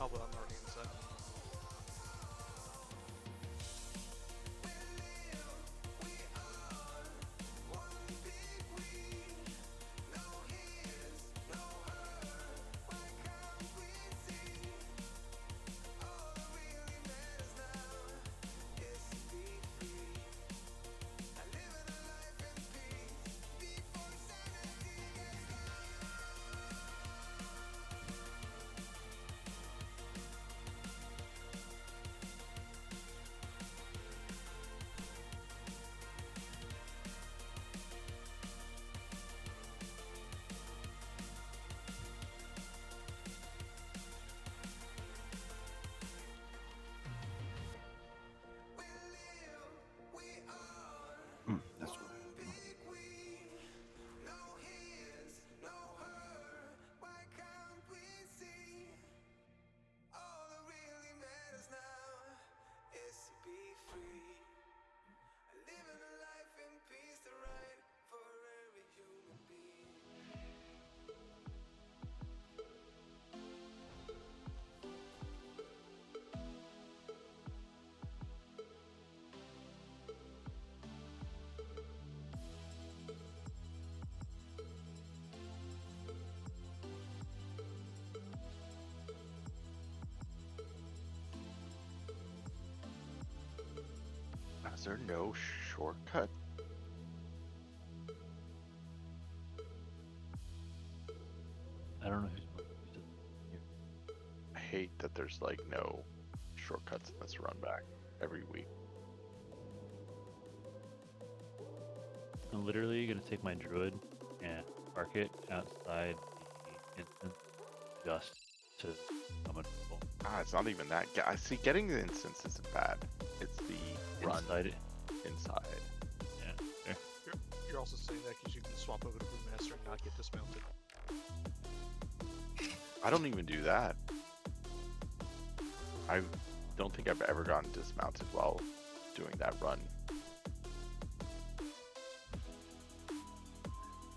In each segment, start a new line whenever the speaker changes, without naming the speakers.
probably on the running side.
That's what.
Is there no shortcut?
I don't know who's supposed to use it here.
I hate that there's like no shortcuts in this run back every week.
I'm literally gonna take my druid and park it outside the instance just to summon people.
It's not even that. I see. Getting the instance isn't bad. It's the run
Inside it.
inside.
Yeah. There.
You're also saying that because you can swap over to Brewmaster and not get dismounted.
I don't even do that. I don't think I've ever gotten dismounted while doing that run.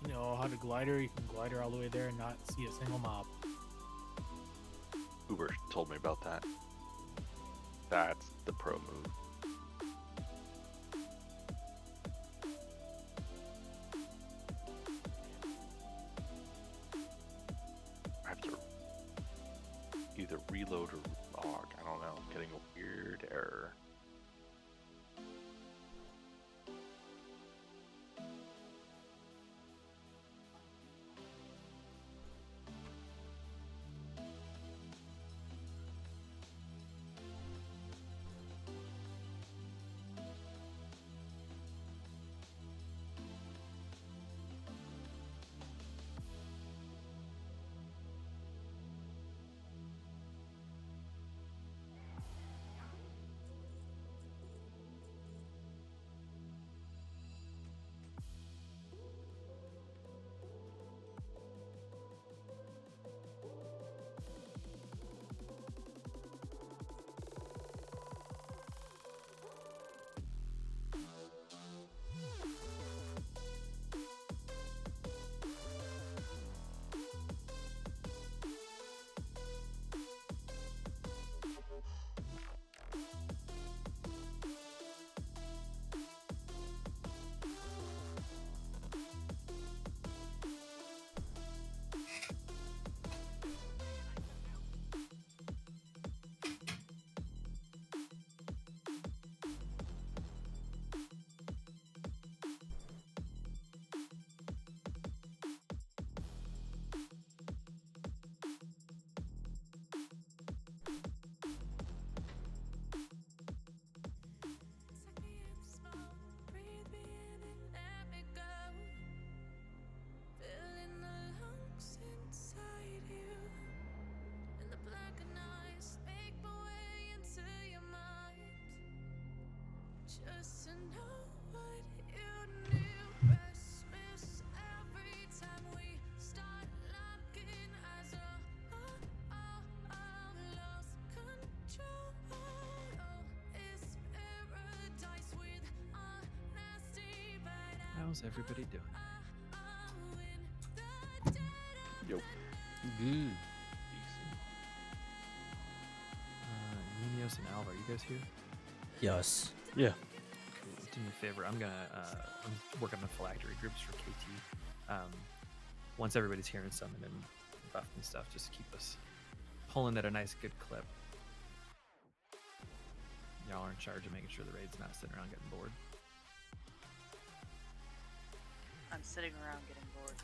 You know how to glider? You can glider all the way there and not see a single mob.
Uber told me about that. That's the pro move. I have to either reload or relog. I don't know. I'm getting a weird error.
Just to know what you knew. Restless every time we start locking eyes. Lost control. Oh, it's paradise with honesty, but
How's everybody doing?
in the dead of
Yo.
the night.
Good.
Kratos and Alva, are you guys here?
Yes.
Yeah.
Cool. Do me a favor. I'm working on phylactery groups for KT. Once everybody's here and summoned and buffed and stuff, just keep us pulling at a nice good clip. Y'all are in charge of making sure the raid's not sitting around getting bored.
I'm sitting around getting bored.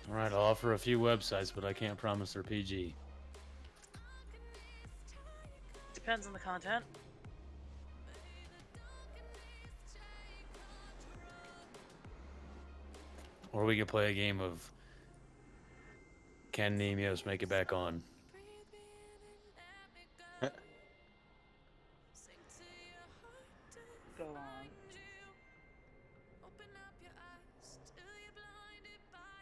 All right, I'll offer a few websites, but I can't promise they're PG.
Depends on the content.
Or we could play a game of Can Nemios make it back on?
Go on.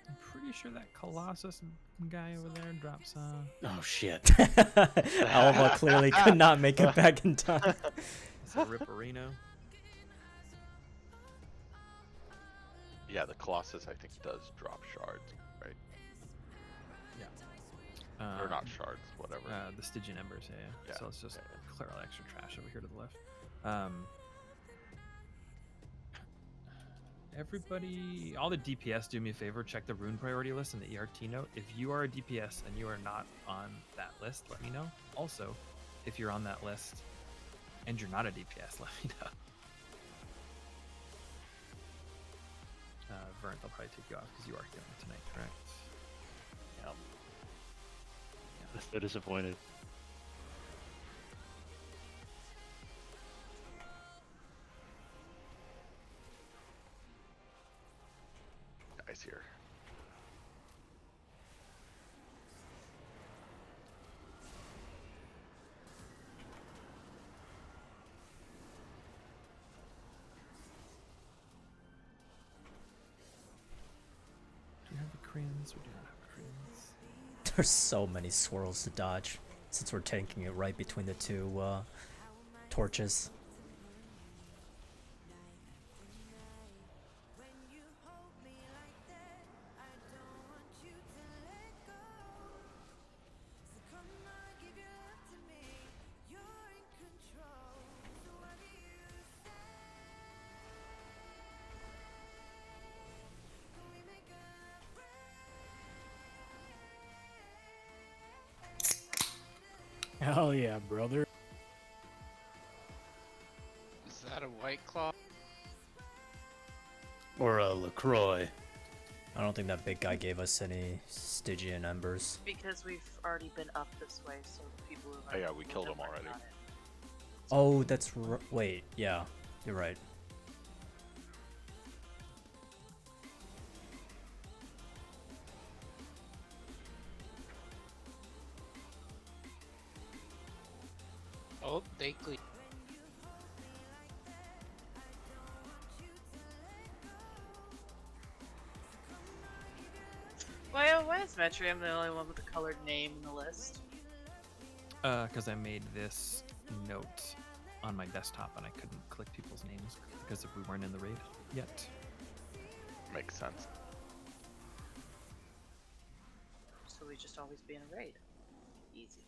I'm pretty sure that Colossus guy over there drops
Oh shit.
Alva clearly could not make it back in time.
it's a Ripperino.
Yeah, the Colossus I think does drop shards, right?
Yeah.
Or not shards, whatever.
The Stygian Embers, yeah. So let's just clear all the extra trash over here to the left. Everybody, all the DPS, do me a favor, check the rune priority list in the ERT note. If you are a DPS and you are not on that list, let me know. Also, if you're on that list and you're not a DPS, let me know. Vern, they'll probably take you off because you are killing tonight, correct?
Yeah. I'm so disappointed.
Guys here.
Do you have the crayons or do you not have the crayons?
There's so many swirls to dodge since we're tanking it right between the two torches.
Hell yeah, brother.
Is that a White Claw?
Or a LaCroix.
I don't think that big guy gave us any Stygian Embers.
Because we've already been up this way, so people who
Oh yeah, we killed him already.
Oh, that's wait, yeah, you're right.
Oh, they clean.
Why is Metrium the only one with a colored name in the list?
Because I made this note on my desktop and I couldn't click people's names because if we weren't in the raid yet.
Makes sense.
So we just always be in a raid. Easy.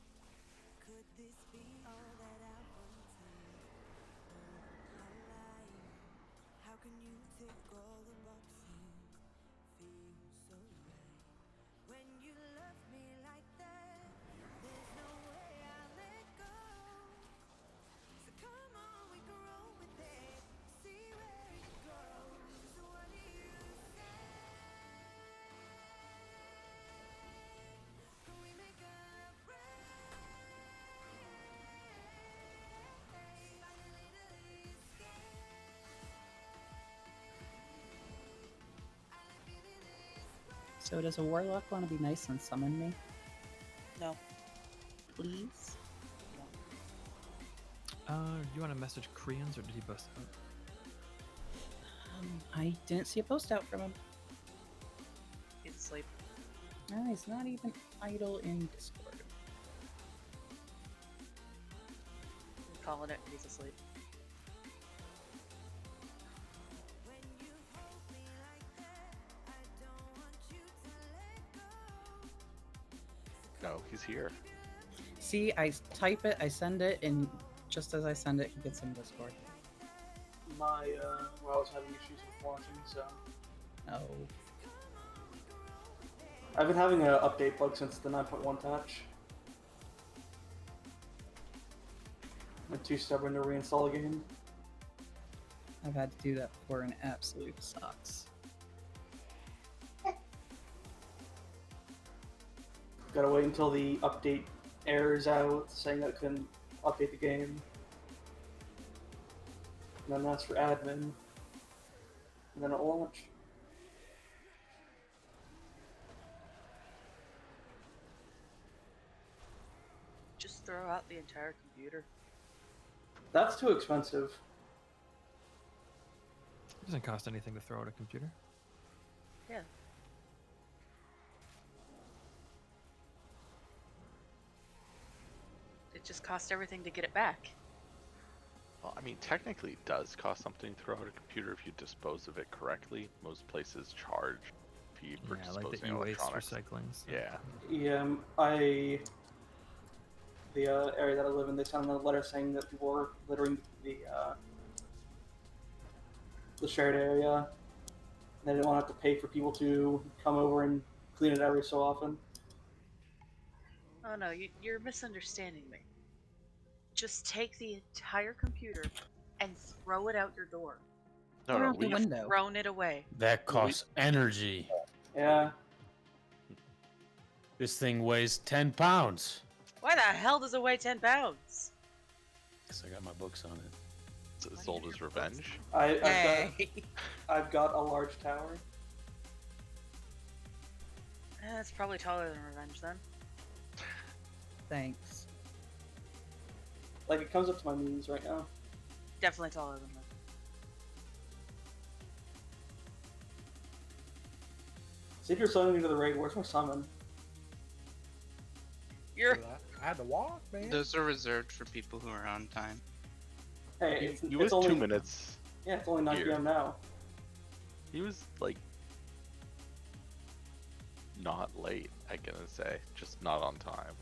So does a warlock want to be nice and summon me?
No.
Please?
Do you want to message Koreans or did he bust out?
I didn't see a post out from him.
He's asleep.
No, he's not even idle in Discord.
I'm calling it. He's asleep.
No, he's here.
See, I type it, I send it, and just as I send it, he gets in Discord.
My well, I was having issues with launching, so
Oh.
I've been having an update bug since the 9.1 patch. I'm too stubborn to reinstall a game.
I've had to do that before and it absolutely sucks.
Gotta wait until the update errors out saying that it couldn't update the game. And then that's for admin. And then it'll launch.
Just throw out the entire computer.
That's too expensive.
It doesn't cost anything to throw out a computer.
Yeah. It just costs everything to get it back.
Well, I mean, technically it does cost something to throw out a computer if you dispose of it correctly. Most places charge fee for
Yeah,
disposing
like the
of
e-waste
electronics.
recycling. So.
Yeah.
Yeah, the area that I live in, they sent a letter saying that people were littering the shared area. They didn't want to have to pay for people to come over and clean it every so often.
Oh no, you're misunderstanding me. Just take the entire computer and throw it out your door.
No,
Throw
no,
out the
we
window.
Thrown it away.
That costs energy.
Yeah.
This thing weighs 10 pounds.
Why the hell does it weigh 10 pounds?
Because I got my books on it.
it's sold as revenge.
I've got a large tower.
That's probably taller than Revenge then.
Thanks.
Like, it comes up to my knees right now.
Definitely taller than that.
See if you're summoning into the raid. Where's my summon?
You're.
I had to walk, man.
Those are reserved for people who are on time.
Hey,
He
it's
was
only
2 minutes.
Yeah, it's only 9
here.
p.m. now.
He was like not late, I gonna say, just not on time.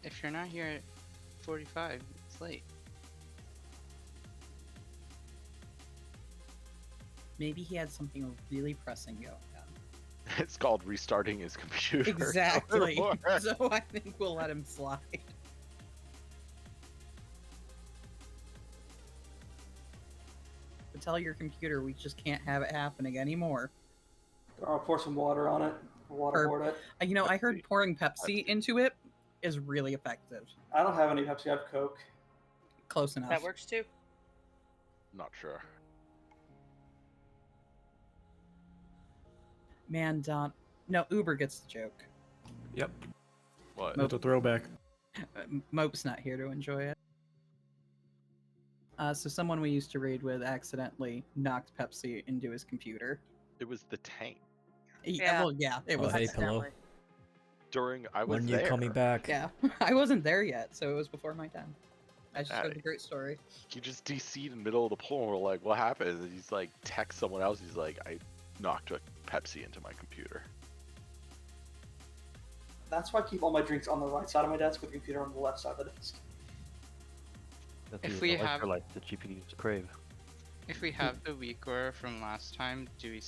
If you're not here at 45, it's late.
Maybe he had something really pressing going on.
It's called restarting his computer.
Exactly. So I think we'll let him slide. But tell your computer we just can't have it happening anymore.
I'll pour some water on it. Waterboard it.
You know, I heard
Pepsi.
pouring Pepsi into it is really effective.
I don't have any Pepsi. I have Coke.
Close enough.
That works too.
Not sure.
Man, Don. No, Uber gets the joke.
Yep.
What?
Nope.
That's a throwback.
Mope's not here to enjoy it. So someone we used to raid with accidentally knocked Pepsi into his computer.
It was the tank.
Yeah.
Well, yeah, it
Oh,
was.
hey,
Accidentally.
Pillow.
I was
When
there.
you coming back?
Yeah, I wasn't there yet, so it was before my time. I just heard
Alright.
a great story.
He just DC'd in the middle of the pool, and we're like, what happened? And he's like, text someone else. He's like, I knocked a Pepsi into my computer.
That's why I keep all my drinks on the right side of my desk with the computer on the left side of the desk.
That's
If
the
we have-
electrolytes that GPUs crave.
If we have the weak aura from last time, do we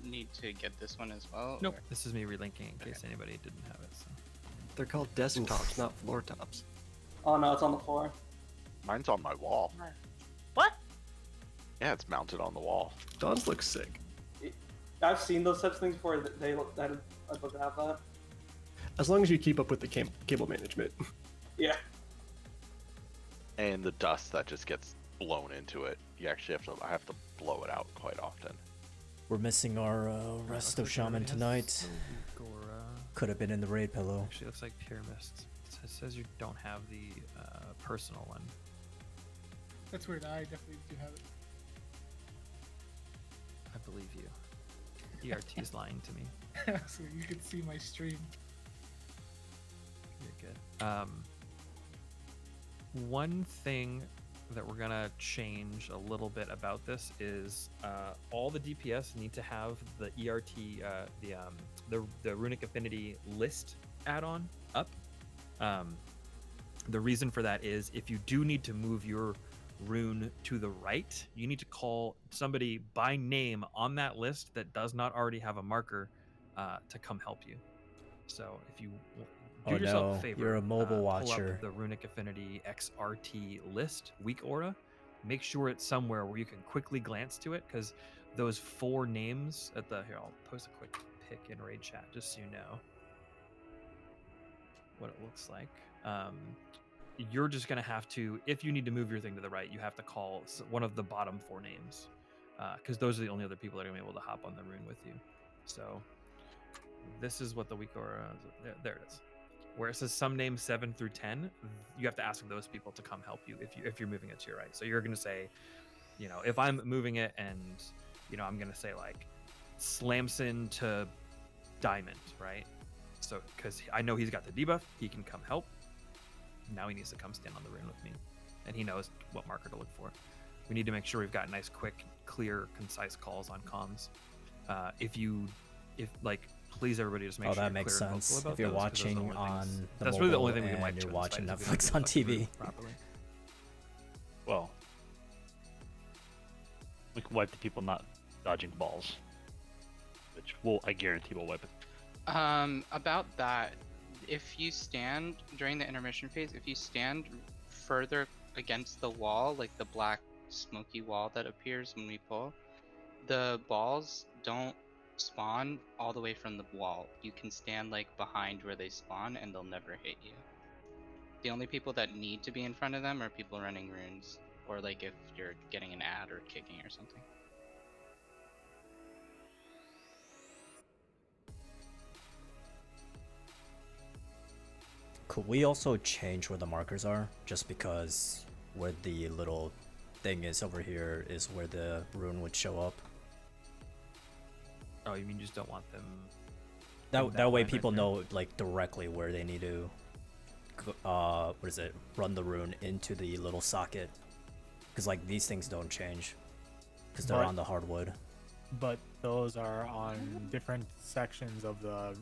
need to get this one as well?
Nope.
or-
This is me relinking in case anybody didn't have it. So.
They're called desktops, not floor tops.
Oh no, it's on the floor.
Mine's on my wall.
What?
Yeah, it's mounted on the wall.
Don's looks sick.
I've seen those types of things before. I'd love to have that.
As long as you keep up with the cable management.
Yeah.
And the dust that just gets blown into it. You actually I have to blow it out quite often.
We're missing our rest of Shaman tonight. Could have been in the raid, Pillow.
Actually, looks like Pyramist. It says you don't have the personal one.
That's weird. I definitely do have it.
I believe you. ERT's lying to me.
So you can see my stream.
You're good. One thing that we're gonna change a little bit about this is all the DPS need to have the ERT, the Runic Affinity list add-on up. The reason for that is if you do need to move your rune to the right, you need to call somebody by name on that list that does not already have a marker to come help you. So if you do
Oh
yourself
no,
a favor,
you're a mobile
pull up
watcher.
the Runic Affinity XRT list, weak aura. Make sure it's somewhere where you can quickly glance to it, because those 4 names at the here, I'll post a quick pic in raid chat just so you know what it looks like. You're just gonna have to, if you need to move your thing to the right, you have to call one of the bottom 4 names, because those are the only other people that are gonna be able to hop on the rune with you. So this is what the weak aura. There it is. Where it says some names 7 through 10, you have to ask those people to come help you if you're moving it to your right. So you're gonna say, if I'm moving it and I'm gonna say like Slamson to Diamond, right? So because I know he's got the debuff, he can come help. Now he needs to come stand on the rune with me, and he knows what marker to look for. We need to make sure we've got nice, quick, clear, concise calls on comms. Please everybody just make sure.
That
you're
makes
clear and
sense.
vocal
If you're
about those, 'cause those are
watching
the only
on
things-
the
that's really the only
mobile
thing we might
and you're
change
watching
besides if
Netflix
we
on
don't select the
TV.
rune properly.
Well, we can wipe the people not dodging balls, which I guarantee will wipe it.
About that, if you stand during the intermission phase, if you stand further against the wall, like the black smoky wall that appears when we pull, the balls don't spawn all the way from the wall. You can stand like behind where they spawn and they'll never hit you. The only people that need to be in front of them are people running runes, or like if you're getting an ad or kicking or something.
Could we also change where the markers are? Just because where the little thing is over here is where the rune would show up.
Oh, you mean you just don't want them?
That way people know like directly where they need to run the rune into the little socket, because like these things don't change because they're on the hardwood.
But those are on different sections of the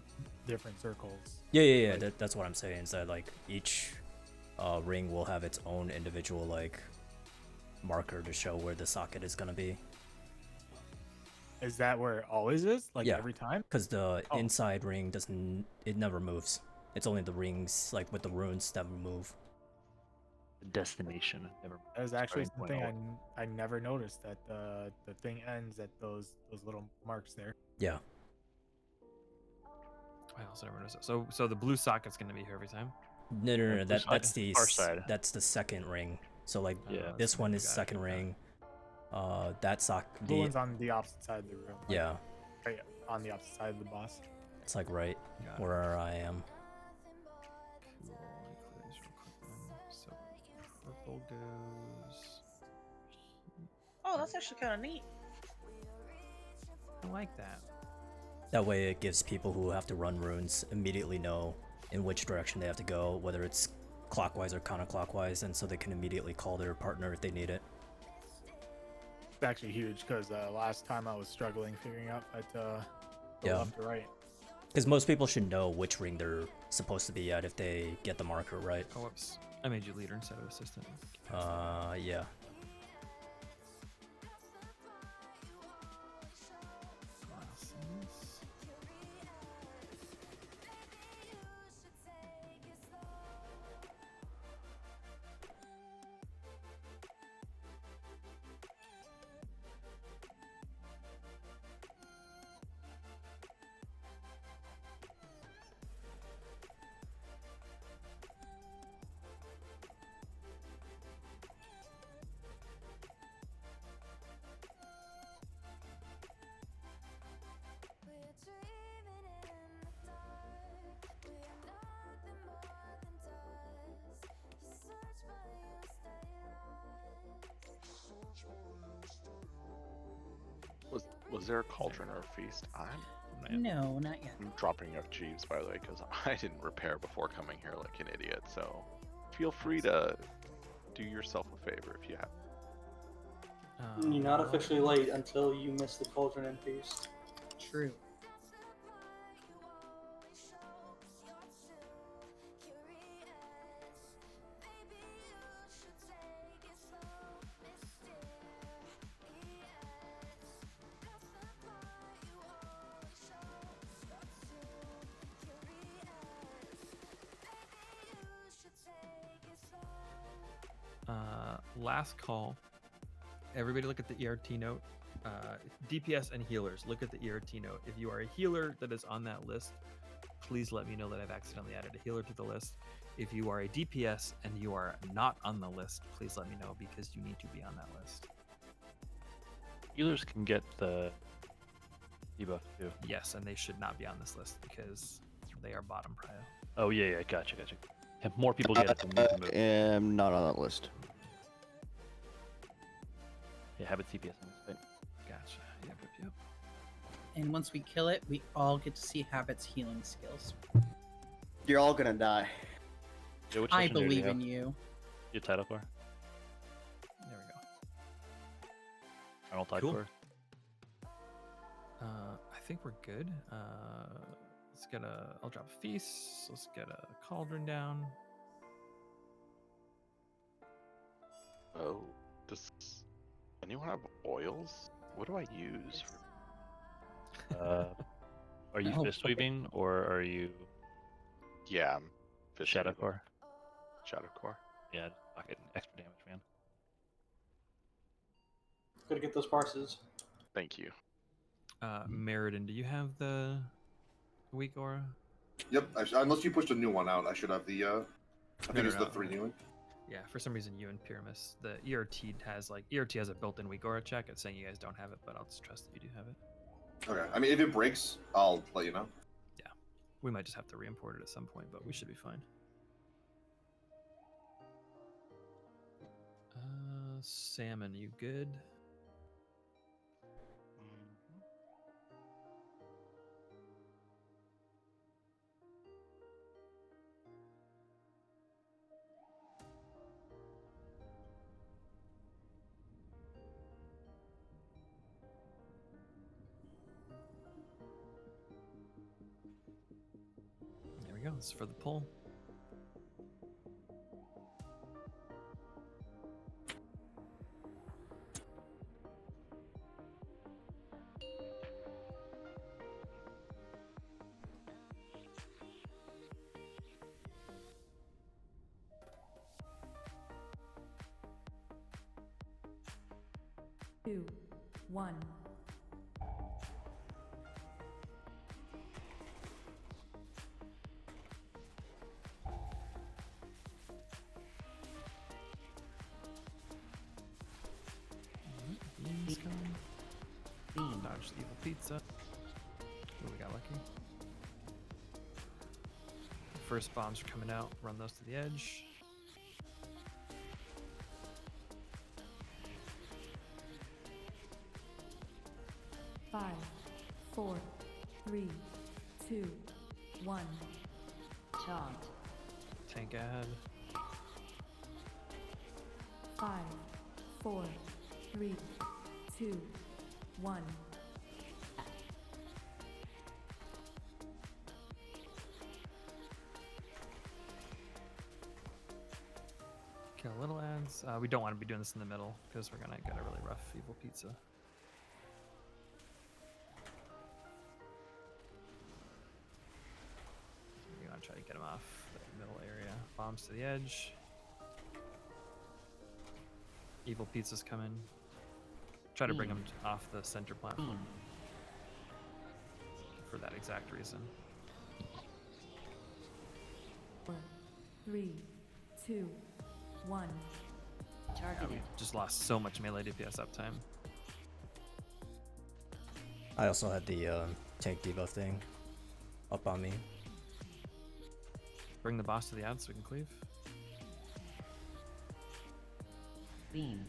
different circles.
Yeah. That's what I'm saying, is that like each ring will have its own individual like marker to show where the socket is gonna be.
Is that where it always is? Like
Yeah,
every time?
because the inside ring it never moves. It's only the rings like with the runes that move.
The destination never.
That was actually
starting point
something I never noticed, that the thing ends at those little marks there.
Yeah.
I also never noticed that. So the blue socket's gonna be here every time.
No. That's the
far side.
That's the second ring. So like
Yeah.
this one is second ring. That
Blue one's on the opposite side of the room. Like,
yeah.
right on the opposite side of the boss.
It's like right
Got it.
where I am.
Cool. Let me clear this real quick then. So purple goes.
Oh, that's actually kind of neat.
I like that.
That way it gives people who have to run runes immediately know in which direction they have to go, whether it's clockwise or counterclockwise, and so they can immediately call their partner if they need it.
It's actually huge, because last time I was struggling figuring out if go left or right.
Because most people should know which ring they're supposed to be at if they get the marker right.
Oh, whoops. I made you leader instead of assistant.
Yeah.
Glasses.
Was there a cauldron or a feast?
No, not yet.
I'm dropping FGs, by the way, because I didn't repair before coming here like an idiot. So feel free to do yourself a favor if you have.
You're not officially late until you miss the cauldron and feast.
True.
Last call. Everybody look at the ERT note. DPS and healers, look at the ERT note. If you are a healer that is on that list, please let me know that I've accidentally added a healer to the list. If you are a DPS and you are not on the list, please let me know because you need to be on that list.
Healers can get the debuff too.
Yes, and they should not be on this list because they are bottom prio.
Oh yeah, gotcha. If more people get it, then you can move.
am not on that list.
Yeah, have it CPS on this, right?
Gotcha. Yep.
And once we kill it, we all get to see Habit's healing skills.
You're all gonna die.
Yeah, which
I
legendary do
believe
have?
in you.
Your title core?
There we go.
Arnold tide
Cool.
core?
I think we're good. Let's get a. I'll drop a feast. Let's get a cauldron down.
Oh, does anyone have oils? What do I use?
Are you
Oh,
fist
okay.
weaving or are you
Yeah, I'm fist
shadow
weaving.
core?
Shadow core.
Yeah, just pocket extra damage, man.
Gotta get those parses.
Thank you.
Meriden, do you have the weak aura?
Yep, unless you pushed a new one out, I should have the, I think
No,
it's
no.
the 3 new one.
Yeah, for some reason you and Pyramus, the ERT has a built-in weak aura check. It's saying you guys don't have it, but I'll just trust that you do have it.
Okay, I mean, if it breaks, I'll let you know.
Yeah, we might just have to re-import it at some point, but we should be fine. Salmon, you good? There we go. This is for the pull.
Two, one.
Beans coming. Dodge the evil pizza. Oh, we got lucky. First bombs are coming out. Run those to the edge.
Five, four, three, two, one. Taunt.
Tank ahead.
5, 4, 3, 2, 1.
Kill little ads. We don't want to be doing this in the middle because we're gonna get a really rough evil pizza. We're gonna try to get him off the middle area. Bombs to the edge. Evil pizza's coming. Try to bring him off the center platform. For that exact reason.
4, 3, 2, 1.
Yeah,
Targeted.
we just lost so much melee DPS uptime.
I also had the tank debuff thing up on me.
Bring the boss to the ad so we can cleave.
Beam.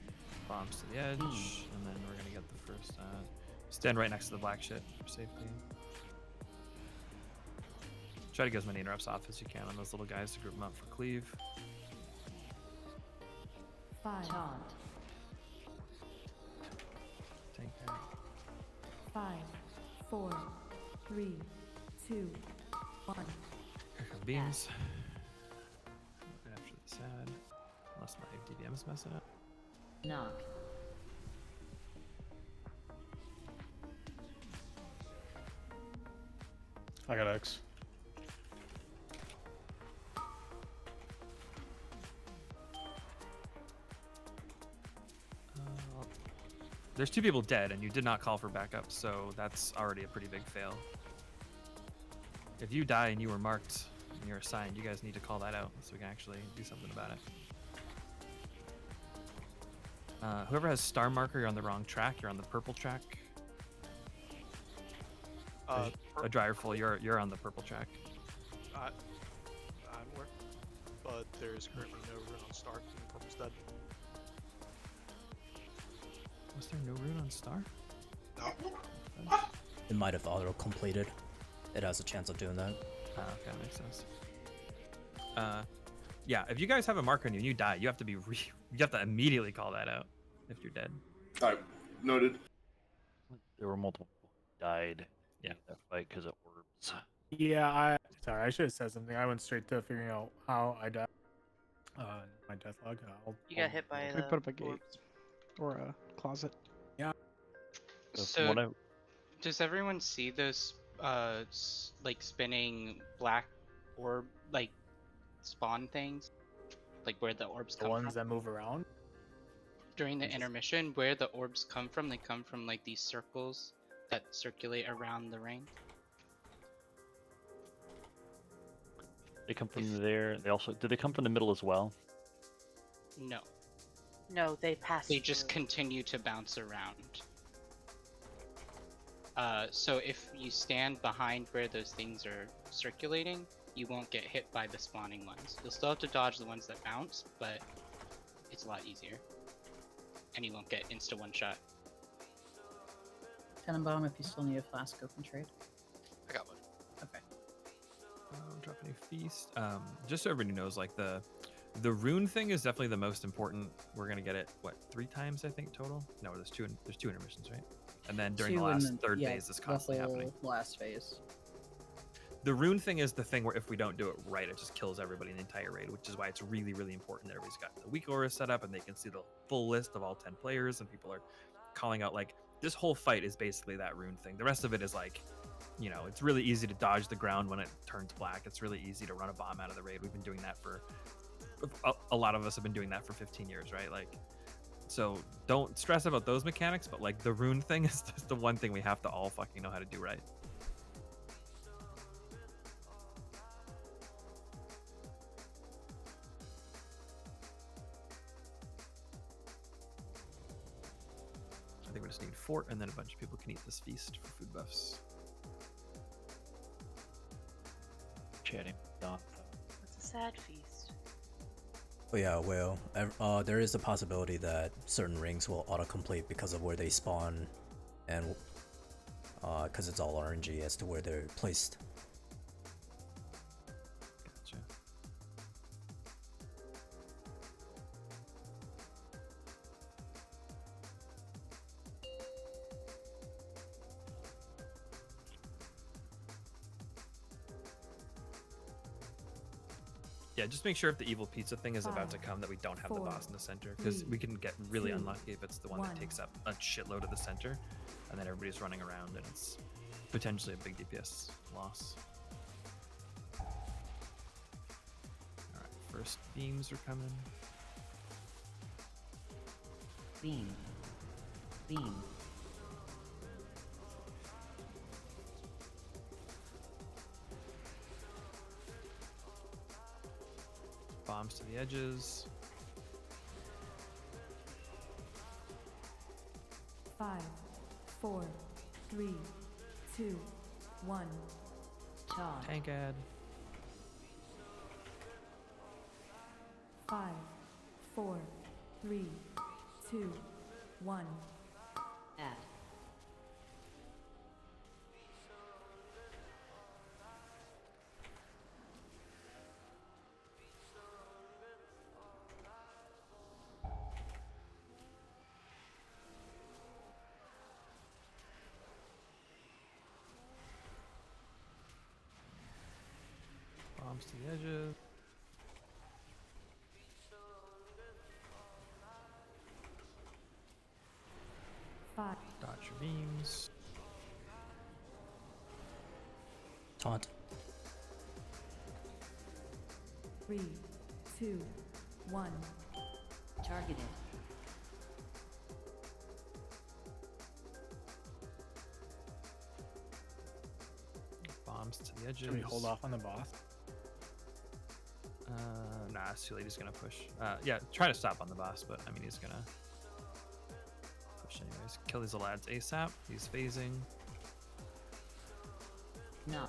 Bombs to the edge, and then we're gonna get the first ad. Stand right next to the black shit for safety. Try to get as many interrupts off as you can on those little guys to group them up for cleave.
5. Taunt.
Tank that.
5, 4, 3, 2, 1.
Here come beams. Right after the sad. Unless my DBM is messing up.
Knock.
I got X.
There's 2 people dead, and you did not call for backup, so that's already a pretty big fail. If you die and you were marked and you're assigned, you guys need to call that out so we can actually do something about it. Whoever has star marker, you're on the wrong track. You're on the purple track. A dryer full, you're on the purple track.
I'm aware, but there's currently no rune on Star. And purple's dead.
Was there no rune on star?
No.
It might have auto completed. It has a chance of doing that.
Okay, that makes sense. Yeah, if you guys have a marker on you and you die, you have to you have to immediately call that out if you're dead.
Alright, noted.
There were multiple people who died in that fight because of orbs.
Yeah, sorry, I should have said something. I went straight to figuring out how I died. My death log.
You got hit by
Can we put up a gate
orbs.
or a closet?
Yeah.
So, does everyone see those like spinning black orb like spawn things, like where the orbs come
The ones
from?
that move around?
During the intermission, where the orbs come from? They come from like these circles that circulate around the ring.
They come from there. They also did they come from the middle as well?
No,
No, they pass.
they just continue to bounce around. So if you stand behind where those things are circulating, you won't get hit by the spawning ones. You'll still have to dodge the ones that bounce, but it's a lot easier. And you won't get insta one shot.
Tenenbaum, if you still need a flask, open trade.
I got one.
Okay.
Dropping a feast. Just so everybody knows, like the rune thing is definitely the most important. We're gonna get it 3 times I think total. No, there's two intermissions, right? And then during the last third phase is constantly happening.
Last phase.
The rune thing is the thing where if we don't do it right, it just kills everybody in the entire raid, which is why it's really, really important that everybody's got the weak aura set up and they can see the full list of all 10 players and people are calling out. Like, this whole fight is basically that rune thing. The rest of it is like, you know, it's really easy to dodge the ground when it turns black. It's really easy to run a bomb out of the raid. We've been doing that for a lot of us have been doing that for 15 years, right? Like, so don't stress about those mechanics, but like the rune thing is just the one thing we have to all fucking know how to do right. I think we just need fort, and then a bunch of people can eat this feast for food buffs.
Chatting. Don.
What's a sad feast?
Oh yeah, well, there is a possibility that certain rings will autocomplete because of where they spawn, and because it's all RNG as to where they're placed.
Gotcha. Yeah, just make sure if the evil pizza thing is about to come that we don't have the boss in the center, because we can get really unlucky if it's the one that takes up a shitload of the center, and then everybody's running around and it's potentially a big DPS loss. Alright, first beams are coming.
Beam. Beam.
Bombs to the edges.
5, 4, 3, 2, 1. Taunt.
Tank ad.
5, 4, 3, 2, 1. Add.
Bombs to the edges.
Five.
Dodge your beams.
Taunt.
3, 2, 1. Targeted.
Bombs to the edges.
Should we hold off on the boss?
Nah, it's too late. He's gonna push. Yeah, try to stop on the boss, but I mean, he's gonna push anyways. Kill these lads ASAP. He's phasing.
No.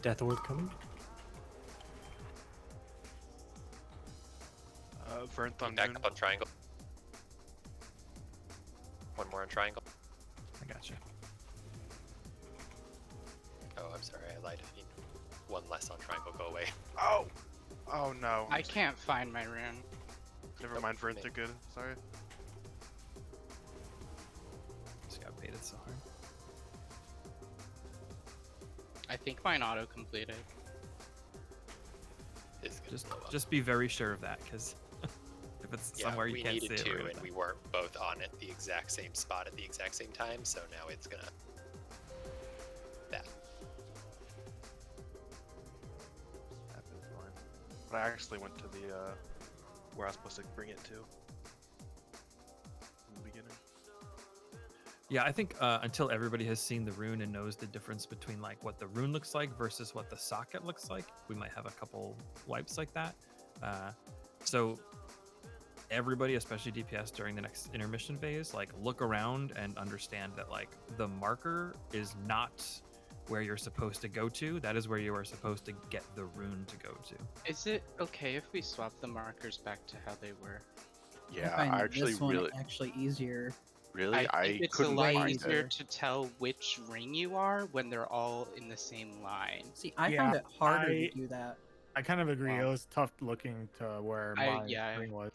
Death Ward coming.
Vernth on
Back
moon.
up on triangle. One more on triangle.
I got you.
Oh, I'm sorry, I lied. I mean, one less on triangle. Go away.
Oh! Oh no.
I can't find my rune.
Never mind, Vernth are good. Sorry.
Just got baited so hard.
I think mine auto completed.
It's gonna blow up.
Just be very sure of that, because if it's
Yeah,
somewhere you
we
can't see
needed
it,
to,
we're gonna
and we weren't both on at the exact same spot at the exact same time. So now it's gonna. That.
But I actually went to the where I was supposed to bring it to. In the beginning.
Yeah, I think until everybody has seen the rune and knows the difference between like what the rune looks like versus what the socket looks like, we might have a couple wipes like that. So everybody, especially DPS during the next intermission phase, like look around and understand that like the marker is not where you're supposed to go to. That is where you are supposed to get the rune to go to.
Is it okay if we swap the markers back to how they were?
Yeah,
I find
I actually
this one
really,
actually easier.
really,
I think it's a
couldn't
lot
find
easier
it.
to tell which ring you are when they're all in the same line.
See, I
Yeah,
found it harder
I-
to do that.
I kind of agree.
Wow.
It was tough looking to where my ring was.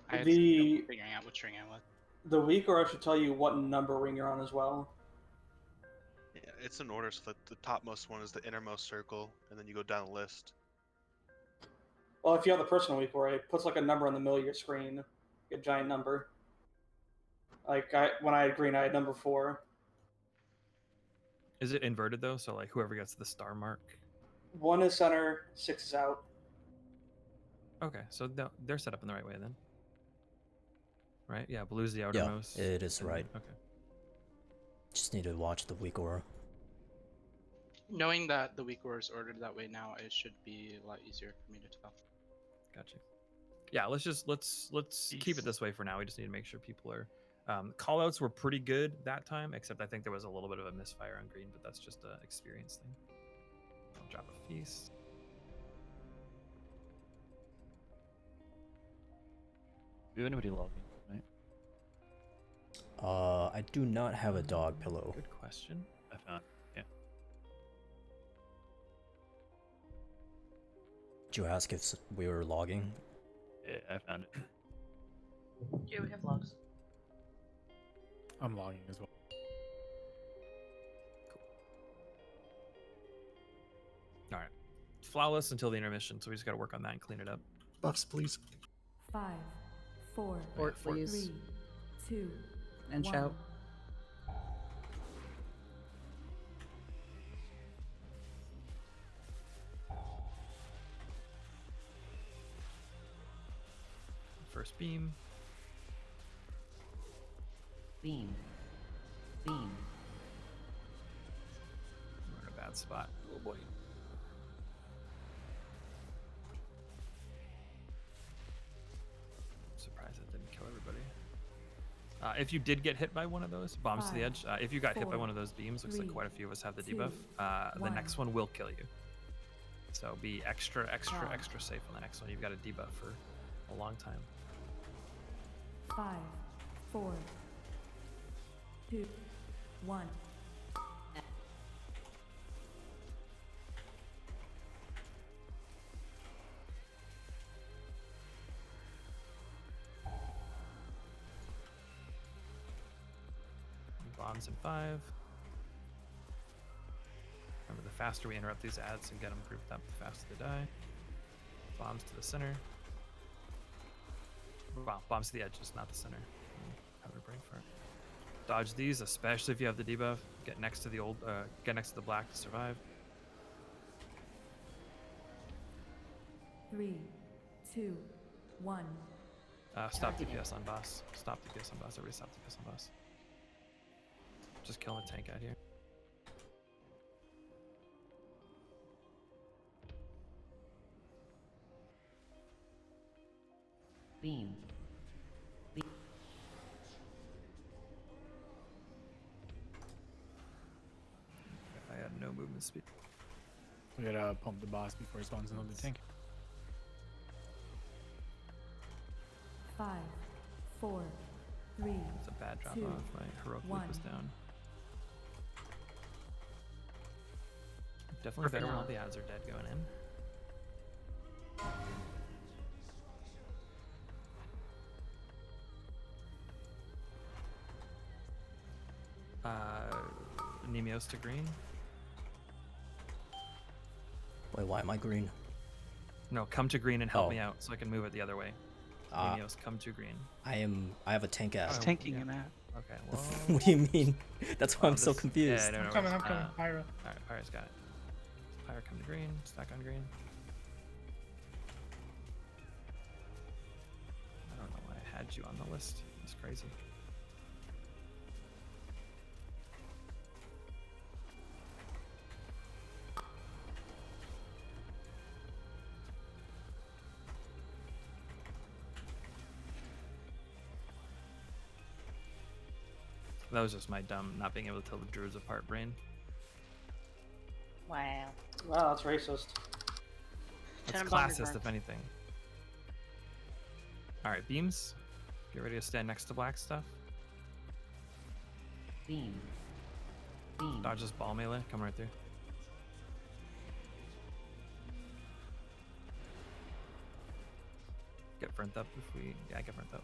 I had
The-
some trouble figuring out which ring I was.
The weaker should tell you what number ring you're on as well.
Yeah, it's in order, so that the topmost one is the innermost circle, and then you go down the list.
Well, if you have the personal weak where it puts like a number in the middle of your screen, a giant number. Like when I had green, I had number 4.
Is it inverted though? So like whoever gets the star mark.
1 is center, 6 is out.
Okay, so they're set up in the right way then. Right? Yeah, blue's the
Yeah,
outermost.
it is
and-
right.
Okay.
Just need to watch the weak aura.
Knowing that the weak aura is ordered that way now, it should be a lot easier for me to tell.
Gotcha. Yeah, let's keep it this way for now. We just need to make sure people are. Callouts were pretty good that time, except I think there was a little bit of a misfire on green, but that's just an experience thing. I'll drop a feast.
Do you have anybody logging tonight?
I do not have a dog pillow.
Good question.
I found. Yeah.
Did you ask if we were logging?
Yeah, I found it.
Yeah, we have logs.
I'm logging as well.
All right. Flawless until the intermission, so we just got to work on that and clean it up.
Buffs, please.
5, 4,
Fort, please.
3, 2,
And
1.
shout.
First beam.
Beam. Beam.
We're in a bad spot. Oh boy. Surprised that didn't kill everybody. If you did get hit by one of those bombs to the edge, if you got hit by one of those beams, looks like quite a few of us have the debuff. The next one will kill you. So be extra safe on the next one. You've got a debuff for a long time.
5, 4, 2, 1.
bombs in 5. Remember, the faster we interrupt these ads and get them grouped up, the faster they die. Bombs to the center. Wow, bombs to the edges, not the center. Have a brain fart. Dodge these, especially if you have the debuff. Get next to the get next to the black to survive.
3, 2, 1.
Stop
Targeting.
DPS on boss. Stop DPS on boss. Everybody stop DPS on boss. Just kill the tank out here.
Beam.
I had no movement speed.
We gotta pump the boss before he spawns into the tank.
5, 4, 3.
It's a bad drop
2,
off. My heroic loop was down. Definitely better when all the ads are dead going in. Nemios to green.
Wait, why am I green?
No, come to green and help
Oh.
me out so I can move it the other way. Nemios, come to green.
I have a tank ad.
Oh,
tanking
yeah.
an ad.
Okay, well.
What do you mean? That's why I'm so
this-
confused.
Yeah, I don't know.
I'm coming, Pyro.
Alright, Pyro's got it. Pyro, come to green. Stack on green. I don't know why I had you on the list. It's crazy. That was just my dumb not being able to tell the druids apart brain.
Wow.
Wow, that's racist.
That's
Tenenbaum
classist,
reverse.
if anything. Alright, beams. Get ready to stand next to black stuff.
Beam.
Dodge this ball melee. Come right through. Get burnt up if we... Yeah, get burnt up.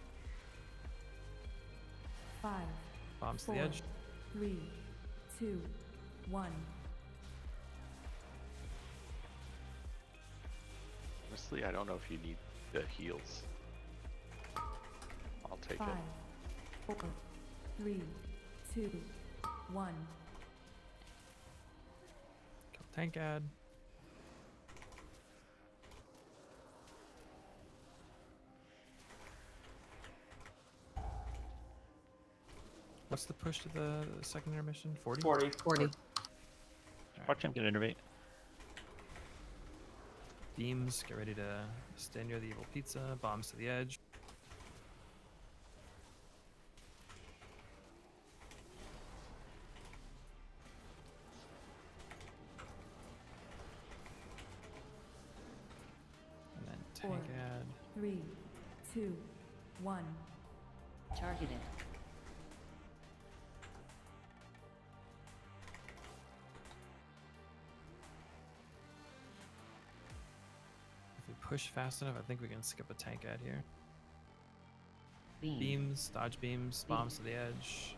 5,
Bombs to
4,
the edge.
3, 2, 1.
Honestly, I don't know if you need the heals. I'll take
5,
it.
4, 3, 2, 1.
Kill tank ad. What's the push to the second intermission? 40?
40.
40.
Watch him get innervate.
Beams, get ready to stay near the evil pizza. Bombs to the edge. And then tank
4,
ad.
3, 2, 1. Targeted.
If we push fast enough, I think we can skip a tank ad here.
Beam.
Beams, dodge beams, bombs to the edge.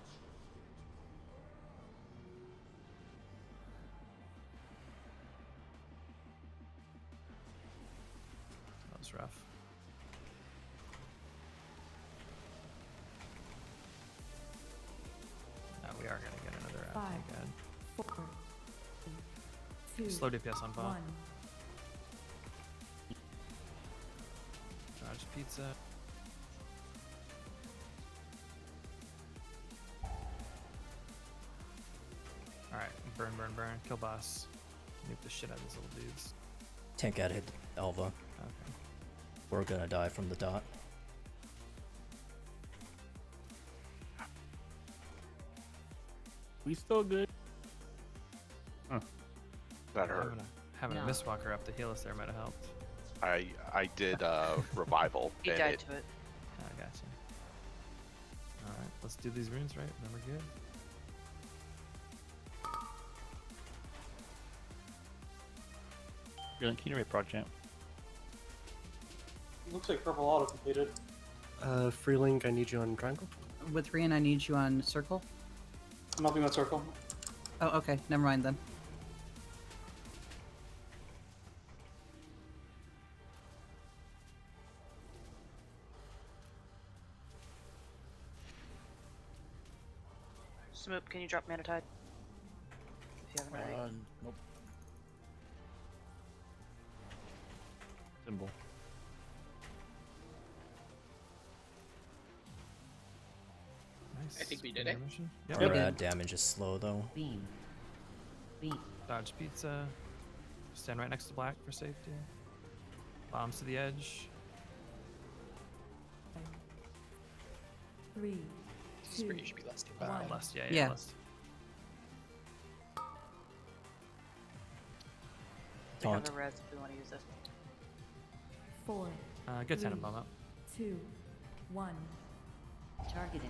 That was rough. Now we are gonna get another
5,
tank ad.
4, 3, 2,
Slow DPS on bomb.
1.
Dodge pizza. Alright, burn, burn, burn. Kill boss. Nuke the shit out of these little dudes.
Tank ad hit Alva.
Okay.
We're gonna die from the dot.
We still good.
That hurt.
Having a
No.
Mistwalker up to heal us there might have helped.
I did revival.
He
and
died
it-
to it.
I gotcha. Alright, let's do these runes right, then we're good.
Brilliant, can you innervate Prod Champ?
Looks like purple auto completed.
Freelink, I need you on triangle.
With Rian, I need you on circle.
I'm helping with circle.
Oh, okay. Never mind then.
Smoop, can you drop Mana Tide? If you haven't already.
Nope.
Symbol.
Nice.
I think we did it.
Intermission. Yep.
We
Rad
did.
damage is slow though.
Beam. Beam.
Dodge pizza. Stand right next to black for safety. Bombs to the edge.
3,
This is where you should be listing by.
One.
Lust, yeah,
Yeah.
lust.
We have
Taunt.
a res if we want to use this.
4,
Get 10 and
3,
bomb up.
2, 1. Targeted.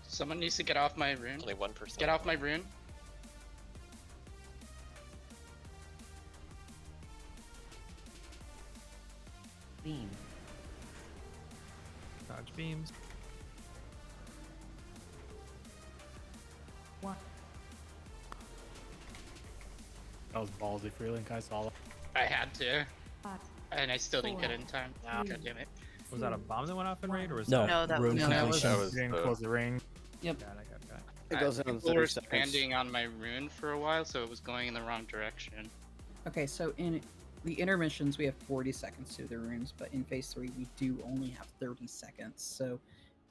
Someone needs to get off my rune.
Only 1%.
Get off my rune.
Beam.
Dodge beams.
1.
That was ballsy, Freelink. I saw it.
I had to.
5.
And I still didn't get
Four.
it in time.
Nah.
God damn it.
Was that a bomb that went off in raid, or was
No,
No, that
rune
was-
No, that
completion.
That was
Didn't
the-
close the ring.
Yep.
Got it, got it, got it.
It goes in
People
30
were
seconds.
standing on my rune for a while, so it was going in the wrong direction.
Okay, so in the intermissions, we have 40 seconds to the runes, but in phase 3, we do only have 30 seconds. So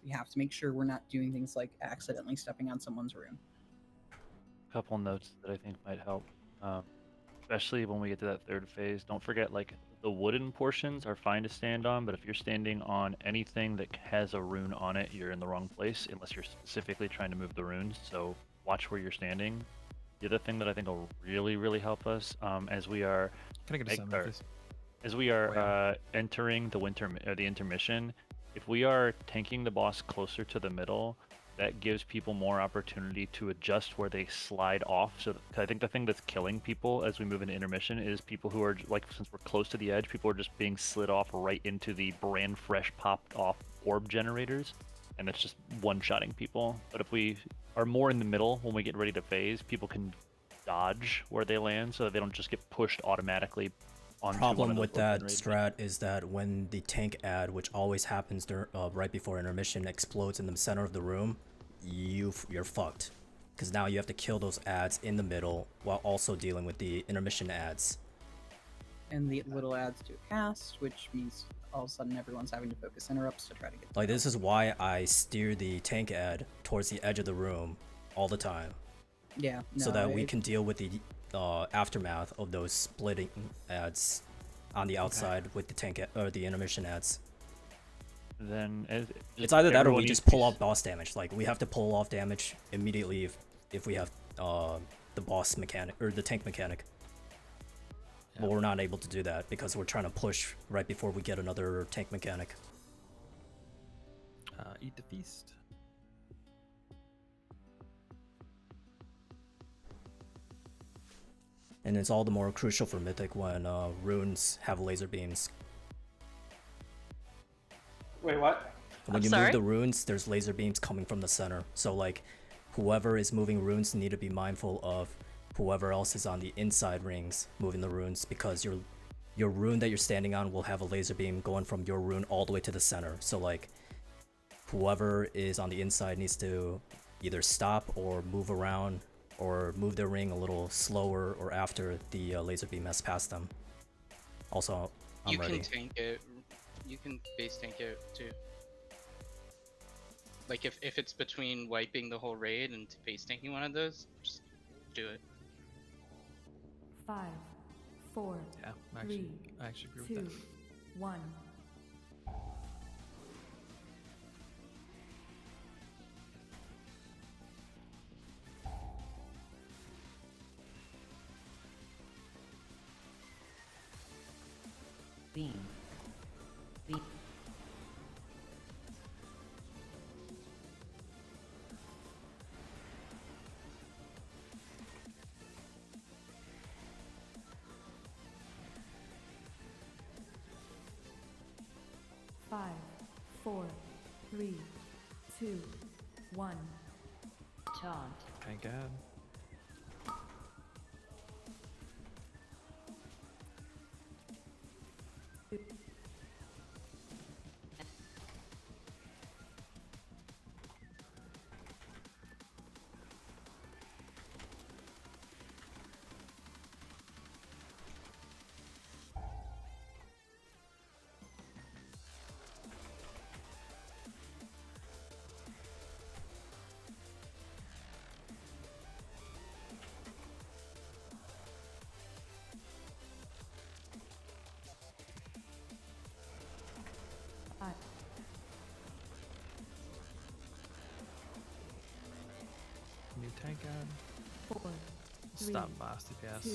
we have to make sure we're not doing things like accidentally stepping on someone's rune.
Couple notes that I think might help, especially when we get to that third phase. Don't forget, like, the wooden portions are fine to stand on, but if you're standing on anything that has a rune on it, you're in the wrong place unless you're specifically trying to move the runes. So watch where you're standing. The other thing that I think will really help us, as we are
Can I get a
make-
summon,
or-
please?
as we are entering the the intermission, if we are tanking the boss closer to the middle, that gives people more opportunity to adjust where they slide off. So I think the thing that's killing people as we move into intermission is people who are, like, since we're close to the edge, people are just being slid off right into the brand fresh popped off orb generators, and it's just one-shotting people. But if we are more in the middle when we get ready to phase, people can dodge where they land so that they don't just get pushed automatically onto one
Problem
of those
with
orb
that
generators.
strat is that when the tank ad, which always happens right before intermission, explodes in the center of the room, you're fucked. Because now you have to kill those ads in the middle while also dealing with the intermission ads.
And the little ads do a cast, which means all of a sudden everyone's having to focus interrupts to try to get.
Like, this is why I steer the tank ad towards the edge of the room all the time.
Yeah.
So
no,
that we
it-
can deal with the aftermath of those splitting ads on the outside with the tank or the intermission ads.
Then
It's either that or
everyone
we
needs
just pull off boss damage. Like, we have to pull off damage immediately if we have the boss mechanic or the tank mechanic. But we're not able to do that because we're trying to push right before we get another tank mechanic.
Eat the feast.
And it's all the more crucial for Mythic when runes have laser beams.
Wait, what?
When you move the runes, there's laser beams coming from the center. So, like, whoever is moving runes need to be mindful of whoever else is on the inside rings moving the runes, because your rune that you're standing on will have a laser beam going from your rune all the way to the center. So, like, whoever is on the inside needs to either stop or move around or move their ring a little slower or after the laser beam has passed them. Also, I'm
You
ready.
can tank it. You can base tank it too. Like if it's between wiping the whole raid and base tanking one of those, just do it.
5, 4,
Yeah, I
3,
actually agree
2,
with that.
1. Beam. Beam. 4, 3, 2, 1. Taunt.
Thank God. New tank ad.
4, 3,
Stop boss DPS.
2,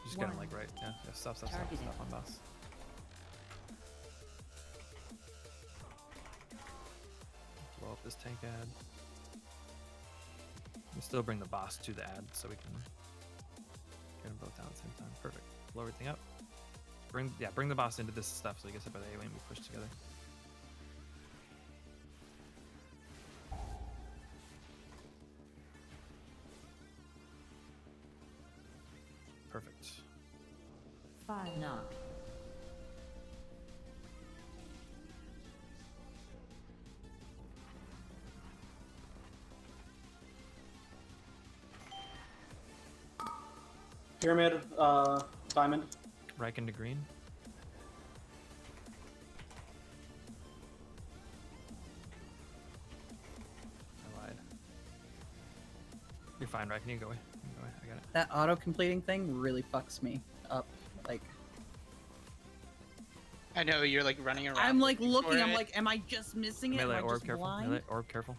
Just get him
1.
like right. Yeah, stop
Targeted.
on boss. Blow up this tank ad. We'll still bring the boss to the ad so we can get them both down at the same time. Perfect. Blow everything up. Bring the boss into this stuff so he gets hit by the AoE and we push together. Perfect.
5. Knock.
Pyramid, diamond.
Right into green. I lied. You're fine, right? Can you go away? You can go away. I got it.
That auto completing thing really fucks me up. Like,
I know you're like running around.
I'm like looking.
for
I'm
it.
like, am I just missing it? Am
Melee
I
orb,
just
careful.
blind?
Melee orb, careful.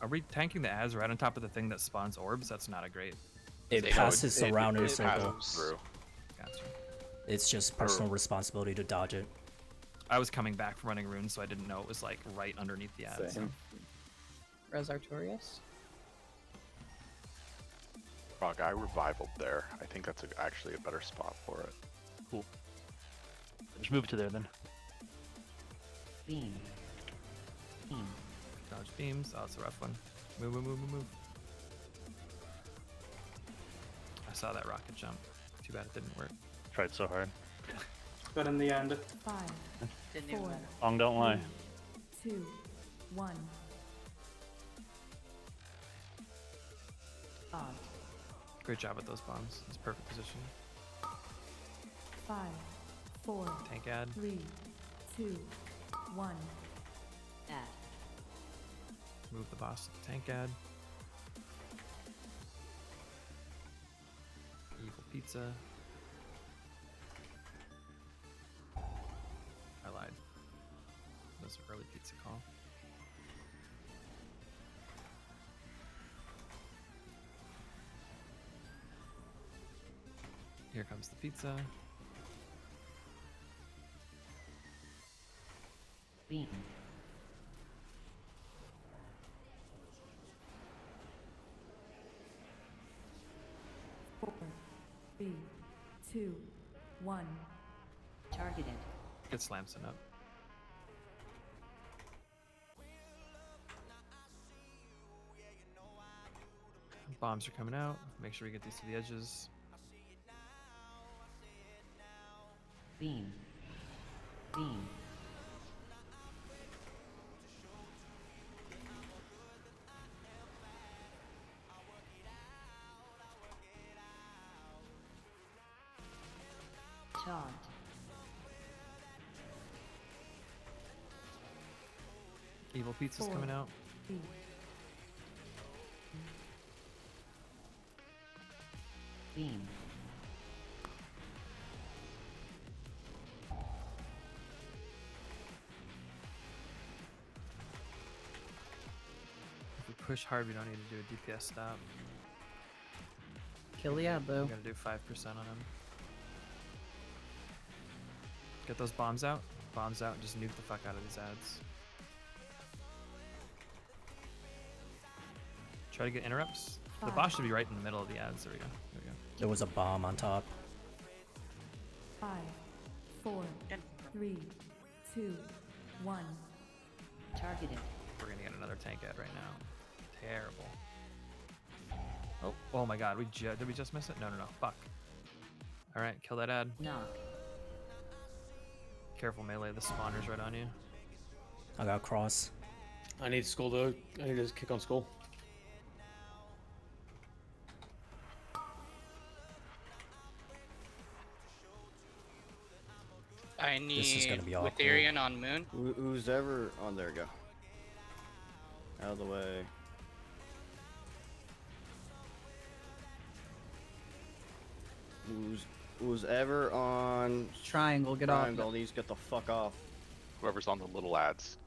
Are we tanking the ads right on top of the thing that spawns orbs? That's not a great.
It
No,
passes
it
surrounding
passes
circle.
through.
Gotcha.
It's just personal responsibility to dodge it.
I was coming back from running runes, so I didn't know it was like right underneath the ads.
Same.
Res Artorias.
Wrong, I revivaled there. I think that's actually a better spot for it.
Cool. Just move to there then.
Beam. Beam.
Dodge beams. Oh, it's a rough one. Move, move, move, move, move. I saw that rocket jump. Too bad it didn't work.
Tried so hard.
But in the end,
5,
Didn't even
4,
matter.
Long don't lie.
2, 1. Taunt.
Great job with those bombs. It's perfect position.
5, 4,
Tank ad.
3, 2, 1. Add.
Move the boss to the tank ad. Evil pizza. I lied. That was an early pizza call. Here comes the pizza.
Beam. Four, 3, 2, 1. Targeted.
Get Slamson up. Bombs are coming out. Make sure we get these to the edges.
Beam. Beam. Taunt.
Evil pizza's
4,
coming out.
3. Beam.
If we push hard, we don't need to do a DPS stop.
Kill the ad though.
We gotta do 5% on him. Get those bombs out. Bombs out and just nuke the fuck out of these ads. Try to get interrupts. The boss should be right in the middle of the ads. There we go. There we go.
There was a bomb on top.
5, 4, 3, 2, 1.
Targeted. We're gonna get another tank ad right now. Terrible. Oh my god, did we just miss it? No, fuck. Alright, kill that ad.
Knock.
Careful melee, the spawner's right on you.
I got cross.
I need skull though. I need to kick on skull.
I need
This is gonna be awkward.
Witherian on moon.
Who's ever on there? Go. Out of the way. Who's ever on
Triangle, get
triangle
off.
needs to get the fuck off.
Whoever's on the little ads.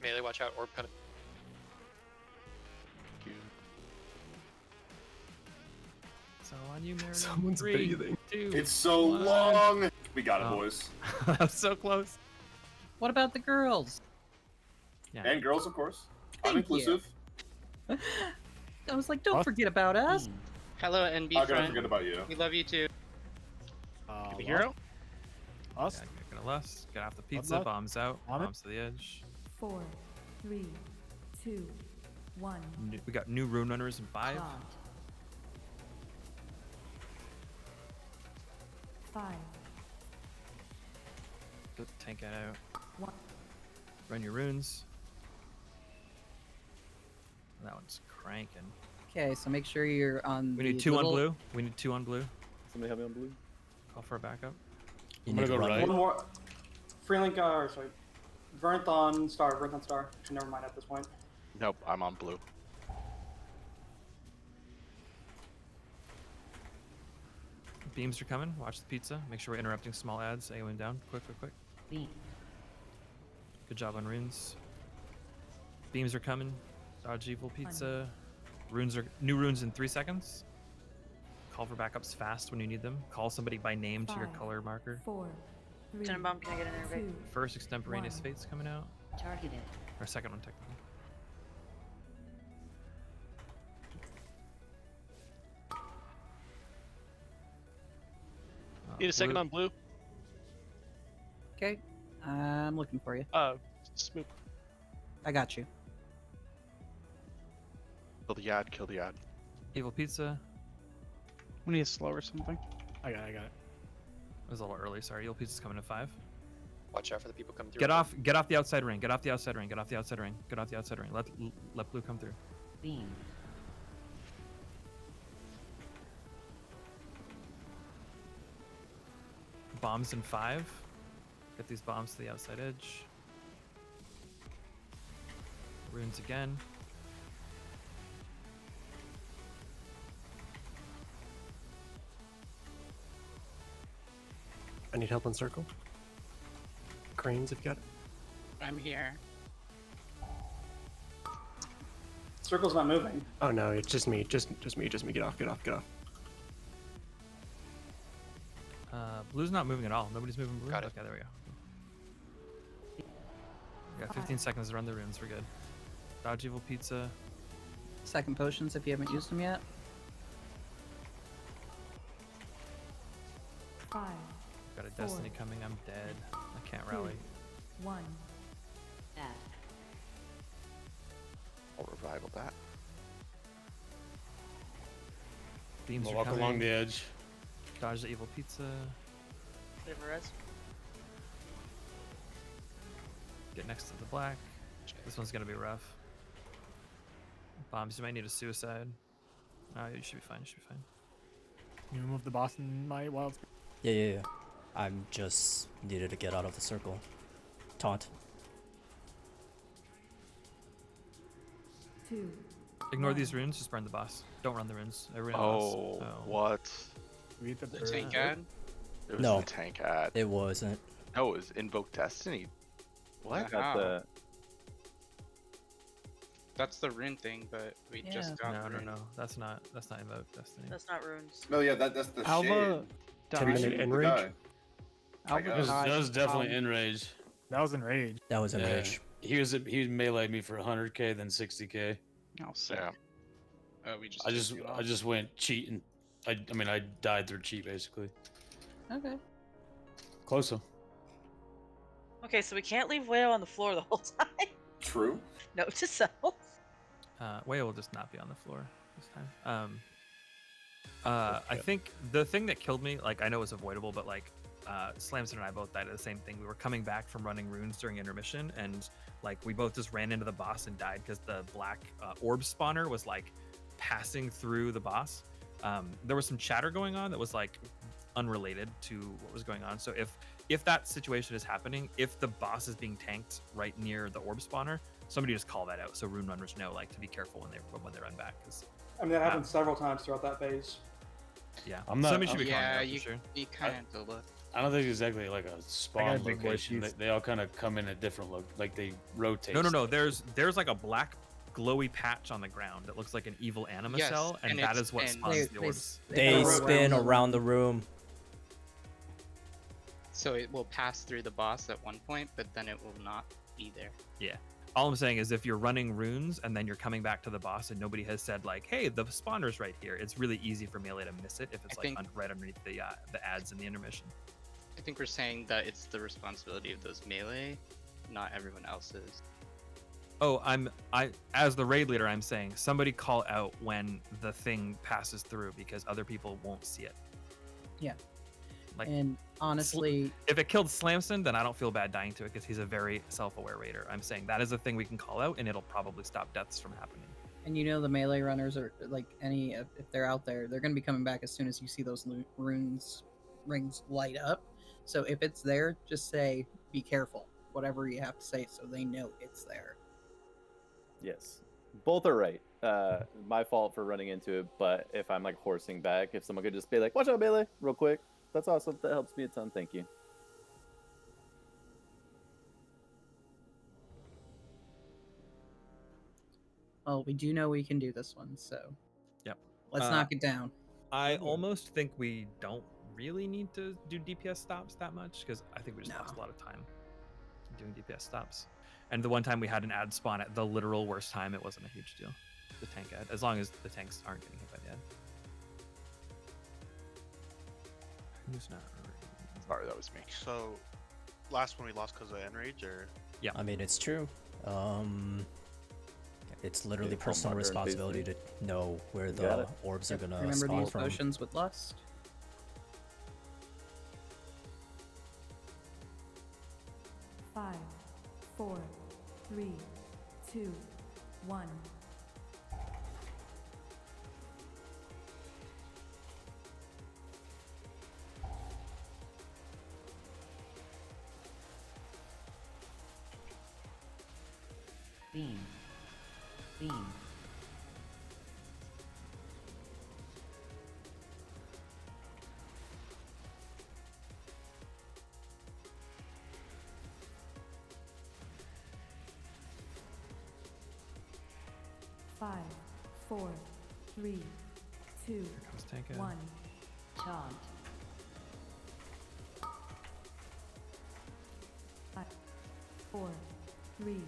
Melee, watch out. Orb coming.
So on you, Marin.
Someone's
3,
bathing.
2,
It's so
1.
long. We got it,
Oh.
boys.
That was so close.
What about the girls?
Yeah.
And girls, of course.
Thank
I'm inclusive.
I was like, don't forget about us.
Hello, NB
How can I
friend.
forget about you?
We love you too.
The
hero?
Us?
Yeah, kicking a lust. Get off the pizza.
luck.
Bombs out.
On it.
Bombs to the edge.
4, 3, 2, 1.
We got new rune runners in 5.
Locked. 5,
Good, tank it out.
1.
Run your runes. That one's cranking.
Okay, so make sure you're on.
We
the
need 2
little-
on blue. We need 2 on blue.
Somebody help me on blue.
Call for a backup.
You
I'm
need
gonna
to
go
run.
right.
One more. Freelink, or sorry. Vernth on star. Vernth on star. Actually, never mind at this point.
Nope, I'm on blue.
Beams are coming. Watch the pizza. Make sure we're interrupting small ads. AOing down. Quick.
Beam.
Good job on runes. Beams are coming. Dodge evil pizza. Runes are new runes in 3 seconds. Call for backups fast when you need them. Call somebody by name to your
5,
color marker.
4, 3,
Tenenbaum, can I get an interview?
2,
First extemporaneous
1.
fate's coming out.
Targeted.
Or second one technically.
Need a second on blue.
Okay, I'm looking for you.
Smoop.
I got you.
Kill the ad, kill the ad.
Evil pizza.
We need a slow or something.
I got it.
It was a little early. Sorry. Evil pizza's coming at 5.
Watch out for the people coming through.
Get off the outside ring. Get off the outside ring. Get off the outside ring. Get off the outside ring. Let blue come through.
Beam.
Bombs in 5. Get these bombs to the outside edge. Runes again.
I need help on circle. Cranes, if you got it.
I'm here.
Circle's not moving.
Oh no, it's just me. Just me. Get off.
Blue's not moving at all. Nobody's moving blue.
Got it.
Okay, there we go. We got 15 seconds to run the runes. We're good. Dodge evil pizza.
Second potions if you haven't used them yet.
5,
Got a
4,
destiny coming. I'm dead. I can't
2,
rally.
1. Add.
I'll revival that.
Beams
I'll
are
walk
coming.
along the edge.
Dodge the evil pizza.
Whatever res.
Get next to the black. This one's gonna be rough. Bombs, you might need a suicide. No, you should be fine. You should be fine.
You remove the boss in my wild.
Yeah. I'm just needed to get out of the circle. Taunt.
2.
Ignore these runes. Just burn the boss. Don't run the runes. Everyone
Oh,
else.
what?
The tank ad?
It was
No.
the tank ad.
It wasn't.
No, it was Invoke Destiny. What?
Wow. That's the rune thing, but we just got
No.
rune.
That's not invoke destiny.
That's not runes.
No, yeah, that's the
Alva
shade.
10
died.
minute in
The
range.
guy.
Alva
That was-
died.
That was definitely in rage.
That was enraged.
That was
Yeah.
enrage.
he meleeed me for 100k, then 60k.
Oh, sick.
Yeah.
We just
I
took
just
you
I
off.
just went cheating. I mean I died through cheat basically.
Okay.
Close though.
Okay, so we can't leave Whale on the floor the whole time.
True.
Note to self.
Whale will just not be on the floor this time. I think the thing that killed me, like I know it was avoidable, but like Slamson and I both died at the same thing. We were coming back from running runes during intermission, and like we both just ran into the boss and died because the black orb spawner was like passing through the boss. There was some chatter going on that was like unrelated to what was going on. So if that situation is happening, if the boss is being tanked right near the orb spawner, somebody just call that out so rune runners know like to be careful when they run back. Cause,
I mean, that happened several times throughout that phase.
Yeah,
I'm not.
Somebody should be calling
Yeah,
it out
you
for sure.
you kind of have to look.
I don't think it's exactly like a spawn
big boy
location.
shoes.
They all kind of come in at different like they rotate.
No. There's like a black glowy patch on the ground that looks like an evil anima
Yes,
cell, and
and
that
it's-
is what
and
spawns the orbs.
They spin around the room.
So it will pass through the boss at one point, but then it will not be there.
Yeah. All I'm saying is if you're running runes and then you're coming back to the boss and nobody has said like, hey, the spawner's right here, it's really easy for Melee to miss it if it's right underneath the ads in the intermission.
I think we're saying that it's the responsibility of those melee, not everyone else's.
Oh, I as the raid leader, I'm saying somebody call out when the thing passes through because other people won't see it.
Yeah.
Like,
and honestly,
if it killed Slamson, then I don't feel bad dying to it because he's a very self-aware raider. I'm saying that is a thing we can call out, and it'll probably stop deaths from happening.
and the melee runners are like if they're out there, they're going to be coming back as soon as you see those runes rings light up. So if it's there, just say be careful, whatever you have to say, so they know it's there.
Yes, both are right. My fault for running into it, but if I'm like horsing back, if someone could just be like, "Watch out, melee," real quick, that's awesome. That helps me a ton. Thank you.
Well, we do know we can do this one, so
Yep.
let's knock it down.
I almost think we don't really need to do DPS stops that much because I think we just lost a lot of time doing DPS stops. And the one time we had an ad spawn at the literal worst time, it wasn't a huge deal. The tank ad, as long as the tanks aren't getting hit by the ad. Who's not?
Sorry, that was me.
So, last one we lost because of Enrage, or?
Yeah.
I mean, it's true. It's literally
Yeah,
personal
modern
responsibility to
basically.
know where
You got
the
it.
orbs are gonna
Remember to
spawn
use
from.
potions with lust.
Five, 4, 3, 2, 1.
Beam. Beam.
Five, 4, 3, 2,
comes tank ad.
1.
Taunt.
5, 4, 3,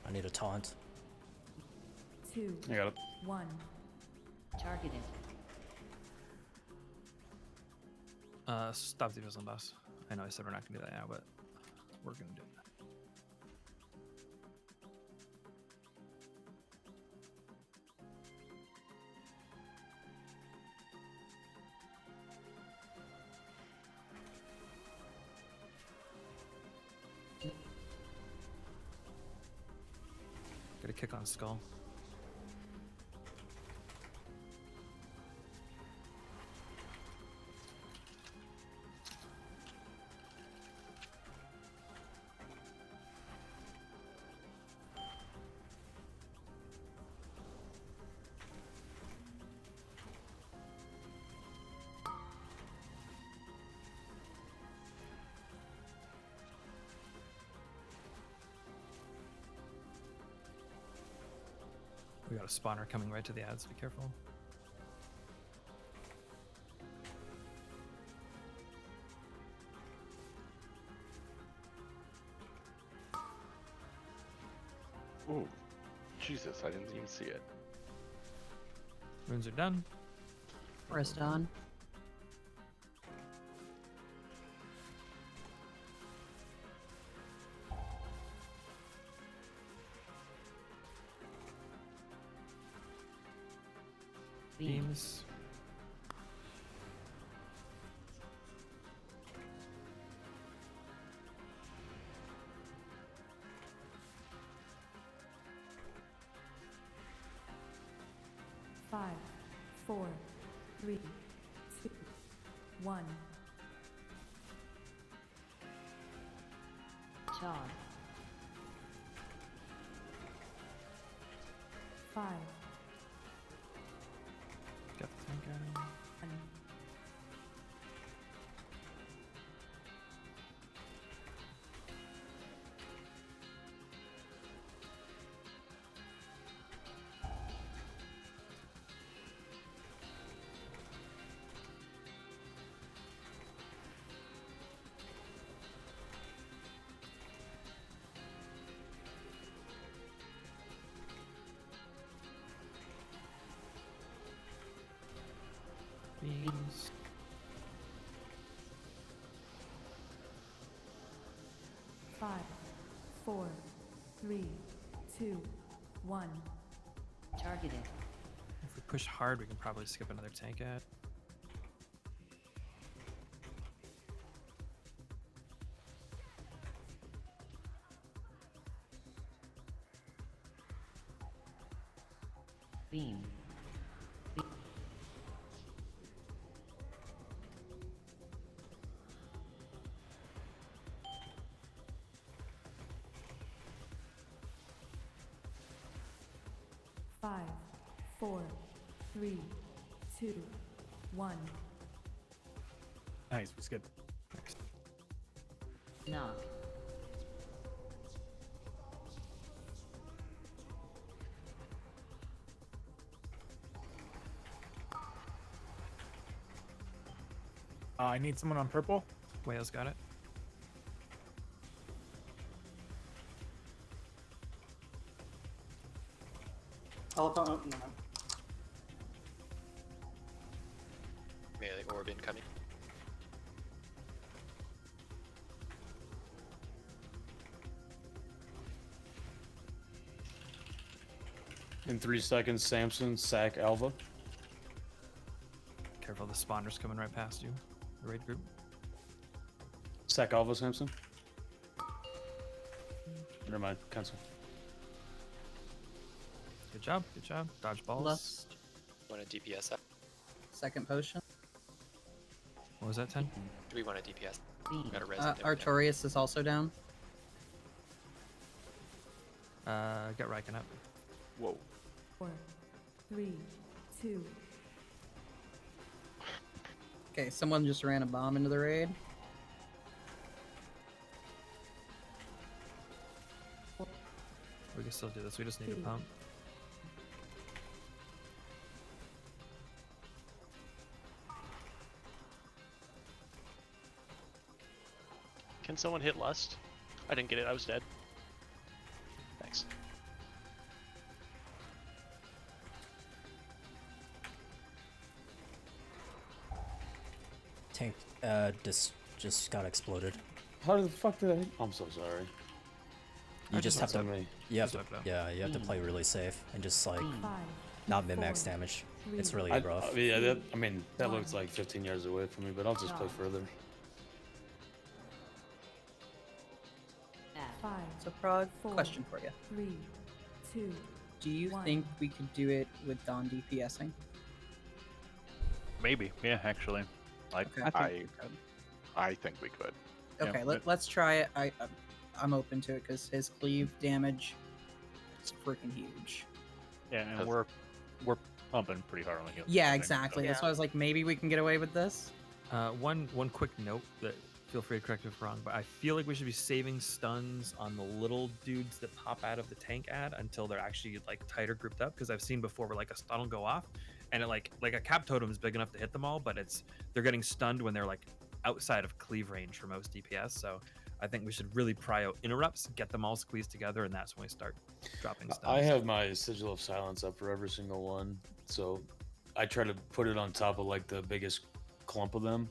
I need a taunt.
2,
I got it.
1.
Targeted.
Stop the on boss. I know I said we're not gonna do that now, but we're gonna do it. Get a kick on Skull. We got a spawner coming right to the ads. Be careful.
Ooh, Jesus! I didn't even see it.
Runes are done.
Rest on.
Beams.
Five, 4, 3, 2, 1.
Chog.
5,
Got the tank out.
1.
Beams.
Five, 4, 3, 2, 1.
Targeted.
If we push hard, we can probably skip another tank ad.
Beam.
Five, 4, 3, 2, 1.
Nice, we skipped.
Knock.
I need someone on purple.
Whale's got it.
Oh, no.
Melee orb incoming.
In 3 seconds, Samson, sack Alva.
Careful, the spawner's coming right past you. The raid group.
Sack Alva, Samson. Never mind, cancel.
Good job. Good job. Dodge balls.
Lust.
Want a DPS up?
Second potion.
What was that, 10?
Do we want a DPS?
Beam.
Got a res in there.
Artorias is also down.
Get Riken up.
Whoa.
4, 3, 2.
Okay, someone just ran a bomb into the raid.
We can still do this. We just need a pump.
Can someone hit Lust? I didn't get it. I was dead. Thanks.
Tank just got exploded.
How the fuck did I? I'm so sorry.
You just have to.
me.
You have to. Yeah, you have to play really safe and just like not min-max damage. It's really rough.
Yeah, that looks like 15 yards away from me, but I'll just play further.
5.
So, Prague,
4,
question for you.
3, 2.
Do you
1.
think we could do it with Dawn DPSing?
Maybe, yeah, actually. Like,
Okay.
I think we could.
Okay, let's try it. I'm open to it because his cleave damage is freaking huge.
Yeah, and we're pumping pretty hard on the heels.
Yeah, exactly. That's why I was like, maybe we can get away with this.
One quick note that feel free to correct me if I'm wrong, but I feel like we should be saving stuns on the little dudes that pop out of the tank ad until they're actually like tighter grouped up. Because I've seen before where like a stun will go off, and it like a cap totem is big enough to hit them all, but they're getting stunned when they're like outside of cleave range for most DPS. So I think we should really pry out interrupts, get them all squeezed together, and that's when we start dropping stuns.
I have my Sigil of Silence up for every single one, so I try to put it on top of like the biggest clump of them,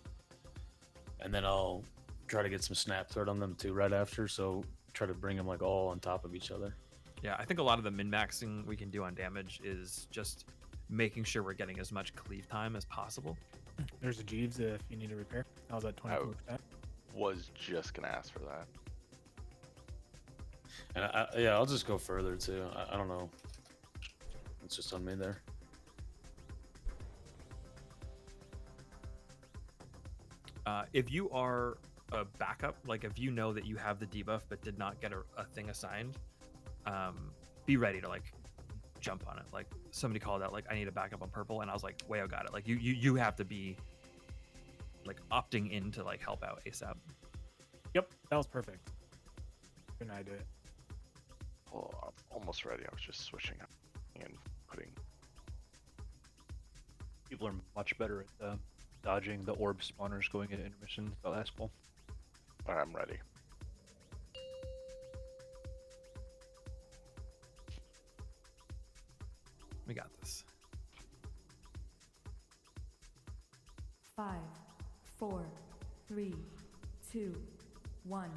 and then I'll try to get some snap threat on them too right after, so try to bring them like all on top of each other.
Yeah, I think a lot of the min-maxing we can do on damage is just making sure we're getting as much cleave time as possible.
There's a Jeeves if you need a repair. I was at 24%.
Was just gonna ask for that.
And yeah, I'll just go further too. I don't know. It's just on me there.
If you are a backup, like if you know that you have the debuff but did not get a thing assigned, be ready to like jump on it. Like somebody called out like I need a backup on purple, and I was like, Wayo got it. Like you have to be like opting in to like help out ASAP.
Yep, that was perfect. Couldn't I do it?
Oh, I'm almost ready. I was just switching up and putting.
People are much better at dodging the orb spawners going into intermission the last pull.
Alright, I'm ready.
We got this.
5, 4, 3, 2, 1.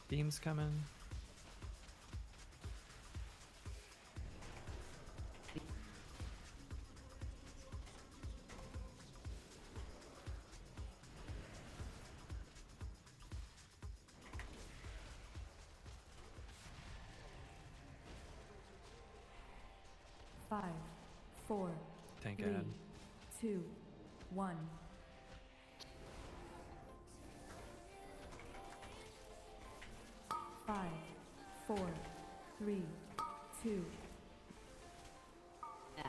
Beams coming.
Five, 4,
Tank
3,
ad.
2, 1. Five, 4, 3, 2.
Add.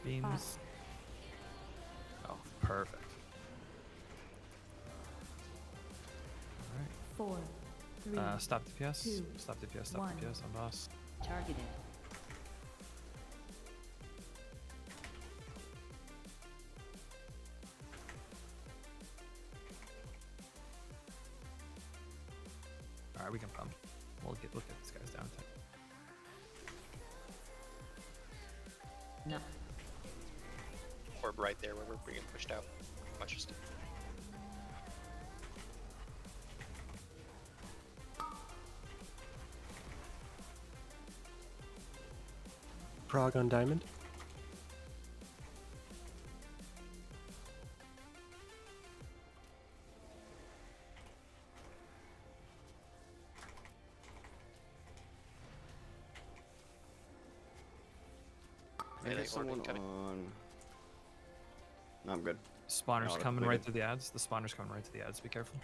Beams. Oh, perfect. All
4, 3.
right. Stop DPS.
2,
Stop DPS. Stop
1.
DPS on boss.
Targeted.
All right, we can pump. We'll get look at this guy's down.
No.
Orb right there where we're being pushed out. Watch us.
Prague on diamond.
Maybe someone on. No, I'm good.
Spawners
No,
coming
we're
right
good.
through the ads. The spawners coming right to the ads. Be careful.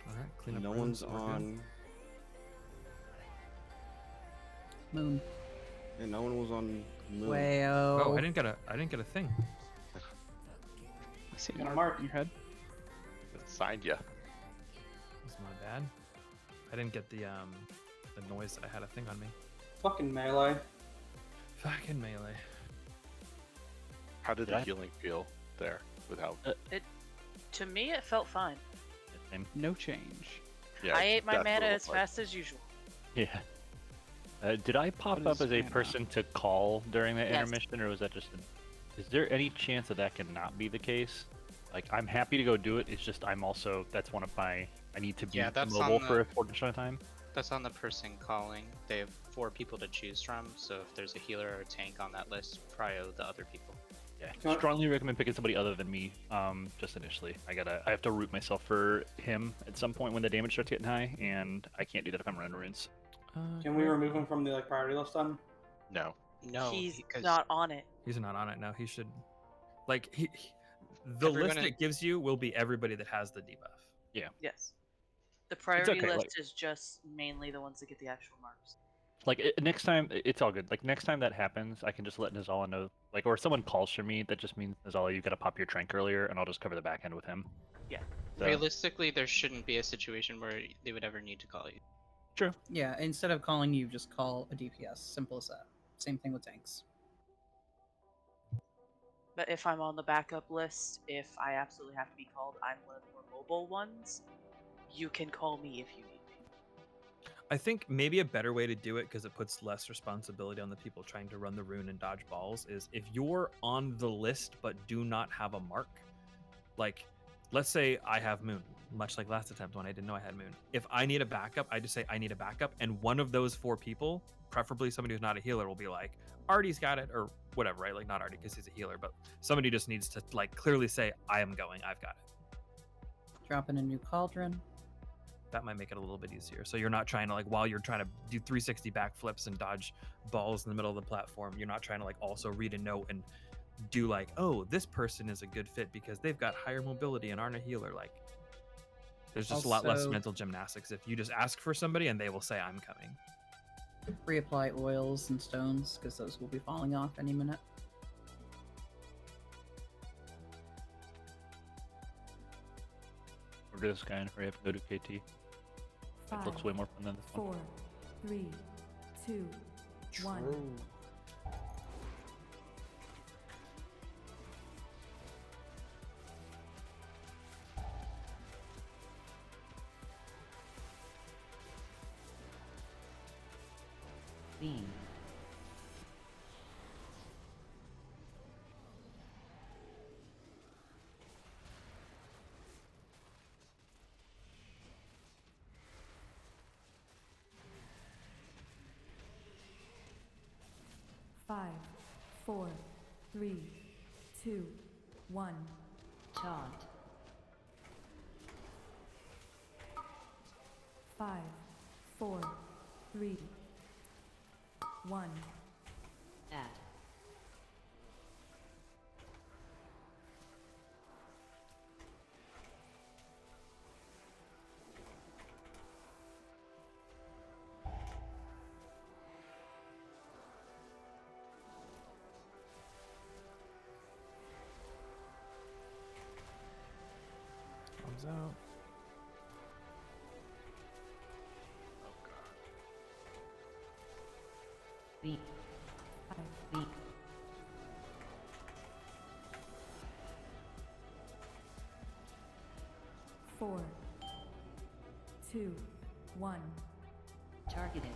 All right, clean up.
No
runes,
one's
we're good.
on.
Moon.
Yeah, no one was on moon.
Wayo.
Oh, I didn't get a thing.
I see
Got a
a
mark.
mark in your head.
It signed ya.
That's my bad. I didn't get the noise that I had a thing on me.
Fucking melee.
Fucking melee.
How did the
Yeah.
healing feel there without?
To me, it felt fine.
No change.
Yeah,
I ate my
that's what
mana
it
as
looked like.
fast as usual.
Yeah. Did I pop
What
up
is
as a
mana?
person to call during that
Yes.
intermission, or was that just? Is there any chance that that cannot be the case? Like, I'm happy to go do it. It's just I'm also that's one of my I need to be
Yeah, that's
mobile
on
for a
the-
portion of time.
That's on the person calling. They have 4 people to choose from, so if there's a healer or a tank on that list, prio the other people.
Yeah, strongly recommend picking somebody other than me. Just initially, I have to root myself for him at some point when the damage starts getting high, and I can't do that if I'm running runes.
Can we remove him from the priority list then?
No.
No,
He's
because
not on it.
He's not on it now. He should, like, the
Everyone
list it gives you will be everybody that has the debuff.
Yeah.
Yes. The priority
okay,
list
like-
is just mainly the ones that get the actual marks.
Like next time, it's all good. Like next time that happens, I can just let Nizala know. Like, or if someone calls for me, that just means Nizala, you got to pop your trank earlier, and I'll just cover the back end with him.
Yeah.
So,
realistically, there shouldn't be a situation where they would ever need to call you.
True.
Yeah, instead of calling you, just call a DPS. Simple as that. Same thing with tanks.
But if I'm on the backup list, if I absolutely have to be called, I'm one of the more mobile ones. You can call me if you need me.
I think maybe a better way to do it, because it puts less responsibility on the people trying to run the rune and dodge balls, is if you're on the list but do not have a mark, like, let's say I have Moon, much like last attempt when I didn't know I had Moon. If I need a backup, I just say I need a backup, and one of those 4 people, preferably somebody who's not a healer, will be like, Artie's got it, or whatever, right? Like, not Artie because he's a healer, but somebody just needs to, like, clearly say, I am going, I've got it.
Drop in a new cauldron.
That might make it a little bit easier. So you're not trying to, like, while you're trying to do 360 backflips and dodge balls in the middle of the platform, you're not trying to, like, also read a note and do, like, oh, this person is a good fit because they've got higher mobility and aren't a healer. Like, there's just a lot less
Also-
mental gymnastics if you just ask for somebody and they will say, I'm coming.
Reapply oils and stones, because those will be falling off any minute.
We're this guy and hurry up and go to KT. It looks way more fun than this one.
4, 3, 2, 1.
Beam.
Five, 4, 3, 2, 1.
Taunt.
5, 4, 3, 1.
At.
Comes out.
Beam. Beam.
4, 2, 1.
Targeted.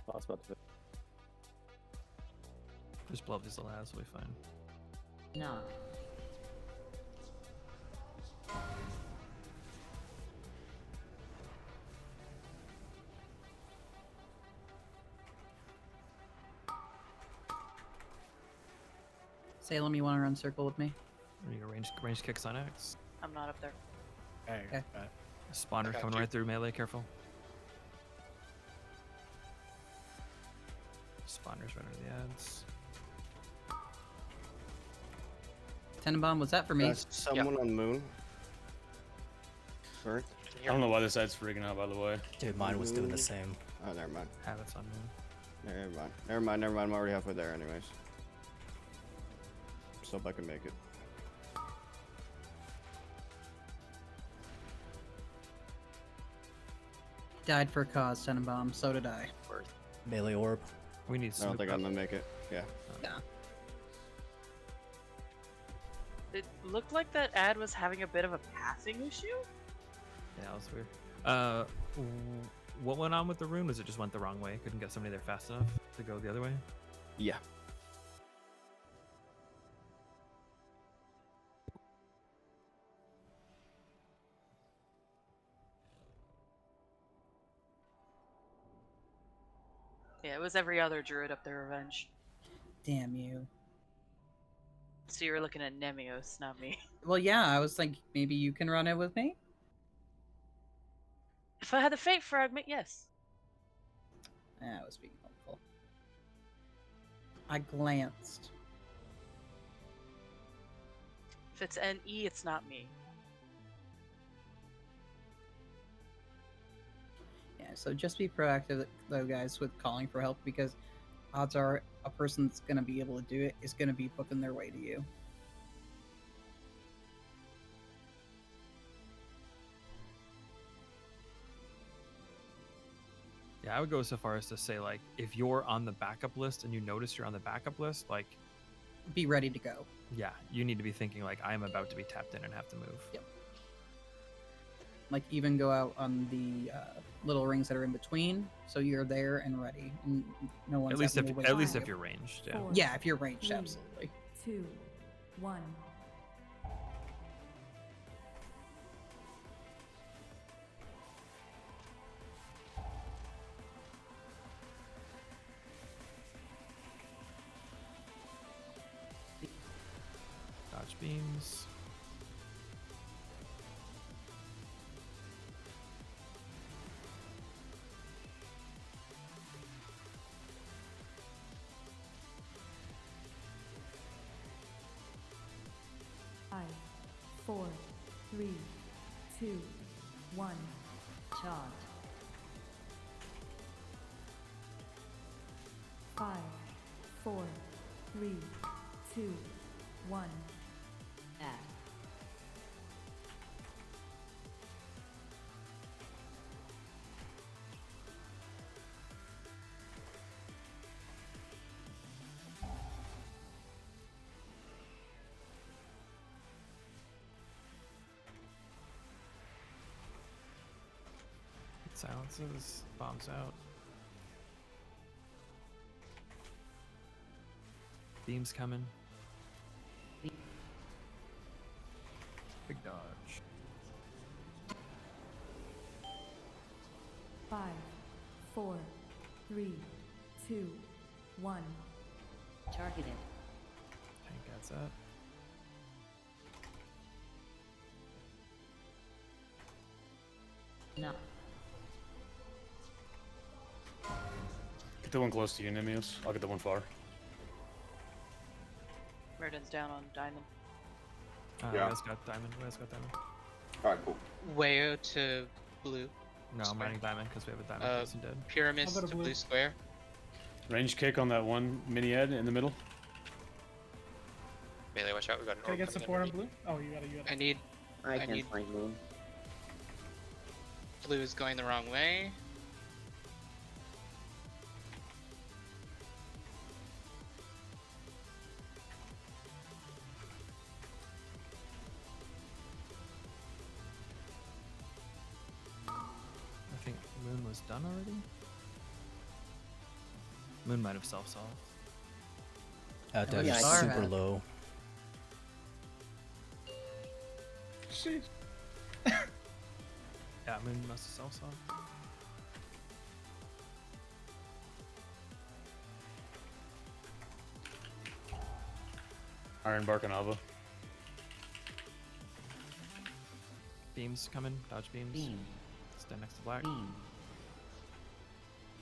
Oh, I was about to.
Just blow up these little ads, we'll be fine.
Knock.
Salem, you want to run circle with me?
We need a range kicks on X.
I'm not up there.
Okay.
Spawner
got
coming
you.
right through melee, careful. Spawner's right under the ads.
Tenenbaum, was that for me?
Someone on Moon. Sorry.
I don't know why this side's freaking out, by the way.
Dude, mine was doing the same.
Oh, never mind.
Habits on Moon.
Never mind. Never mind. Never mind. I'm already halfway there, anyways. So if I can make it.
Died for a cause, Tenenbaum. So did I.
Melee orb.
We need
I don't think I'm gonna make it. Yeah.
Yeah.
It looked like that ad was having a bit of a passing issue.
Yeah, that was weird. what went on with the rune? Was it just went the wrong way? Couldn't get somebody there fast enough to go the other way?
Yeah.
Yeah, it was every other druid up there, Revenge.
Damn you.
So you were looking at Nemios, not me.
Well, yeah, I was like, maybe you can run it with me?
If I had the Fate Fragment, yes.
I was being helpful. I glanced.
If it's NE, it's not me.
Yeah, so just be proactive, though, guys, with calling for help, because odds are a person that's going to be able to do it is going to be booking their way to you.
Yeah, I would go so far as to say, like, if you're on the backup list and you notice you're on the backup list, like,
be ready to go.
Yeah, you need to be thinking, like, I am about to be tapped in and have to move.
Yep. Like, even go out on the little rings that are in between, so you're there and ready, and no one's
At least
having to wait
at
for
least
you.
if you're ranged, yeah.
4,
Yeah, if you're ranged,
3,
absolutely.
2, 1.
Dodge beams.
Five, 4, 3, 2, 1.
Taunt.
5, 4, 3, 2, 1.
Add.
Silences. Bombs out. Beams coming. Big dodge.
5, 4, 3, 2, 1.
Targeted.
Tank gets that.
No.
Get the one close to you, Nemios. I'll get the one far.
Murden's down on Diamond.
Yeah. Wes got diamond. Wes got diamond.
Alright, cool.
Wayo to blue.
No, I'm
square.
running diamond because we have a diamond person dead.
Pyramus
I'll go
to
to
blue
blue.
square.
Range kick on that one mini ed in the middle.
Melee, watch out. We've got an
Can I
orb
get
coming
support on
underneath.
blue? Oh, you got it.
I need
I
I
can
need-
find moon.
blue is going the wrong way.
I think Moon was done already. Moon might have self-solved.
Dash
yeah,
is
I
super
have.
low.
Sheesh.
Yeah, Moon must have self-solved.
Iron Bark and Ava.
Beams coming. Dodge beams.
Beam.
Stand next to black.
Beam.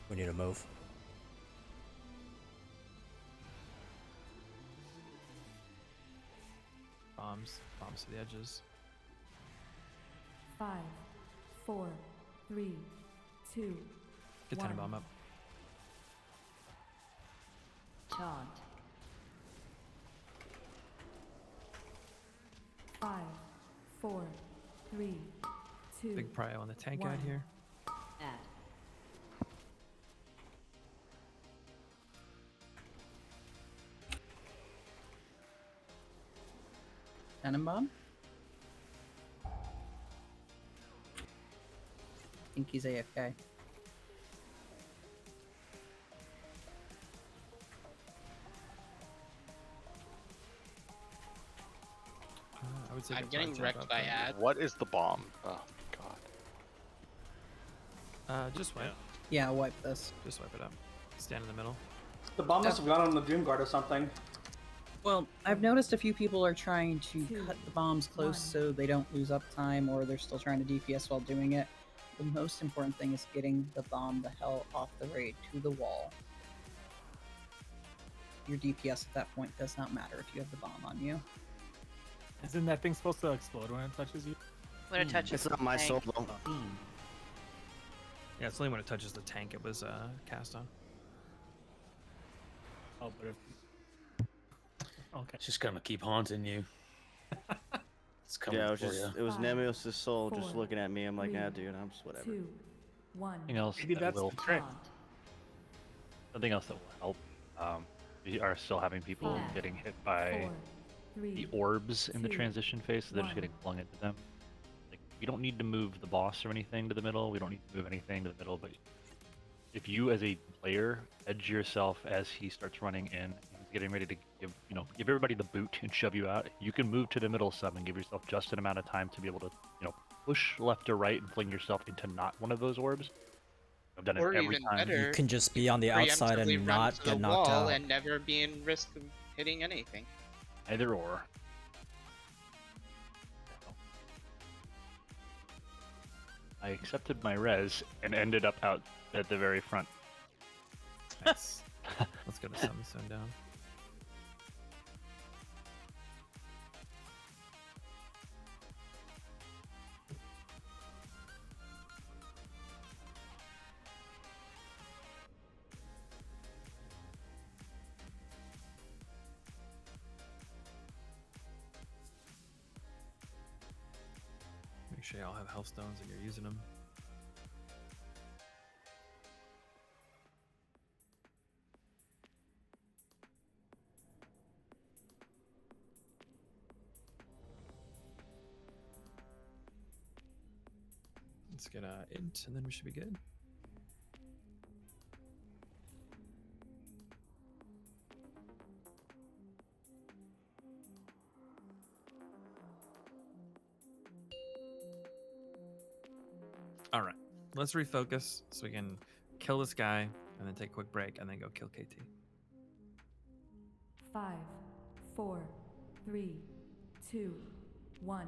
We need to move.
Bombs. Bombs to the edges.
5, 4, 3, 2,
Get
1.
Tenenbaum up.
Taunt.
5, 4, 3, 2.
Big prio on the tank out
1.
here.
Add.
Tenenbaum? I think he's AFK.
would say
I'm
get
getting
5
wrecked
up,
by
but-
ad.
What is the bomb? Oh god.
Just wipe.
Yeah, wipe this.
Just wipe it up. Stand in the middle.
The bomb must have gone on the Doom Guard or something.
Well, I've noticed a few people are trying to cut the bombs close so they don't lose up time, or they're still trying to DPS while doing it. The most important thing is getting the bomb the hell off the raid to the wall. Your DPS at that point does not matter if you have the bomb on you.
Isn't that thing supposed to explode when it touches you?
When it touches
It's
the
not my
tank.
solo.
Yeah, it's only when it touches the tank it was cast on.
Oh, but if... Okay.
It's just gonna keep haunting you. It's coming
Yeah, it was
for
just
you.
it was Nemeos' soul just
4,
looking at me. I'm like,
3,
ah, dude, I'm just whatever.
2, 1.
Something else
Maybe
that
that's
will
the trick.
something else that will help. We are still having people
5,
getting hit by
4, 3,
the orbs in the
2,
transition phase, so they're just
1.
getting flung into them. Like, we don't need to move the boss or anything to the middle. We don't need to move anything to the middle, but if you as a player edge yourself as he starts running in, he's getting ready to give everybody the boot and shove you out, you can move to the middle some and give yourself just an amount of time to be able to, push left or right and fling yourself into not one of those orbs. I've done it
Or
every
even
time.
better,
You can just be on the outside
preemptively
and
run
not
to
get
the
knocked
wall
out.
and never be in risk of hitting anything.
Either or. I accepted my res and ended up out at the very front.
Nice. Let's go to Summon Stone down. Make sure y'all have health stones and you're using them. Let's get int, and then we should be good. All right, let's refocus so we can kill this guy and then take a quick break and then go kill KT.
5, 4, 3, 2, 1.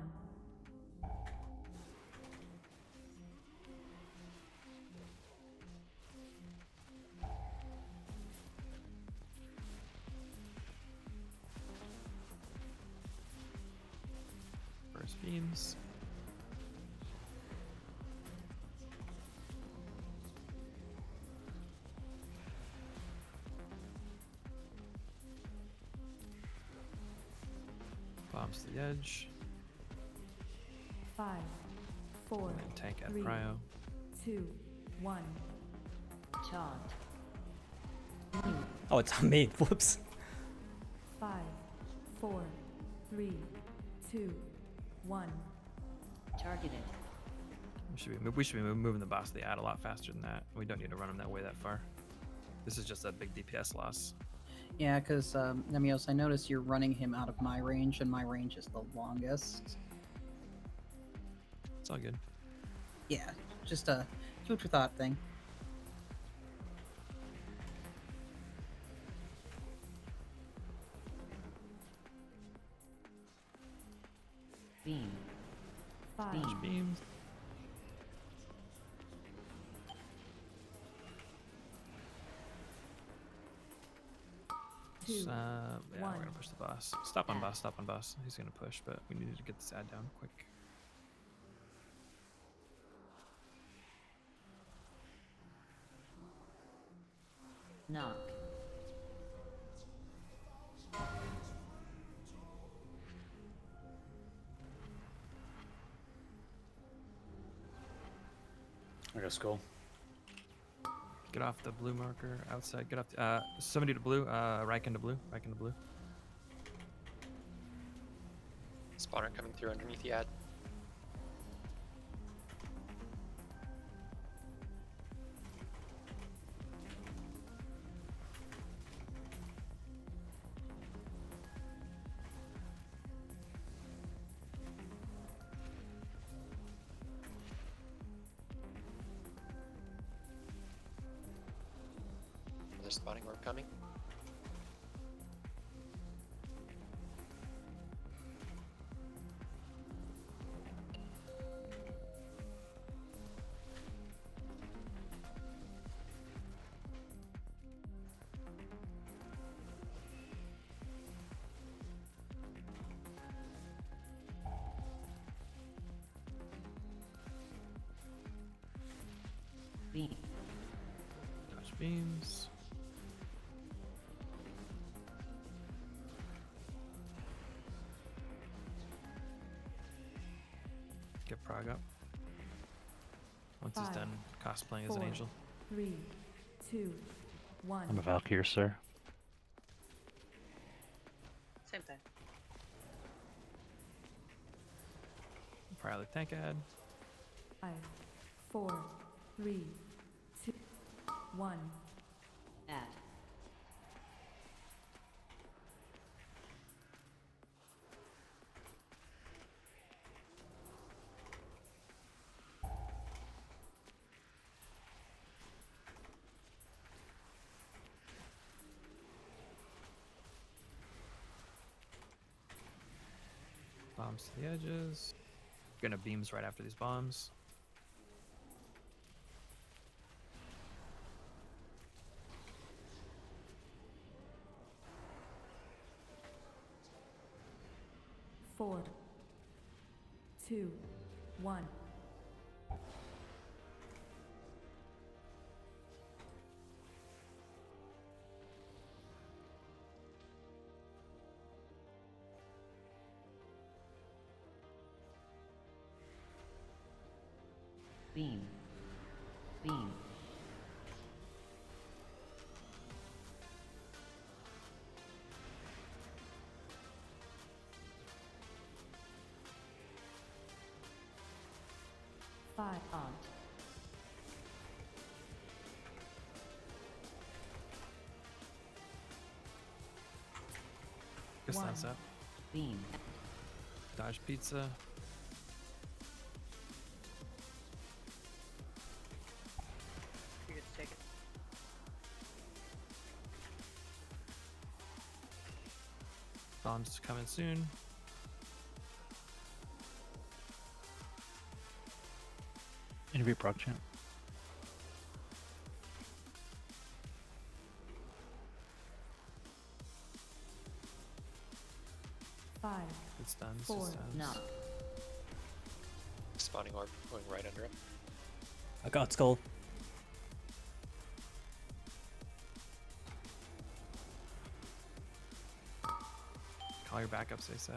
First beams. Bombs to the edge.
5, 4,
And then tank at
3,
Cryo.
2, 1.
Taunt.
Oh, it's on me. Whoops.
5, 4, 3, 2, 1.
Targeted.
We should be moving the boss to the ad a lot faster than that. We don't need to run him that way that far. This is just a big DPS loss.
Yeah, because Nemios, I noticed you're running him out of my range, and my range is the longest.
It's all good.
Yeah, just a food for thought thing.
Beam.
5,
Beams.
Two,
Yeah, we're
one.
gonna push the boss. Stop on boss, stop on boss. He's gonna push, but we needed to get this ad down quick.
Knock.
I got skull.
Get off the blue marker outside. Get off. Somebody to blue. Riken to blue. Riken to blue.
Spawner coming through underneath the ad. another spawning orb coming.
Beam.
Dodge beams. Get Prague up. Once he's
5,
done cosplaying as an
4,
angel.
3, 2, 1.
I'm a Valkyr, sir.
Same thing.
Probably tank ahead.
5, 4, 3, 2, 1.
At.
Bombs to the edges. Gonna beams right after these bombs.
Four, 2, 1.
Beam. Beam.
Five.
Taunt.
Good
One.
sunset.
Beam.
Dodge pizza.
You get to take it.
Bombs coming soon.
Interview proc champ.
Five.
Good stuns.
Four.
Good stuns.
No.
Spawning orb going right under it.
I got skull.
Call your backups ASAP.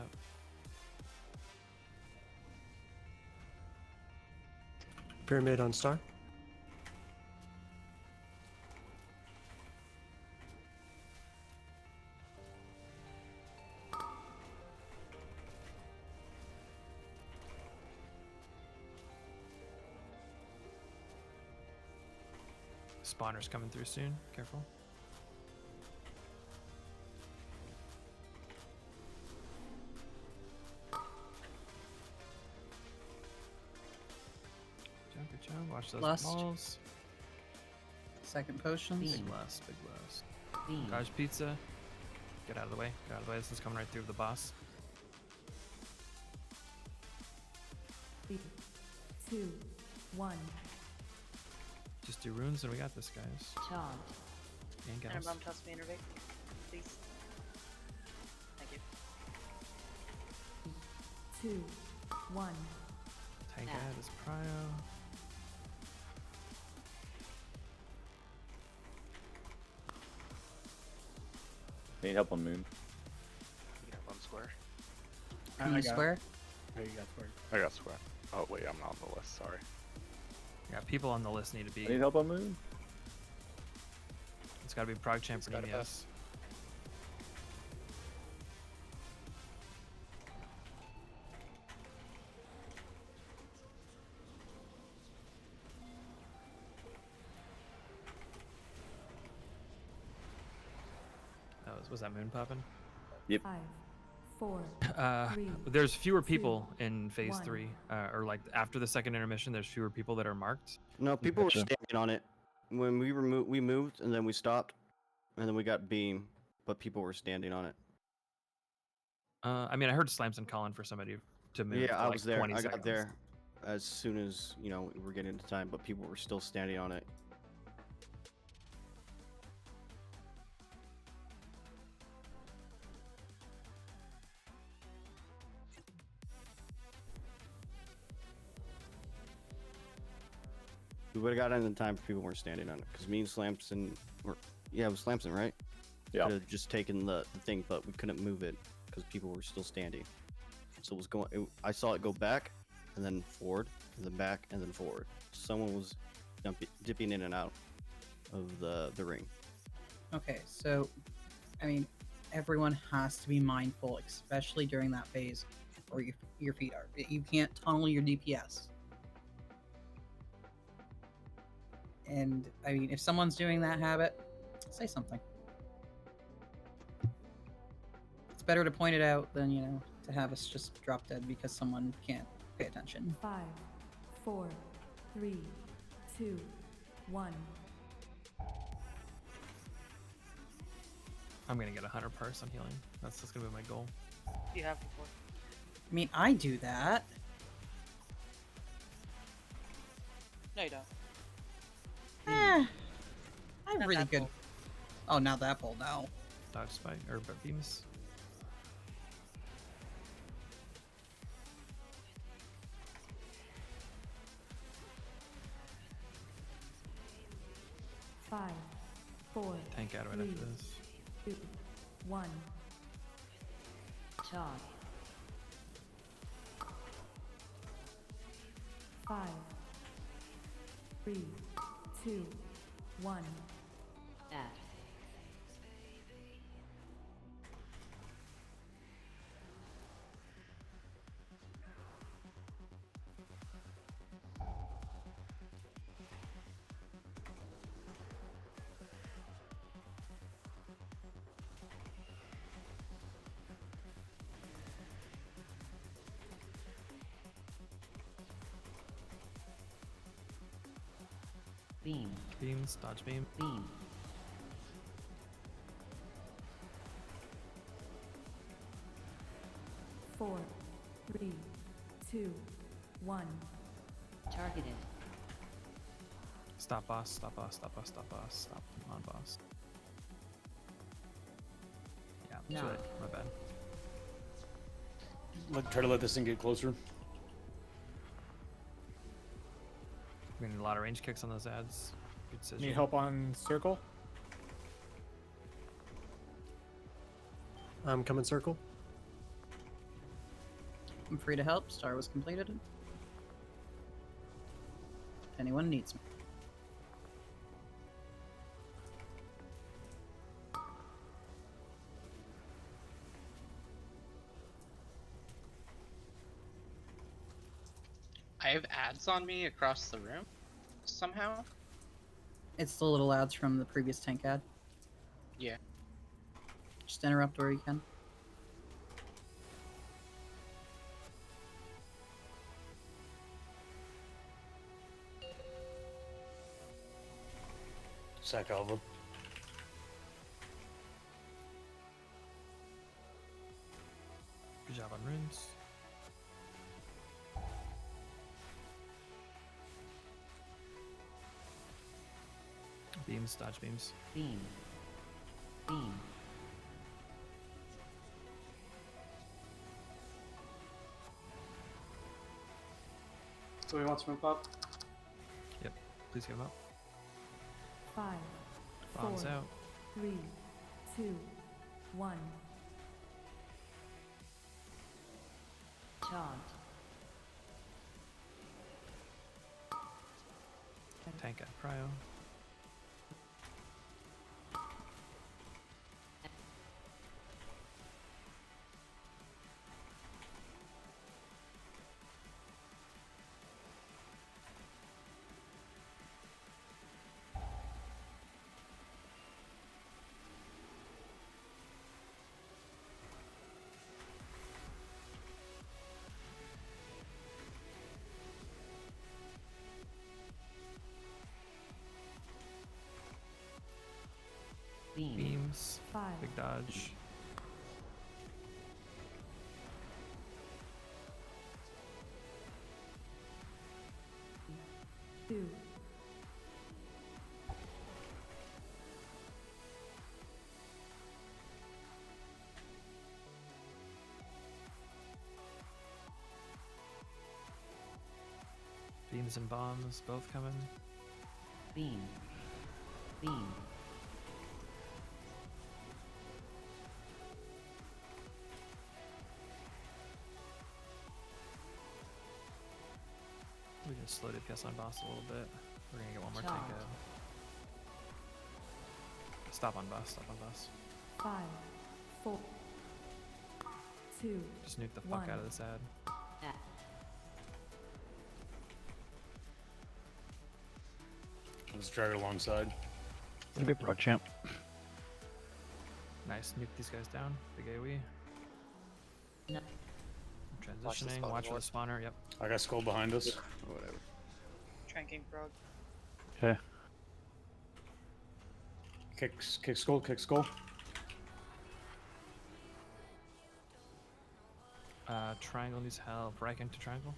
Pyramid on star.
Spawners coming through soon. Careful. Good job. Watch those
Lust.
balls.
Second potions.
Big lust. Big lust.
Beam.
Dodge pizza. Get out of the way. Get out of the way. This is coming right through the boss.
3, 2, 1.
Just do runes and we got this, guys.
Taunt.
And
And a
gals.
bomb toss me innervate, please. Thank you.
2, 1.
Tank
Yeah.
ad is prio.
Need help on moon.
Yeah, I'm square.
Can you square?
Oh, you got square.
I got square. Oh wait, I'm not on the list. Sorry.
Yeah, people on the list need to be.
I need help on moon.
It's gotta be Prog Champ
It's
or
gotta
Nemios. Was that moon popping?
Yep.
5, 4. Three,
There's fewer people in phase
1.
3, or like after the second intermission. There's fewer people that are marked.
No, people
Gotcha.
were standing on it when we moved and then we stopped. And then we got beam, but people were standing on it.
I mean, I heard Slamson calling for somebody to move.
Yeah,
for
I
like
was there.
20
I
seconds.
got there as soon as we were getting into time, but people were still standing on it. We would have got in time if people weren't standing on it, because me and Slamson were. Yeah, it was Slamson, right?
Yeah.
Could have just taken the thing, but we couldn't move it because people were still standing. So it was going. I saw it go back, and then forward, and then back, and then forward. Someone was dipping in and out of the ring.
Okay, so, I mean, everyone has to be mindful, especially during that phase where your feet are. You can't tunnel your DPS. And, I mean, if someone's doing that habit, say something. It's better to point it out than, to have us just drop dead because someone can't pay attention.
5, 4, 3, 2, 1.
I'm gonna get 100% on healing. That's just gonna be my goal.
You have before.
I mean, I do that.
No, you don't.
I'm
Not
really
that
good.
bold.
Oh, not that bold, no.
Dodge spike or beams.
Five, 4,
Tank out of it
3,
after this.
2, 1.
Charge.
5, 3, 2, 1.
Act. Beam.
Beams, dodge beam.
Beam.
Four, 3, 2, 1.
Targeted.
Stop boss, stop boss, stop boss, stop boss, stop on boss. Yeah,
No.
too late. My bad.
Try to let this thing get closer.
We're gonna need a lot of range kicks on those ads. Good decision.
Need help on circle?
I'm coming circle.
I'm free to help. Star was completed. If anyone needs me.
I have ads on me across the room somehow.
It's the little ads from the previous tank ad.
Yeah.
Just interrupt where you can.
Sack Alva.
Good job on runes. Beams, dodge beams.
Beam. Beam.
So we want to move up.
Yep. Please get him up.
5,
Bombs
4,
out.
3, 2, 1.
Charge.
Tank at cryo. dodge.
Two.
Beams and bombs both coming.
Beam. Beam.
We just slow DPS on boss a little bit. We're gonna get one more tank
Charge.
out. Stop on boss, stop on boss.
5, 4, 2,
Just nuke the fuck
1.
out of this ad.
Let's drag it alongside.
It'll be Broad Champ.
Nice, nuke these guys down. Big AoE.
No.
Watch the
Transitioning,
spawner
watch for
ward.
the spawner, yep.
I got skull behind us.
Or whatever.
Tranking frog.
Okay.
Kick skull, kick skull.
Triangle needs help. Right into triangle.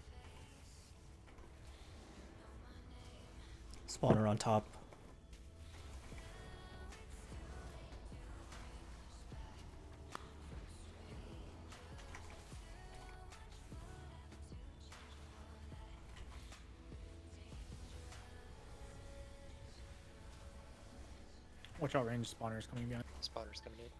Spawner on top.
Watch out, range spawners coming behind.
Spawner's coming in.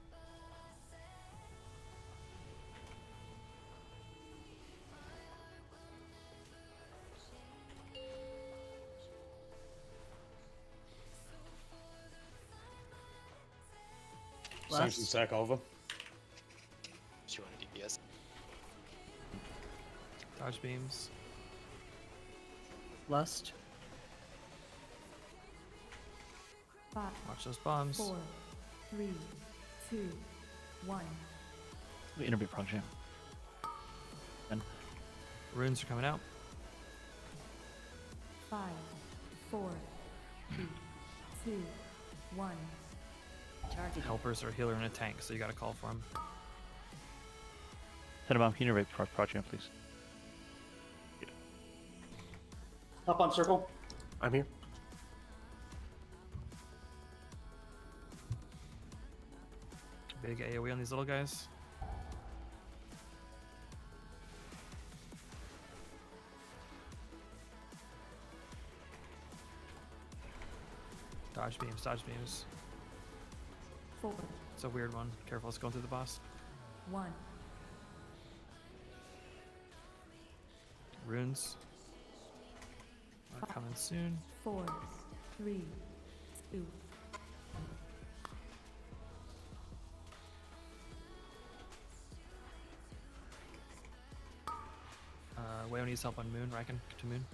Sanction sack over.
Do you want a DPS?
Dodge beams.
Lust.
5,
Watch those bombs.
4, 3, 2, 1.
Interview Broad Champ.
Runes are coming out.
5, 4, 3, 2, 1.
Targeted.
Helpers are healer in a tank, so you gotta call for them.
Tenenbaum, can you interview Broad Champ, please?
Up on circle.
I'm here.
Big AoE on these little guys. Dodge beams, dodge beams.
4,
It's a weird one. Careful, it's going through the boss.
1.
Runes. Are coming soon.
4, 3, 2.
Wayo needs help on Moon. Raken to Moon.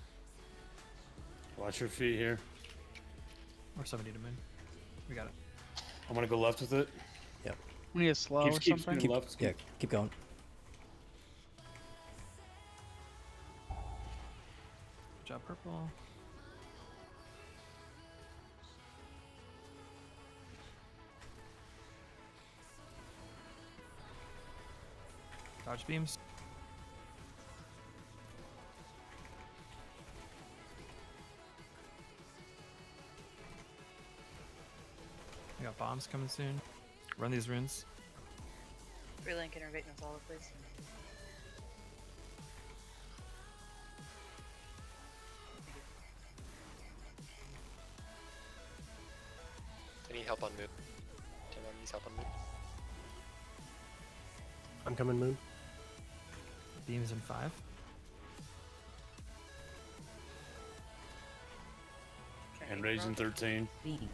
Watch your feet here.
Or 70 to Moon. We got it.
I'm gonna go left with it.
Yep.
We need a slow or
Keep
something.
spinning left.
Yeah, keep going.
Good job, purple. Dodge beams. We got bombs coming soon. Run these runes.
Relink innervate Gonzalo, please.
I need help on move. Tenenbaum needs help on move.
I'm coming, Moon.
Beams in 5.
And raising 13.
Beam.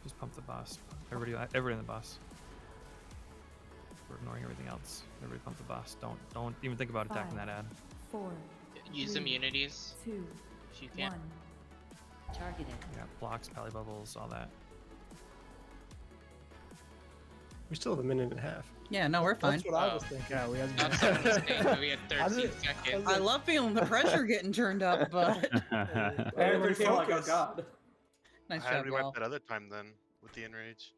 Just pump the boss. Everybody in the boss. We're ignoring everything else. Everybody pump the boss. Don't even think about attacking that ad.
4,
Use
3,
immunities
2,
if you can.
1.
Targeted.
Yeah, blocks, pally bubbles, all that.
We still have a minute and a half.
Yeah, no, we're fine.
That's what I was thinking.
Yeah, we had.
That's what I was thinking. We had 13 seconds.
I love feeling the pressure getting turned up, but
Everybody feeling like, oh god.
Nice
How did
job,
we wipe
y'all.
that other time then with the enrage?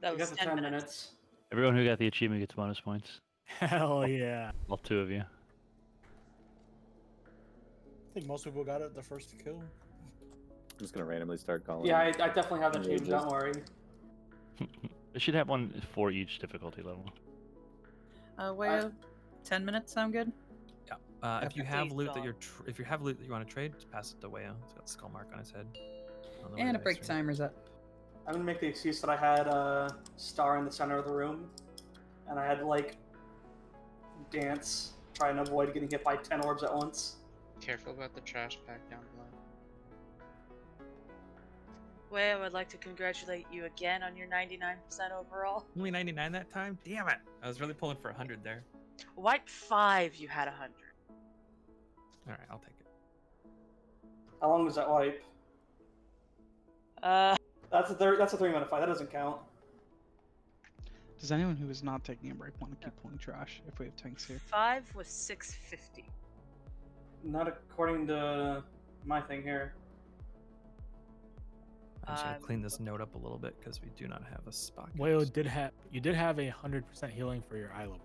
That
You
was
got the
10
10
minutes.
minutes.
Everyone who got the achievement gets bonus points.
Hell yeah.
All 2 of you.
I think most people got it the first kill.
I'm just gonna randomly start calling.
Yeah, I definitely have the achievement.
enrages.
Don't worry.
They should have one for each difficulty level.
Wayo, 10 minutes sound good?
Yeah. If you
Okay.
have
Please
loot that
don't.
you're if you have loot that you want to trade, just pass it to Wayo. He's got a skull mark on his head. On the way
And
to
a break
Ice Ring.
timer's up.
I'm gonna make the excuse that I had a star in the center of the room, and I had to like dance, try and avoid getting hit by 10 orbs at once.
Careful about the trash pack down below.
Well, I would like to congratulate you again on your 99% overall.
Only 99 that time? Damn it! I was really pulling for 100 there.
Wipe 5, you had 100.
All right, I'll take it.
How long does that wipe? That's a 3-minute fight. That doesn't count.
Does anyone who is not taking a break want to keep pulling trash if we have tanks here?
5 was 650.
Not according to my thing here.
I'm just gonna clean this note up a little bit because we do not have a spot.
Wayo you did have 100% healing for your eye level.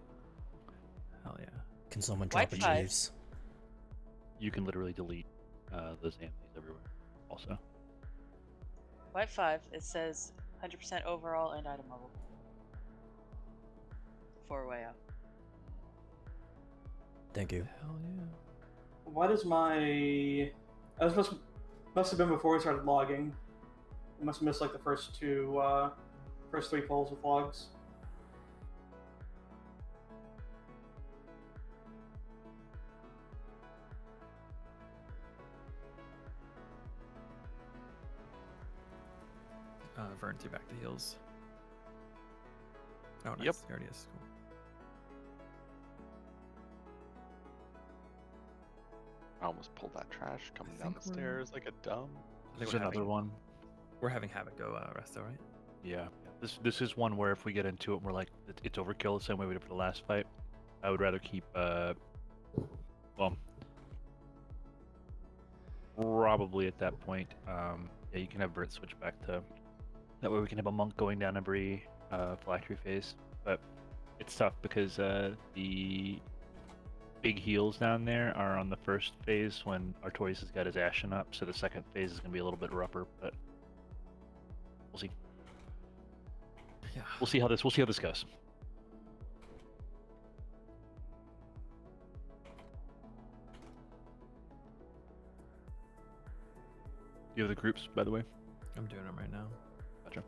Hell yeah.
Can someone
White
drop a
five.
Jeeves?
You can literally delete those enemies everywhere. Also,
Wipe 5, it says 100% overall and item level. 4-way up.
Thank you.
Hell yeah.
Why does my... That must have been before we started logging. I must have missed like the first 3 polls with logs.
Vern's you back to heals. Oh, nice.
Yep.
There it is. Cool.
I almost pulled that trash coming down
think
the
we're-
stairs like a dumb.
I think
there's
we're
another
having,
one.
We're having Havoc go Resto, right?
Yeah. This is one where if we get into it, and we're like it's overkill the same way we did for the last fight. I would rather keep probably at that point. Yeah, you can have Bert switch back to. That way we can have a monk going down every phylactery phase. But it's tough because the big heals down there are on the first phase when Artorias has got his Ashen up, so the second phase is going to be a little bit rougher, but we'll see.
Yeah.
We'll see how this goes. You have the groups, by the way?
I'm doing them right now.
Gotcha.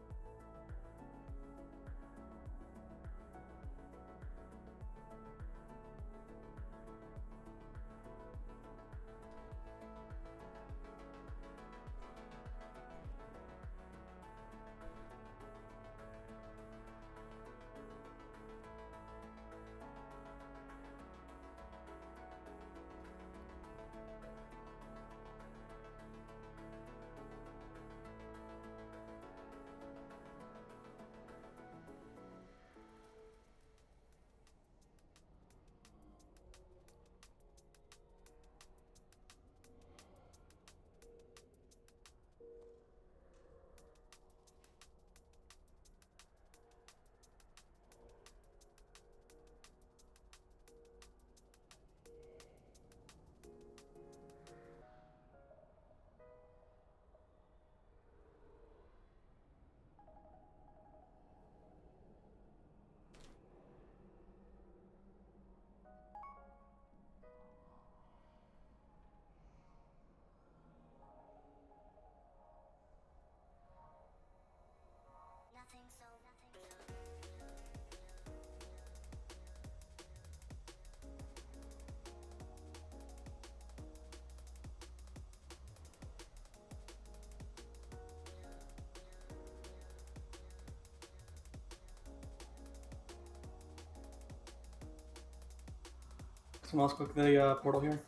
Someone else click the portal here.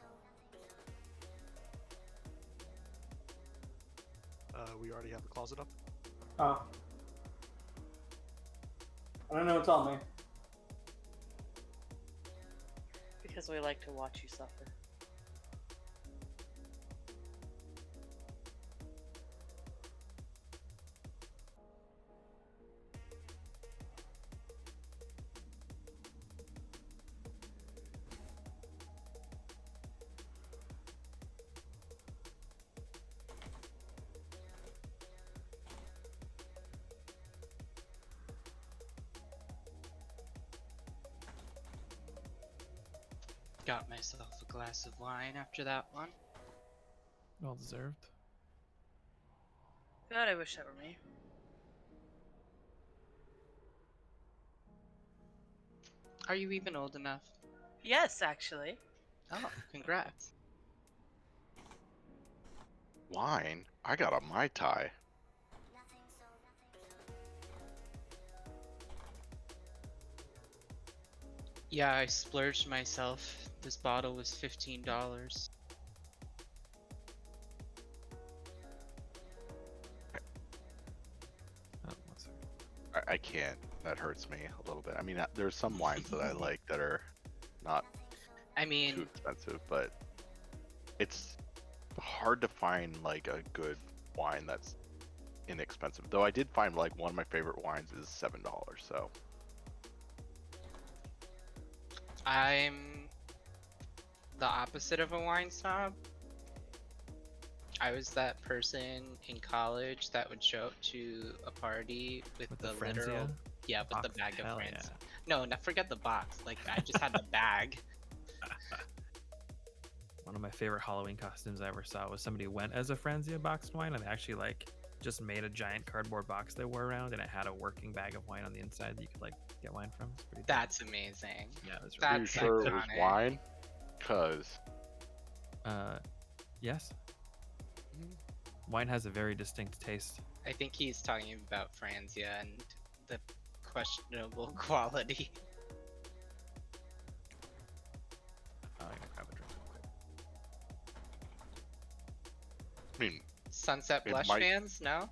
We already have the closet up.
Oh. I don't know what to tell me.
Because we like to watch you suffer.
Got myself a glass of wine after that one.
Well deserved.
God, I wish that were me.
Are you even old enough?
Yes, actually.
Oh, congrats.
Wine? I got a Mai Tai.
Yeah, I splurged myself. This bottle was $15.
I can't. That hurts me a little bit. I mean, there's some wines that I like that are not
I mean,
too expensive, but it's hard to find like a good wine that's inexpensive. Though I did find like one of my favorite wines is $7. So
I'm the opposite of a wine snob. I was that person in college that would show up to a party with the literal,
Franzia?
with the
Box,
bag of
hell
friends.
yeah.
No, not forget the box. Like I just had the bag.
One of my favorite Halloween costumes I ever saw was somebody went as a Franzia boxed wine, and they actually like just made a giant cardboard box they wore around, and it had a working bag of wine on the inside that you could like get wine from. It's pretty.
That's amazing.
Yeah, it was
are you
That's
sure it was
iconic.
wine? Cause
Yes. Wine has a very distinct taste.
I think he's talking about Franzia and the questionable quality.
I'm gonna grab a drink real quick.
I mean,
Sunset
it
Blush
might-
fans, no?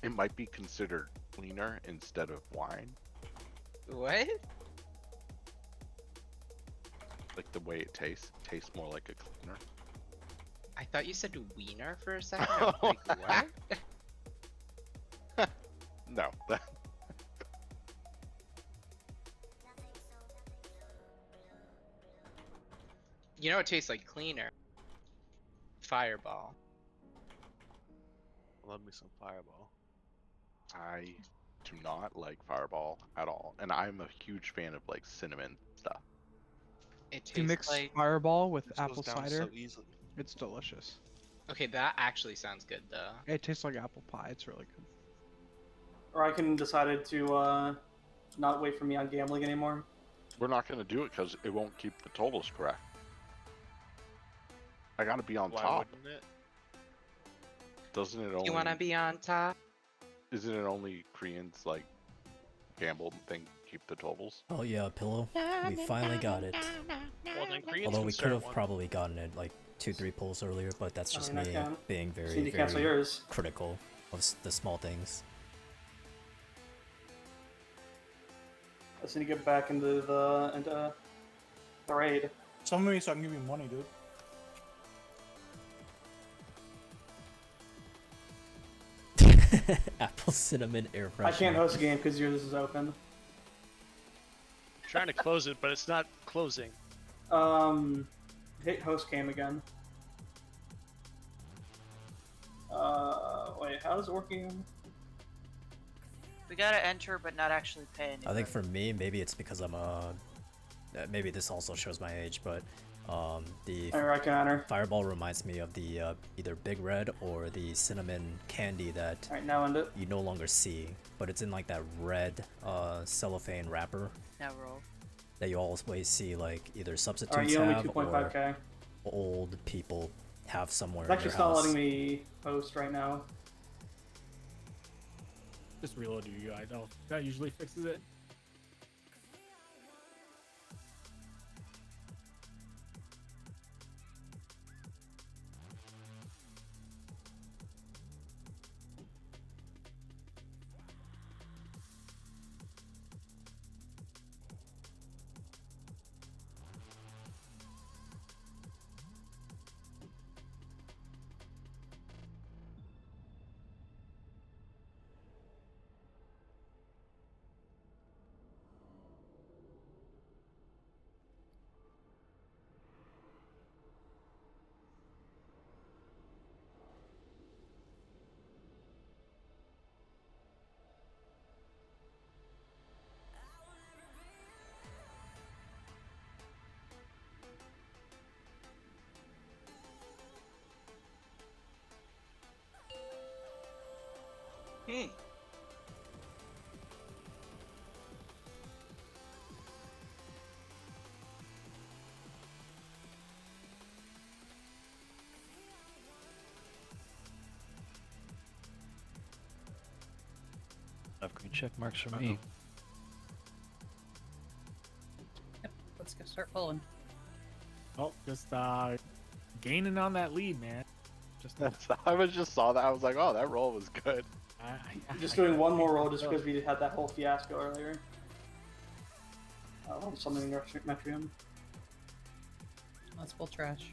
it might be considered cleaner instead of wine.
What?
Like the way it tastes more like a cleaner.
I thought you said wiener for a second. I was like, what?
No.
You know what tastes like cleaner? Fireball.
Love me some Fireball.
I do not like Fireball at all, and I'm a huge fan of like cinnamon stuff.
It
If you
tastes
mix
like.
Fireball with
This goes
apple
down
cider,
so easily.
it's delicious.
Okay, that actually sounds good though.
It tastes like apple pie. It's really good.
Or I can decide to not wait for me on gambling anymore.
We're not going to do it because it won't keep the totals correct. I got to be on
Why
top.
wouldn't it?
Doesn't it only?
You wanna be on top?
Isn't it only Koreans like gamble and think keep the totals?
Oh yeah, Pillow. We finally got it.
Well, then Koreans
Although
can
we
start
could have
one.
probably gotten it like 2-3 pulls earlier, but that's
I
just
mean, I
me
can.
being
Just
very,
need to cancel
very
yours.
critical of the small things.
I just need to get back into the raid.
Summon me so I can give you money, dude.
Apple cinnamon air freshener.
I can't host a game because yours is open.
Trying to close it, but it's not closing.
Hit host game again. Wait, how is it working?
We gotta enter, but not actually pay anything.
I think for me, maybe it's because I'm maybe this also shows my age, but the
I can enter.
Fireball reminds me of the either Big Red or the cinnamon candy that
Alright, now end it.
you no longer see, but it's in like that red cellophane wrapper
Now roll.
that you always see like either
Alright,
substitutes
you owe me
have
2.5k.
or old people have somewhere
It's
in
actually
their
not
house.
letting me host right now.
Just reload your UI. That usually fixes it.
Hmm.
Enough green check marks for me.
Yep, let's go start pulling.
Oh, just gaining on that lead, man. Just
I was just saw that. I was like, oh, that roll was good.
Just doing one more roll just because we had that whole fiasco earlier. Something in Metrium.
Let's pull trash.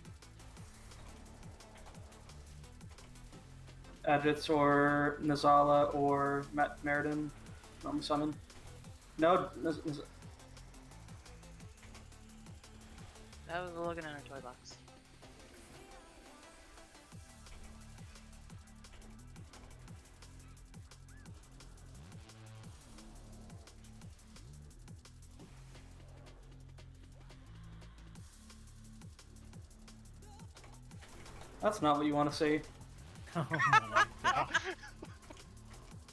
Adjits or Nazala or Meriden. Summon. No,
I was looking in our toy box.
that's not what you want to see.
Oh my god.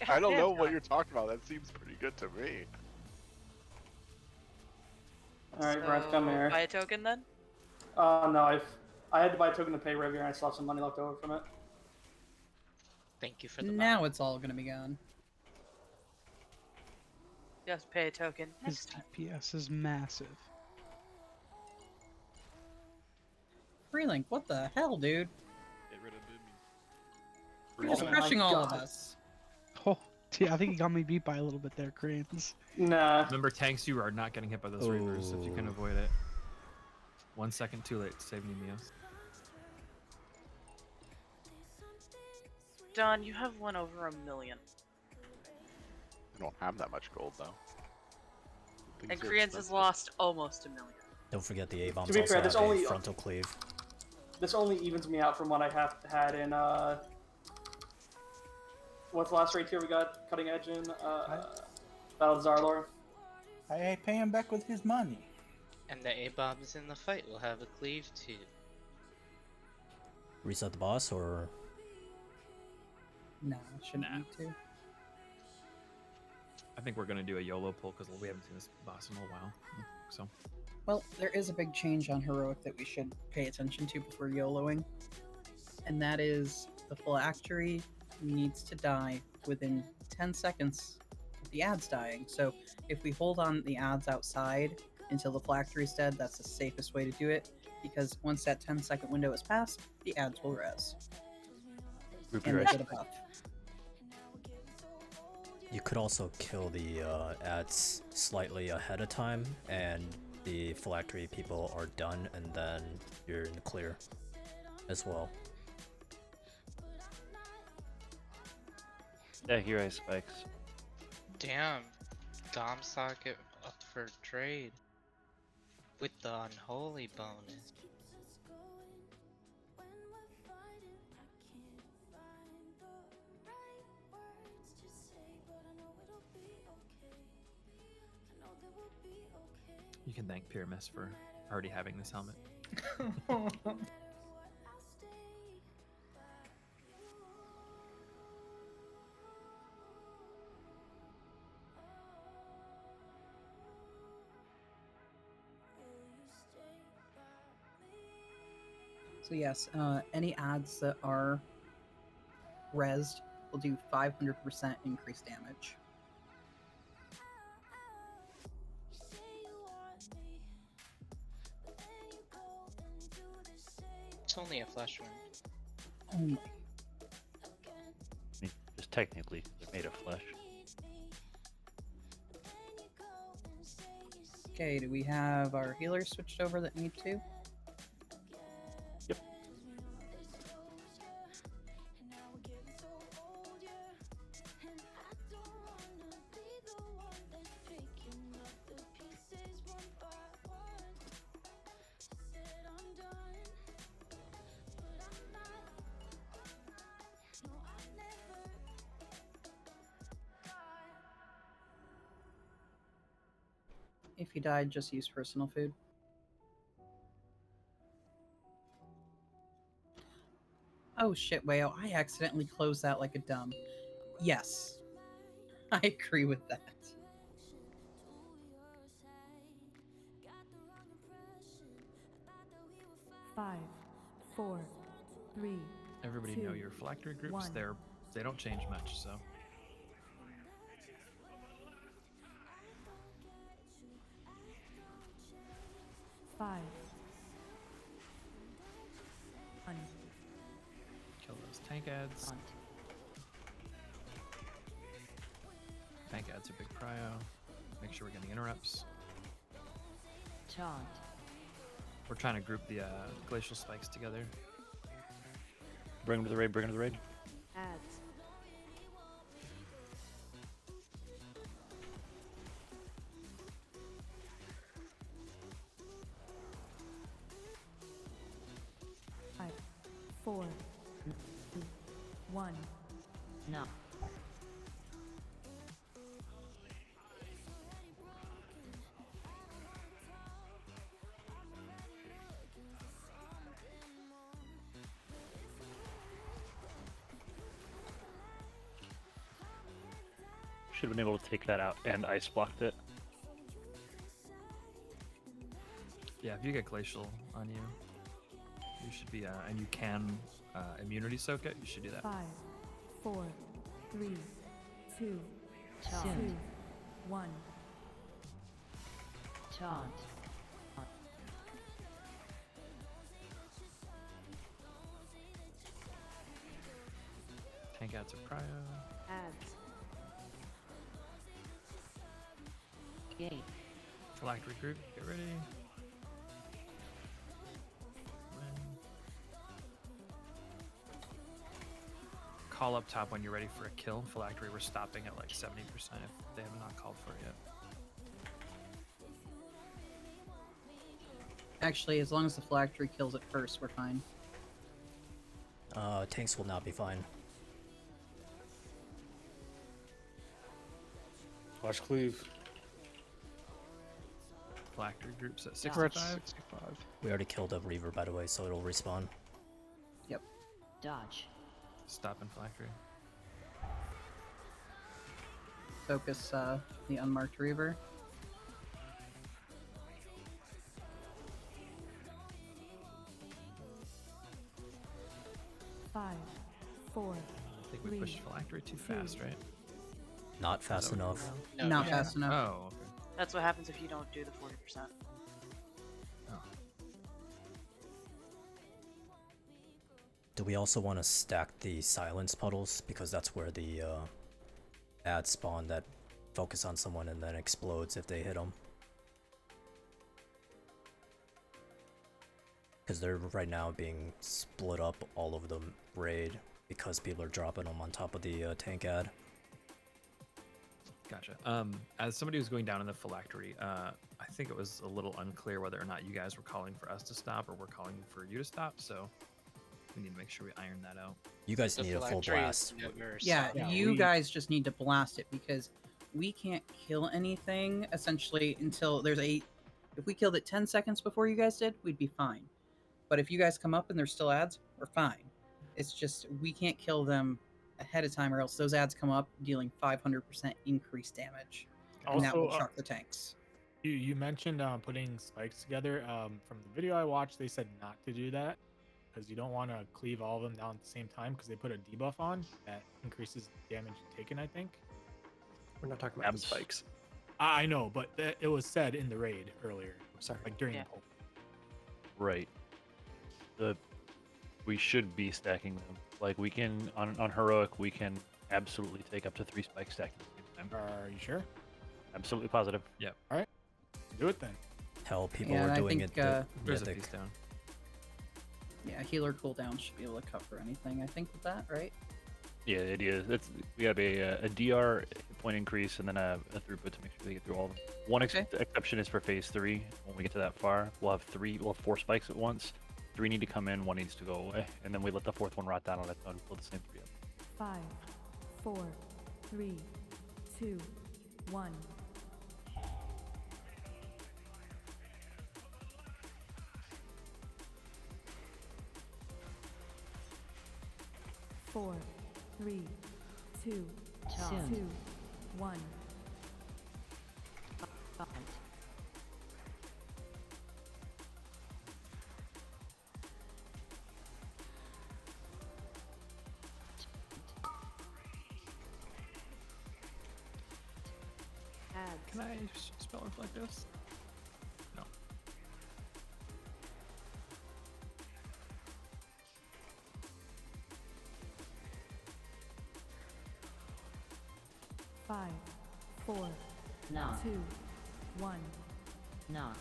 I don't know what you're talking about. That seems pretty good to me.
Alright, Brent, come here.
Buy a token then?
No, I had to buy a token to pay Rivier and I still have some money left over from it.
Thank you for the
Now it's all gonna be gone.
Yes, pay a token.
His DPS is massive.
Freelink, what the hell, dude?
Get rid of
You're
Oh
just
my
crushing all of
God.
us.
Oh, I think he got me beat by a little bit there, Cranes.
Nah.
Remember, tanks, you are not getting hit by those reavers if you can avoid it. 1 second too late to save Nemeos.
Don, you have won over 1 million.
I don't have that much gold though.
And
Things are
Koreans has
expensive.
lost almost 1 million.
Don't forget the A-bombs
To be
also
fair,
have
there's only-
a frontal cleave.
This only evens me out from what I had in what's the last raid tier we got? Cutting Edge in Battle of Zarlor.
I pay him back with his money.
And the A-bombs in the fight will have a cleave too.
Reset the boss or
No, shouldn't need to.
I think we're gonna do a YOLO pull because we haven't seen this boss in a while. So
Well, there is a big change on Heroic that we should pay attention to before YOLOing. And that is the phylactery needs to die within 10 seconds of the ads dying. So if we hold on the ads outside until the phylactery's dead, that's the safest way to do it. Because once that 10-second window is passed, the ads will res.
Ruby
And they
Rice.
get a buff.
you could also kill the ads slightly ahead of time and the phylactery people are done and then you're in the clear as well.
Yeah, here I spikes.
Damn, Dom socket up for trade with the unholy bonus.
you can thank Pyramus for already having this helmet.
So yes, any ads that are resed will do 500% increased damage.
It's only a flesh wound.
Only.
I mean, just technically, they're made of flesh.
Okay, do we have our healers switched over that need to?
Yep.
If you died, just use personal food. Oh shit, Wayo, I accidentally closed that like a dumb. Yes, I agree with that.
5, 4, 3.
Everybody know
2,
your phylactery groups.
1.
They don't change much, so.
Five. 1.
Kill those tank ads. Tank ads are big prio. Make sure we're getting interrupts.
Taunt.
We're trying to group the glacial spikes together.
Bring them to the raid. Bring them to the raid.
Ads.
Five, 4, 2, 1.
No.
Should have been able to take that out and ice blocked it.
Yeah, if you get glacial on you, you should be, and you can immunity soak it, you should do that.
5, 4, 3, 2,
Taunt.
2, 1.
Taunt.
Tank ads are prio.
Ads. Gate.
Phylactery group, get ready. Call up top when you're ready for a kill. Phylactery, we're stopping at like 70% if they have not called for it yet.
Actually, as long as the phylactery kills it first, we're fine.
Tanks will not be fine.
Watch cleave.
Phylactery groups at
We're at
65.
65.
We already killed a Reaver, by the way, so it'll respawn.
Yep.
Dodge.
Stop in Phylactery.
Focus the unmarked Reaver.
Five, 4,
I think we pushed Phylactery too fast, right?
Not fast
that what
enough.
we're
Not fast enough.
Oh, okay.
That's what happens if you don't do the 40%.
Do we also want to stack the silence puddles? Because that's where the ads spawn that focus on someone and then explodes if they hit them. Because they're right now being split up all over the raid because people are dropping them on top of the tank ad.
Gotcha. As somebody who's going down in the phylactery, I think it was a little unclear whether or not you guys were calling for us to stop or we're calling for you to stop, so we need to make sure we iron that out.
You guys need a full blast.
Yeah, you guys just need to blast it because we can't kill anything essentially until there's a. If we killed it 10 seconds before you guys did, we'd be fine. But if you guys come up and there's still ads, we're fine. It's just we can't kill them ahead of time or else those ads come up dealing 500% increased damage. And that will
Also,
shock the tanks.
You mentioned putting spikes together. From the video I watched, they said not to do that because you don't want to cleave all of them down at the same time because they put a debuff on that increases damage taken, I think.
We're not talking about the spikes.
I know, but it was said in the raid earlier.
Sorry.
Like during
Yeah.
the poll.
Right. We should be stacking them. Like we can on heroic, we can absolutely take up to 3 spikes stacked at the same time.
Are you sure?
Absolutely positive.
Yep.
All right. Do it then.
Hell, people
Yeah,
were
and I
doing
think,
it.
There's a
mythic.
piece down.
Yeah, healer cooldown should be able to cover anything. I think with that, right?
Yeah, it is. We have a DR hit point increase and then a throughput to make sure they get through all of them. One exception is for phase 3. When we get to that far, we'll have 4 spikes at once. 3 need to come in, 1 needs to go away, and then we let the 4th one rot down on its own. Pull the same 3 up.
5, 4, 3, 2, 1. Four, 3, 2, 2, 1.
Can I spell reflect this? No.
5, 4,
Knock.
2, 1.
Knock.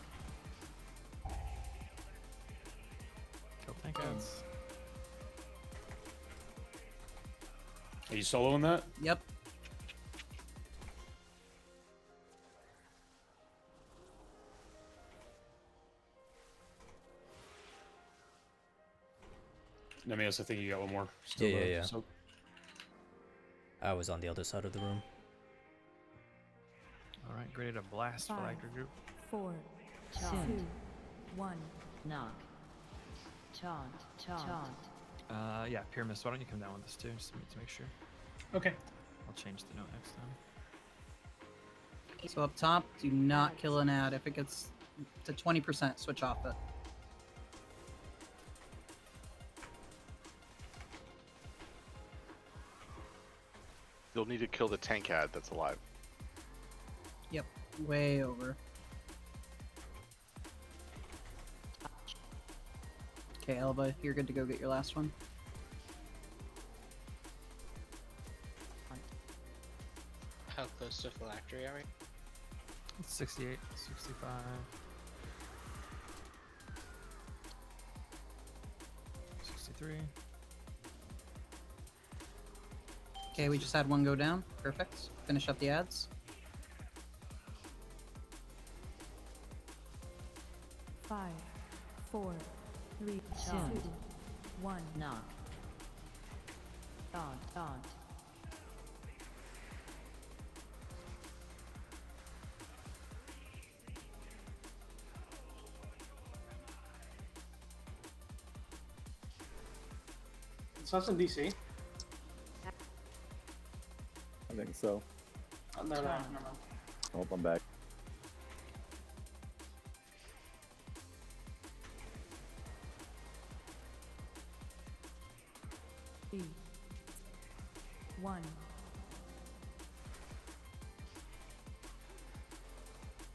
Kill tank ads.
Are you soloing that?
Yep.
Nemios, I think you got one more. Still
Yeah.
So
I was on the other side of the room.
All right, ready to blast
5,
Phylactery group.
4, 2, 1.
Knock. Taunt. Taunt.
Yeah, Pyramus, why don't you come down with us too, just to make sure.
Okay.
I'll change the note next time.
So up top, do not kill an ad. If it gets to 20%, switch off it.
You'll need to kill the tank ad that's alive.
Yep, way over. Okay, Elba, you're good to go get your last one.
How close to Phylactery are we?
It's 68, 65. 63.
Okay, we just had one go down. Perfect. Finish up the ads.
5, 4, 3, 2,
Taunt.
1.
Knock. Taunt.
So that's in DC.
I think so.
Oh, no, never mind.
Hope I'm back.
Three, 1.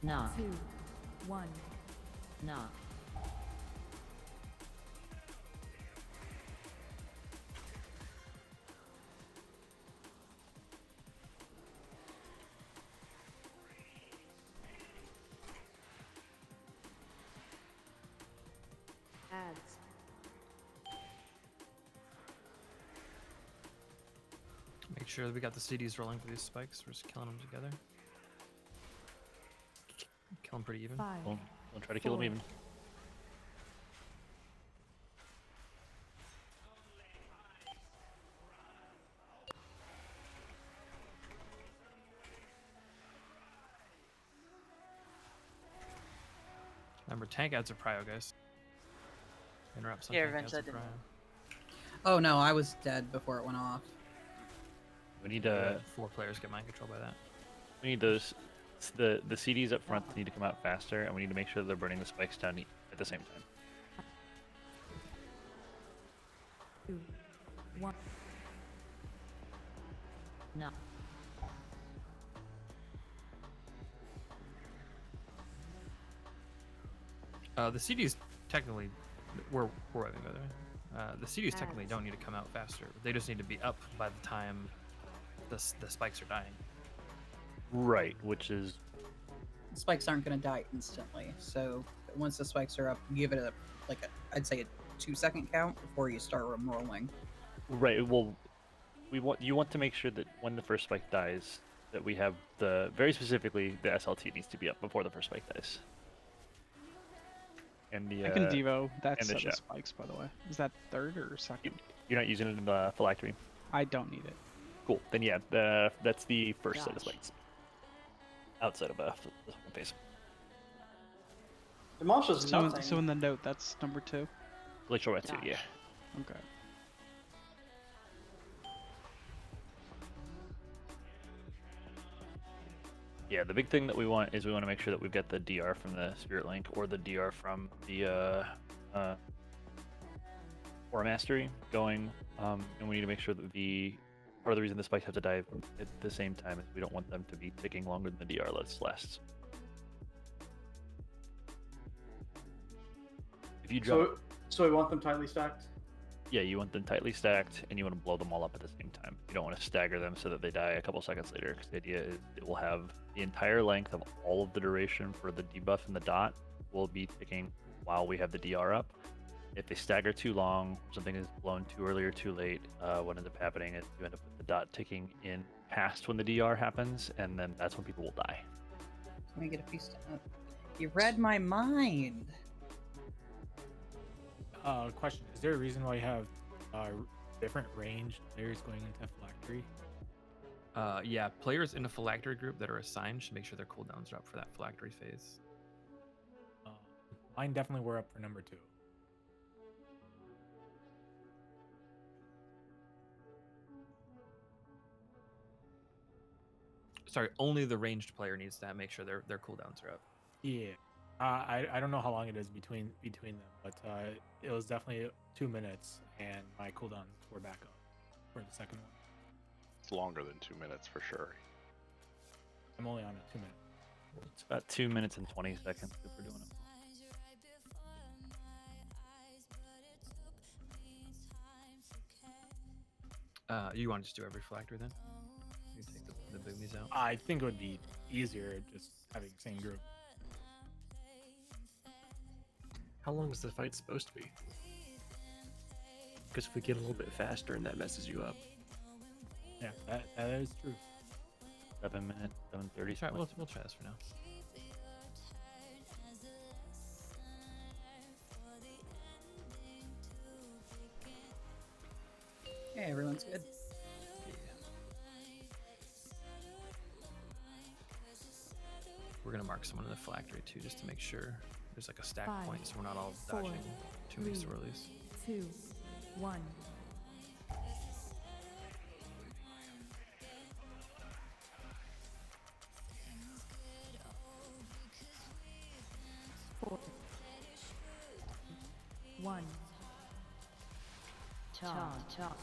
Knock.
2, 1.
Knock.
Ads.
Make sure that we got the CDs rolling for these spikes. We're just killing them together. Kill them pretty even.
5,
Don't try to kill them
4.
even.
Remember, tank ads are prio, guys. Interrupts on
Yeah,
tank
Revenge,
ads
I
are
didn't.
prio.
Oh no, I was dead before it went off.
We need to.
4 players get mind control by that.
We need those. The CDs up front need to come out faster, and we need to make sure they're burning the spikes down at the same time.
2, 1.
Knock.
The CDs technically, we're waving by the way. The CDs technically don't need to come out faster. They just need to be up by the time the spikes are dying.
Right, which is
Spikes aren't going to die instantly, so once the spikes are up, you give it I'd say a 2-second count before you start them rolling.
right. Well, you want to make sure that when the first spike dies, that we have very specifically the SLT needs to be up before the first spike dies. And the
I can Devo that
and the
set of
shot.
spikes, by the way. Is that third or second?
You're not using it in the phylactery.
I don't need it.
Cool. Then yeah, that's the first set of spikes. Outside of the second phase.
Demolish is
So,
nothing.
so in the note, that's number 2.
Glacial Wetsuit, yeah.
Okay.
Yeah, the big thing that we want is we want to make sure that we've got the DR from the Spirit Link or the DR from the Aura Mastery going, and we need to make sure that part of the reason the spikes have to die at the same time is we don't want them to be ticking longer than the DR lasts. If you drop,
So we want them tightly stacked.
yeah, you want them tightly stacked, and you want to blow them all up at the same time. You don't want to stagger them so that they die a couple seconds later, because the idea is it will have the entire length of all of the duration for the debuff and the dot will be ticking while we have the DR up. If they stagger too long, something is blown too early or too late, what ends up happening is you end up with the dot ticking in past when the DR happens, and then that's when people will die.
Let me get a piece. You read my mind.
Question: is there a reason why you have different ranged players going into phylactery?
Yeah, players in a phylactery group that are assigned should make sure their cooldowns are up for that phylactery phase.
Mine definitely were up for number 2.
Sorry, only the ranged player needs to make sure their cooldowns are up.
Yeah. I don't know how long it is between them, but it was definitely 2 minutes, and my cooldowns were back up for the second one.
It's longer than 2 minutes for sure.
I'm only on a 2 minute.
It's about 2 minutes and 20 seconds if we're doing it.
You want to just do every phylactery then? You take the boomies out.
I think it would be easier just having the same group.
How long is the fight supposed to be? Because if we get a little bit faster and that messes you up.
Yeah, that is true.
7 minutes, 7:30.
We'll try this for now.
Yeah, everyone's good.
We're gonna mark someone in the phylactery too, just to make sure there's like a stack
5,
point, so we're not all
4,
dodging too many
3,
swirlies.
2, 1. Four, 1.
Taunt. Taunt.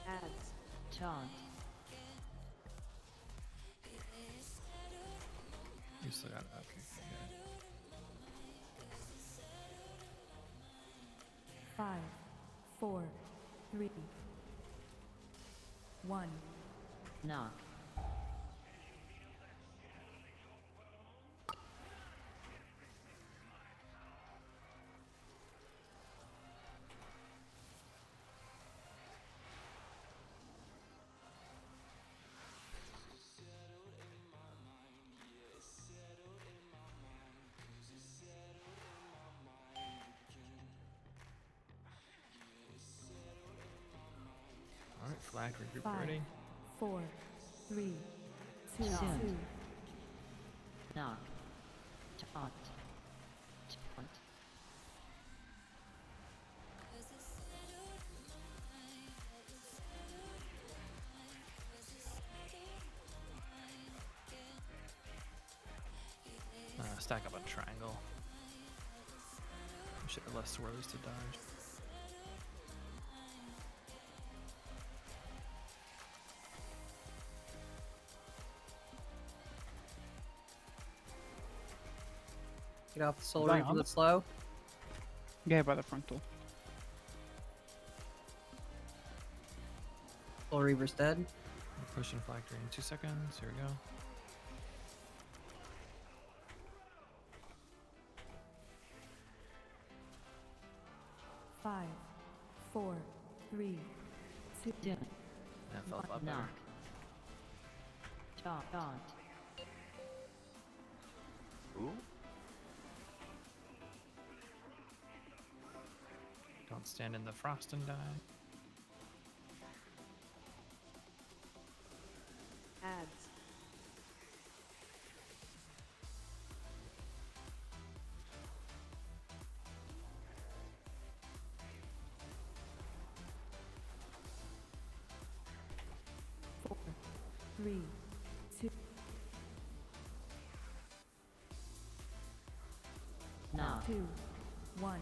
Ads.
Taunt.
You still got it. Okay. Good.
5, 4, 3, 1.
Knock.
All right, phylactery group
5,
ready.
4, 3, 2,
Taunt.
2.
Knock. Taunt. Taunt.
Stack up a triangle. We should have less swirlies to dodge.
Get off the soul
Is that
reaper
on?
that's slow.
Yeah, by the frontal.
Soul reaper's dead.
We're pushing phylactery in 2 seconds. Here we go.
Five, 4, 3, 2.
Dim.
That felt a lot better.
Knock. Taunt.
Ooh.
Don't stand in the frost and die.
Ads. 3, 2,
Knock.
2, 1.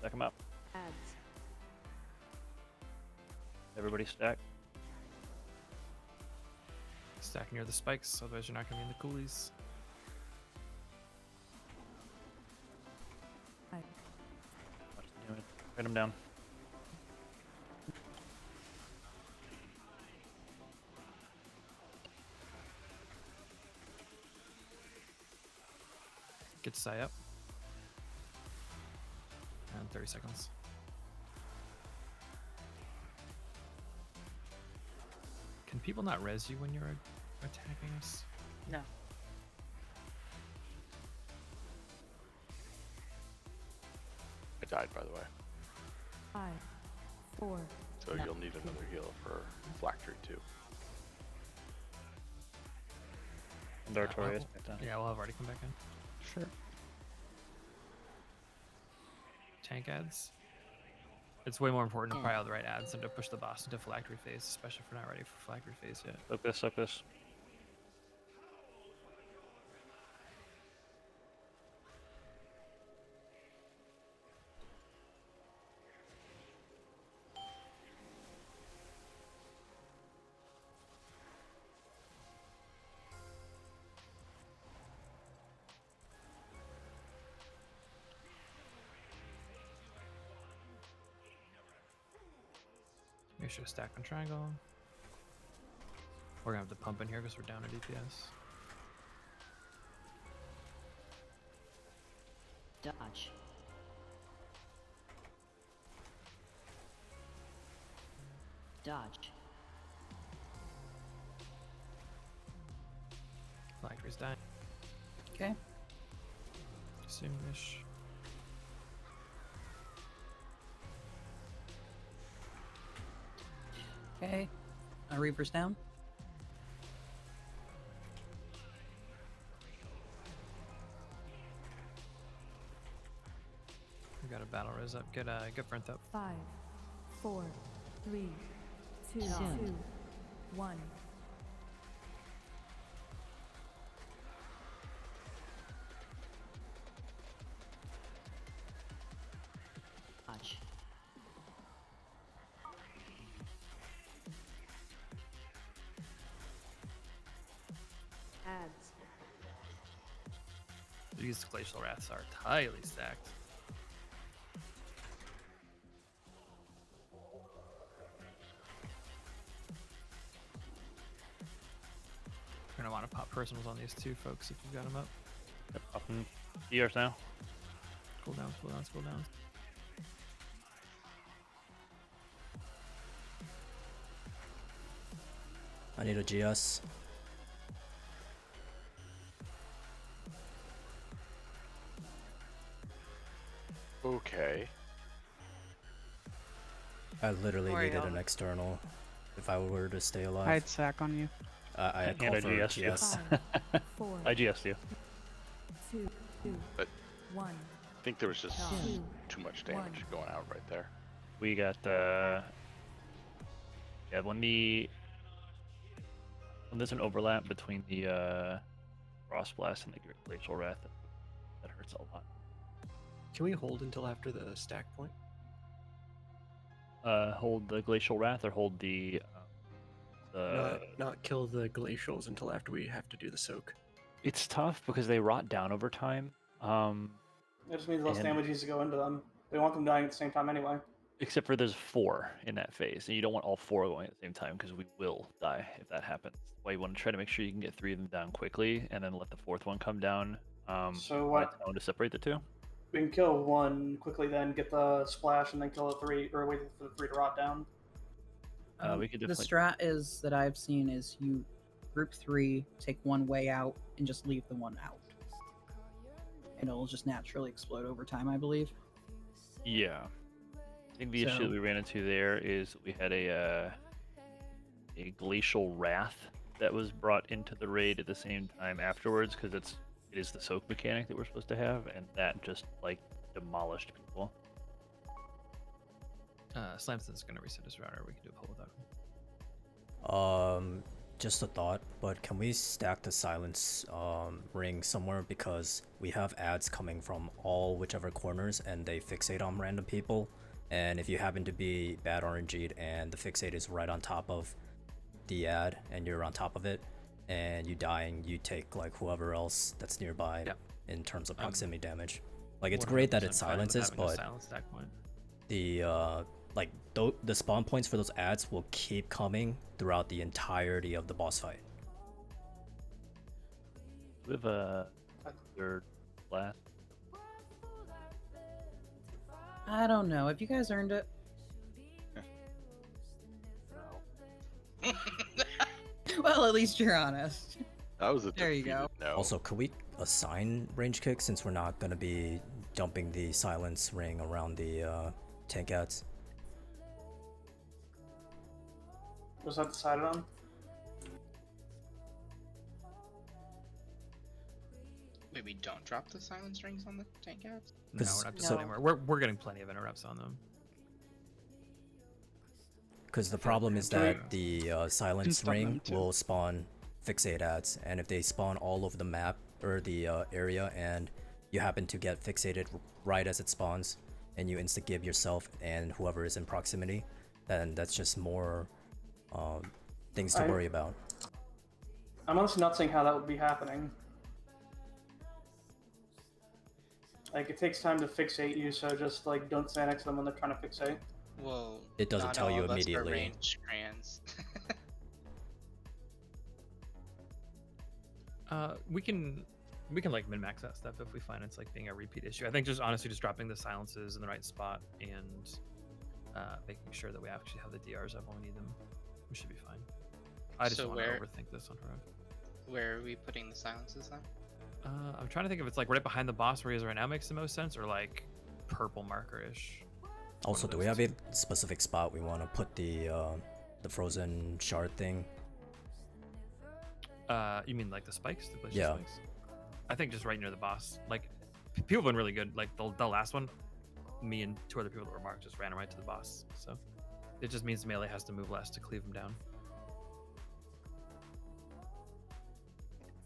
Stack them up.
Adds.
Everybody stack.
Stack near the spikes, otherwise you're not gonna be in the coolies.
Write them down.
Get Psy up. And 30 seconds. Can people not res you when you're attacking us?
No.
I died, by the way.
5, 4.
So you'll need another heal for Phylactery too.
And Artorias back down.
Yeah, we'll have already come back in.
Sure.
Tank ads. It's way more important to pile the right ads than to push the boss into Phylactery phase, especially if we're not ready for Phylactery phase yet.
Soak this, soak this.
Make sure to stack on triangle. We're gonna have to pump in here because we're down at DPS.
Dodge. Dodge.
Phylactery's dying.
Okay.
Soonish.
Okay. Reaper's down.
We got a battle res up. Get Brent up.
5, 4, 3, 2,
Soon.
1.
Dodge.
Adds.
These glacial wraths are tightly stacked. You're gonna want to pop personals on these two folks if you've got them up.
Yep, up in ERs now.
Cooldowns, cooldowns, cooldowns.
I need a GS.
Okay.
I literally
Worry
needed
about
an
it.
external if I were to stay alive.
I'd sack on you.
I had
And
called
I
for
GS'd you.
GS.
5, 4,
I GS'd you.
2, 2,
But
1.
I think there was just
Two,
too much damage going out right there.
We got yeah, when there's an overlap between the Frost Blast and the Glacial Wrath, that hurts a lot.
Can we hold until after the stack point?
Hold the Glacial Wrath or hold the
Not kill the glacials until after we have to do the soak.
It's tough because they rot down over time.
It just means less
And-
damage needs to go into them. We want them dying at the same time anyway.
Except for there's 4 in that phase, and you don't want all 4 going at the same time because we will die if that happens. That's why you want to try to make sure you can get 3 of them down quickly, and then let the 4th one come down.
So
when
what-
it's time to separate the 2.
We can kill one quickly, then get the splash, and then kill the 3, or wait for the 3 to rot down.
We could
The
definitely.
strat is that I've seen is you group 3, take one way out, and just leave the one out. And it'll just naturally explode over time, I believe.
Yeah. I think the issue that
So-
we ran into there is we had a Glacial Wrath that was brought into the raid at the same time afterwards because it is the soak mechanic that we're supposed to have, and that just like demolished people.
Slamson's gonna reset his router. We can do a pull without him.
Just a thought, but can we stack the silence ring somewhere, because we have ads coming from all whichever corners and they fixate on random people, and if you happen to be bad RNG'd and the fixate is right on top of the ad and you're on top of it and you dying, you take like whoever else that's nearby in terms of proximity damage. Like it's great that it
100% fine with
silences,
having a
but
silence stack point.
the like the spawn points for those ads will keep coming throughout the entirety of the boss fight.
We have a third last.
I don't know. Have you guys earned it? Well, at least you're honest.
That was a
There you go.
defeated no.
Also, could we assign range kick since we're not gonna be dumping the silence ring around the tank ads?
Was that decided on?
Wait, we don't drop the silence rings on the tank ads?
No, we're not doing it anymore. We're getting plenty of interrupts on them.
Because the problem is
Can we-
that the silence
stop them
ring
too.
will spawn fixate ads, and if they spawn all over the map or the area, and you happen to get fixated right as it spawns, and you insta give yourself and whoever is in proximity, then that's just more things to worry about.
I'm honestly not seeing how that would be happening. Like, it takes time to fixate you, so just like don't stand next to them when they're trying to fixate.
Well,
It doesn't
not
tell
all
you
of us are
immediately.
range crayons.
We can like min-max that stuff if we find it's like being a repeat issue. I think just honestly just dropping the silences in the right spot and making sure that we actually have the DRs up when we need them. We should be fine. I just
So
don't want to
where-
overthink this on Heroic.
Where are we putting the silences then?
I'm trying to think if it's like right behind the boss where he is right now makes the most sense, or like purple marker-ish.
Also, do we have a specific spot we want to put the frozen shard thing?
You mean like the spikes? The glacial
Yeah.
spikes? I think just right near the boss. Like, people have been really good. Like the last one, me and two other people that were marked just ran right to the boss. So it just means melee has to move less to cleave him down.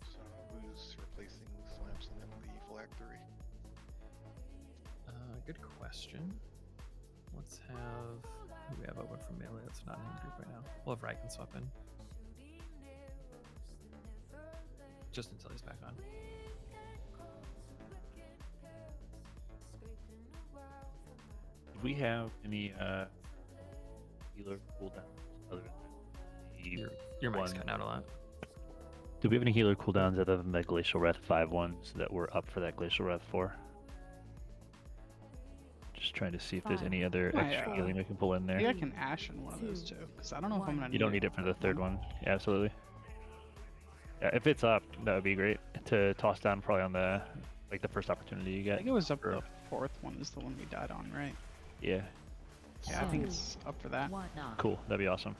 So who's replacing Slamson in the phylactery?
Good question. Let's have who we have open for melee that's not in the group right now. We'll have Riken swap in. Just until he's back on.
Do we have any healer cooldowns other than the
Your mic's
one-
cutting out a lot.
Do we have any healer cooldowns other than the Glacial Wrath 5 ones that were up for that Glacial Wrath 4? Just trying to see if there's any other extra healing we can pull in there.
Maybe I can ash in one of those too, because I don't know if I'm gonna.
You don't need it for the third one. Yeah, absolutely. Yeah, if it's up, that would be great to toss down probably on the the first opportunity you get.
I think it was up.
or-
The fourth one is the one we died on, right?
Yeah.
Yeah, I think it's up for that.
Cool. That'd be awesome.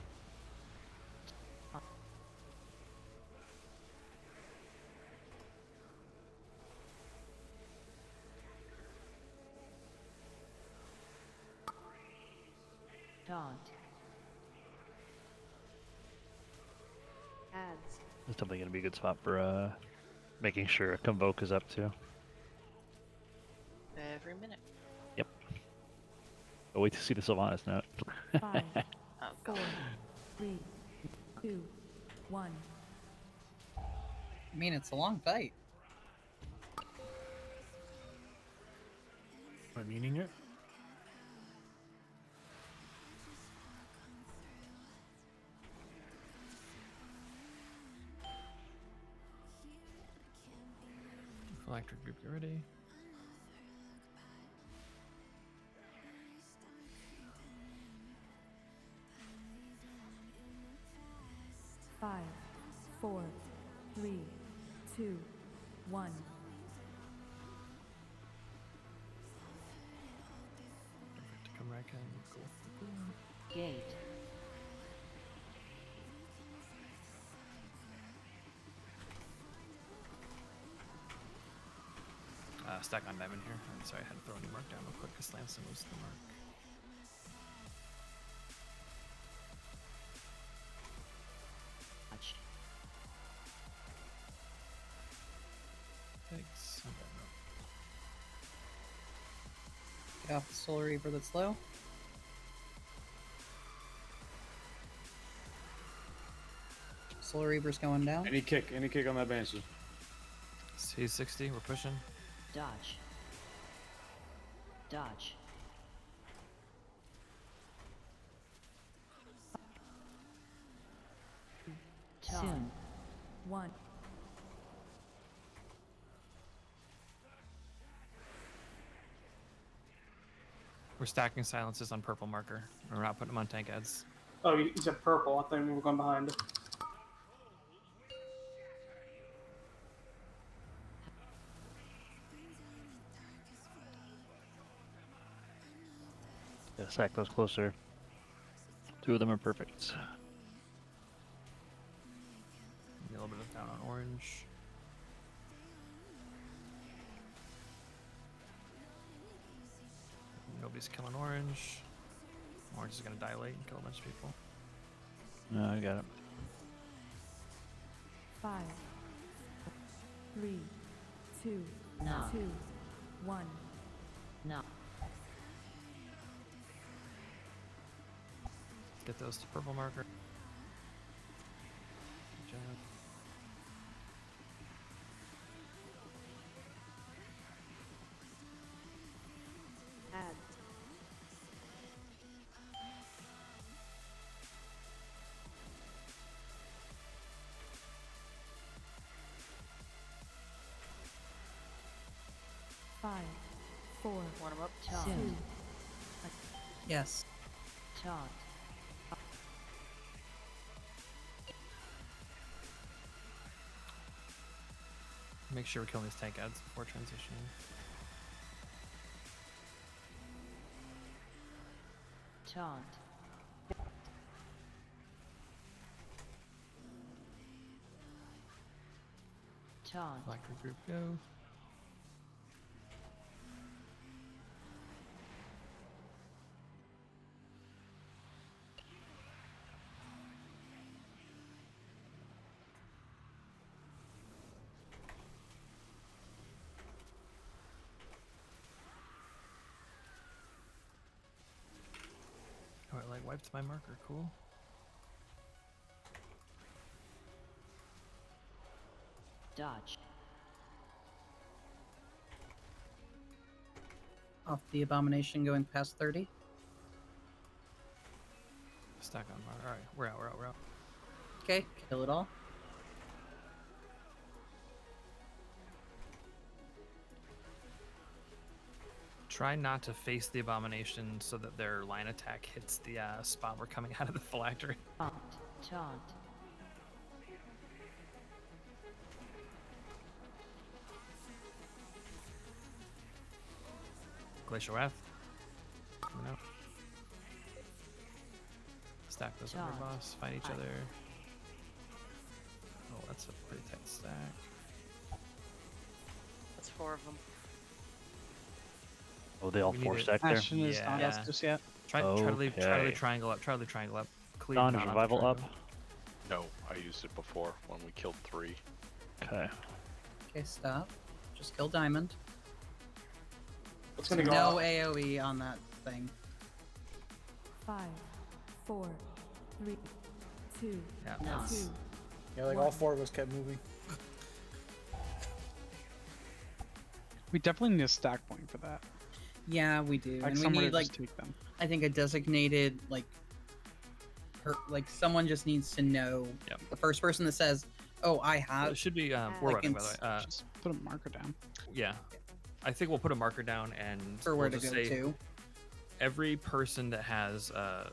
Taunt.
Ads.
That's definitely gonna be a good spot for making sure Convoke is up too.
Every minute.
Yep. But wait to see the Sylvanas note.
5,
Oh,
4, 3, 2, 1.
I mean, it's a long fight.
Am I meaning it?
Electric group, get ready.
Five, 4, 3, 2, 1.
Perfect. Come back in. Cool.
Gate.
stack on diamond here. I'm sorry, I had to throw a new mark down real quick because Lamson was the mark. Thanks.
Get off the Solar Reaver that's low. Solar Reaver's going down.
Any kick on that Banshee.
C60, we're pushing.
Dodge. Dodge. Soon.
1.
We're stacking silences on purple marker. We're not putting them on tank heads.
Oh, you said purple. I thought we were going behind.
Yeah, stack those closer. 2 of them are perfect.
A little bit of down on orange. Nobody's killing orange. Orange is gonna dilate and kill a bunch of people.
No, I got it.
5, 3, 2,
No.
2, 1.
No.
Get those to purple marker. Good job.
Add. Five, 4,
Warm up.
2,
Soon.
Yes.
Taunt.
Make sure we're killing these tank ads before transitioning.
Taunt. Taunt.
Black group go. Oh, it like wiped my marker. Cool.
Dodge.
Off the Abomination going past 30.
Stack on marker. Alright, we're out.
Okay, kill it all.
Try not to face the abomination so that their line attack hits the spot we're coming out of the phylactery.
Taunt. Taunt.
Glacial Wrath. Coming out. Stack those under
Taunt.
boss. Fight each other. Oh, that's a pretty tight stack.
That's 4 of them.
Oh, they all
We need
4
it.
stack there?
Ashen is not us just yet.
Try to leave
Okay.
the triangle up. Try to leave triangle up. Cleave
Don,
down
is
off the
revival up?
triangle.
No, I used it before when we killed 3.
Okay.
Okay, stop. Just kill Diamond.
It's gonna go
No
off.
AoE on that thing.
5, 4, 3, 2,
Yeah.
2.
Yeah, like all 4 of us kept moving.
We definitely need a stack point for that.
Yeah, we do.
Like
and we
somewhere
need
to
like
just take them.
I think a designated like someone just needs to know.
Yep.
The first person that says, "Oh, I have."
It should be. We're
like
running, by the way.
Just put a marker down.
Yeah. I think we'll put a marker down and
For where
we'll
to
just
go
say
to.
every person that has the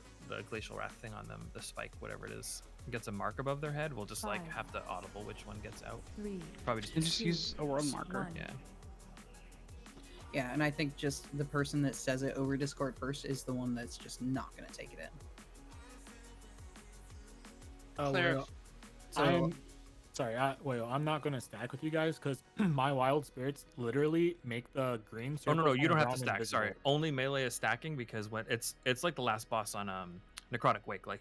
Glacial Wrath thing on them, the spike, whatever it is, gets a mark above their head. We'll just like
5,
have to audible which one gets out.
3,
Probably just,
And just use a world marker.
1.
Yeah.
Yeah, and I think just the person that says it over Discord first is the one that's just not gonna take it in.
Oh,
Clear.
we're-
So,
I'm Sorry, wait, I'm not gonna stack with you guys because my wild spirits literally make the green
Oh no,
circles
you
on
don't
the
have to
ground
stack.
invisible.
Sorry, only melee is stacking because when it's like the last boss on Necrotic Wake. Like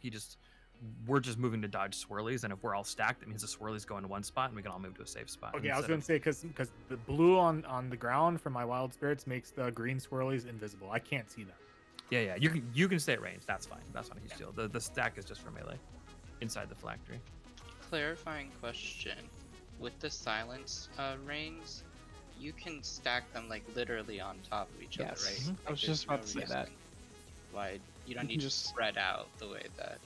we're just moving to dodge swirlies, and if we're all stacked, that means the swirlies go into one spot, and we can all move to a safe spot.
Okay, I was
instead
gonna
of-
say because the blue on the ground for my wild spirits makes the green swirlies invisible. I can't see them.
Yeah, you can stay at range. That's fine. That's not a huge deal. The stack is just for melee, inside the phylactery.
Clarifying question: with the silence rings, you can stack them like literally on top of each
Yes.
other, right?
Mhm. I was
Like,
just
there's
about to say
reason
that.
Why you don't
You
need
can
to
just-
spread out the way that.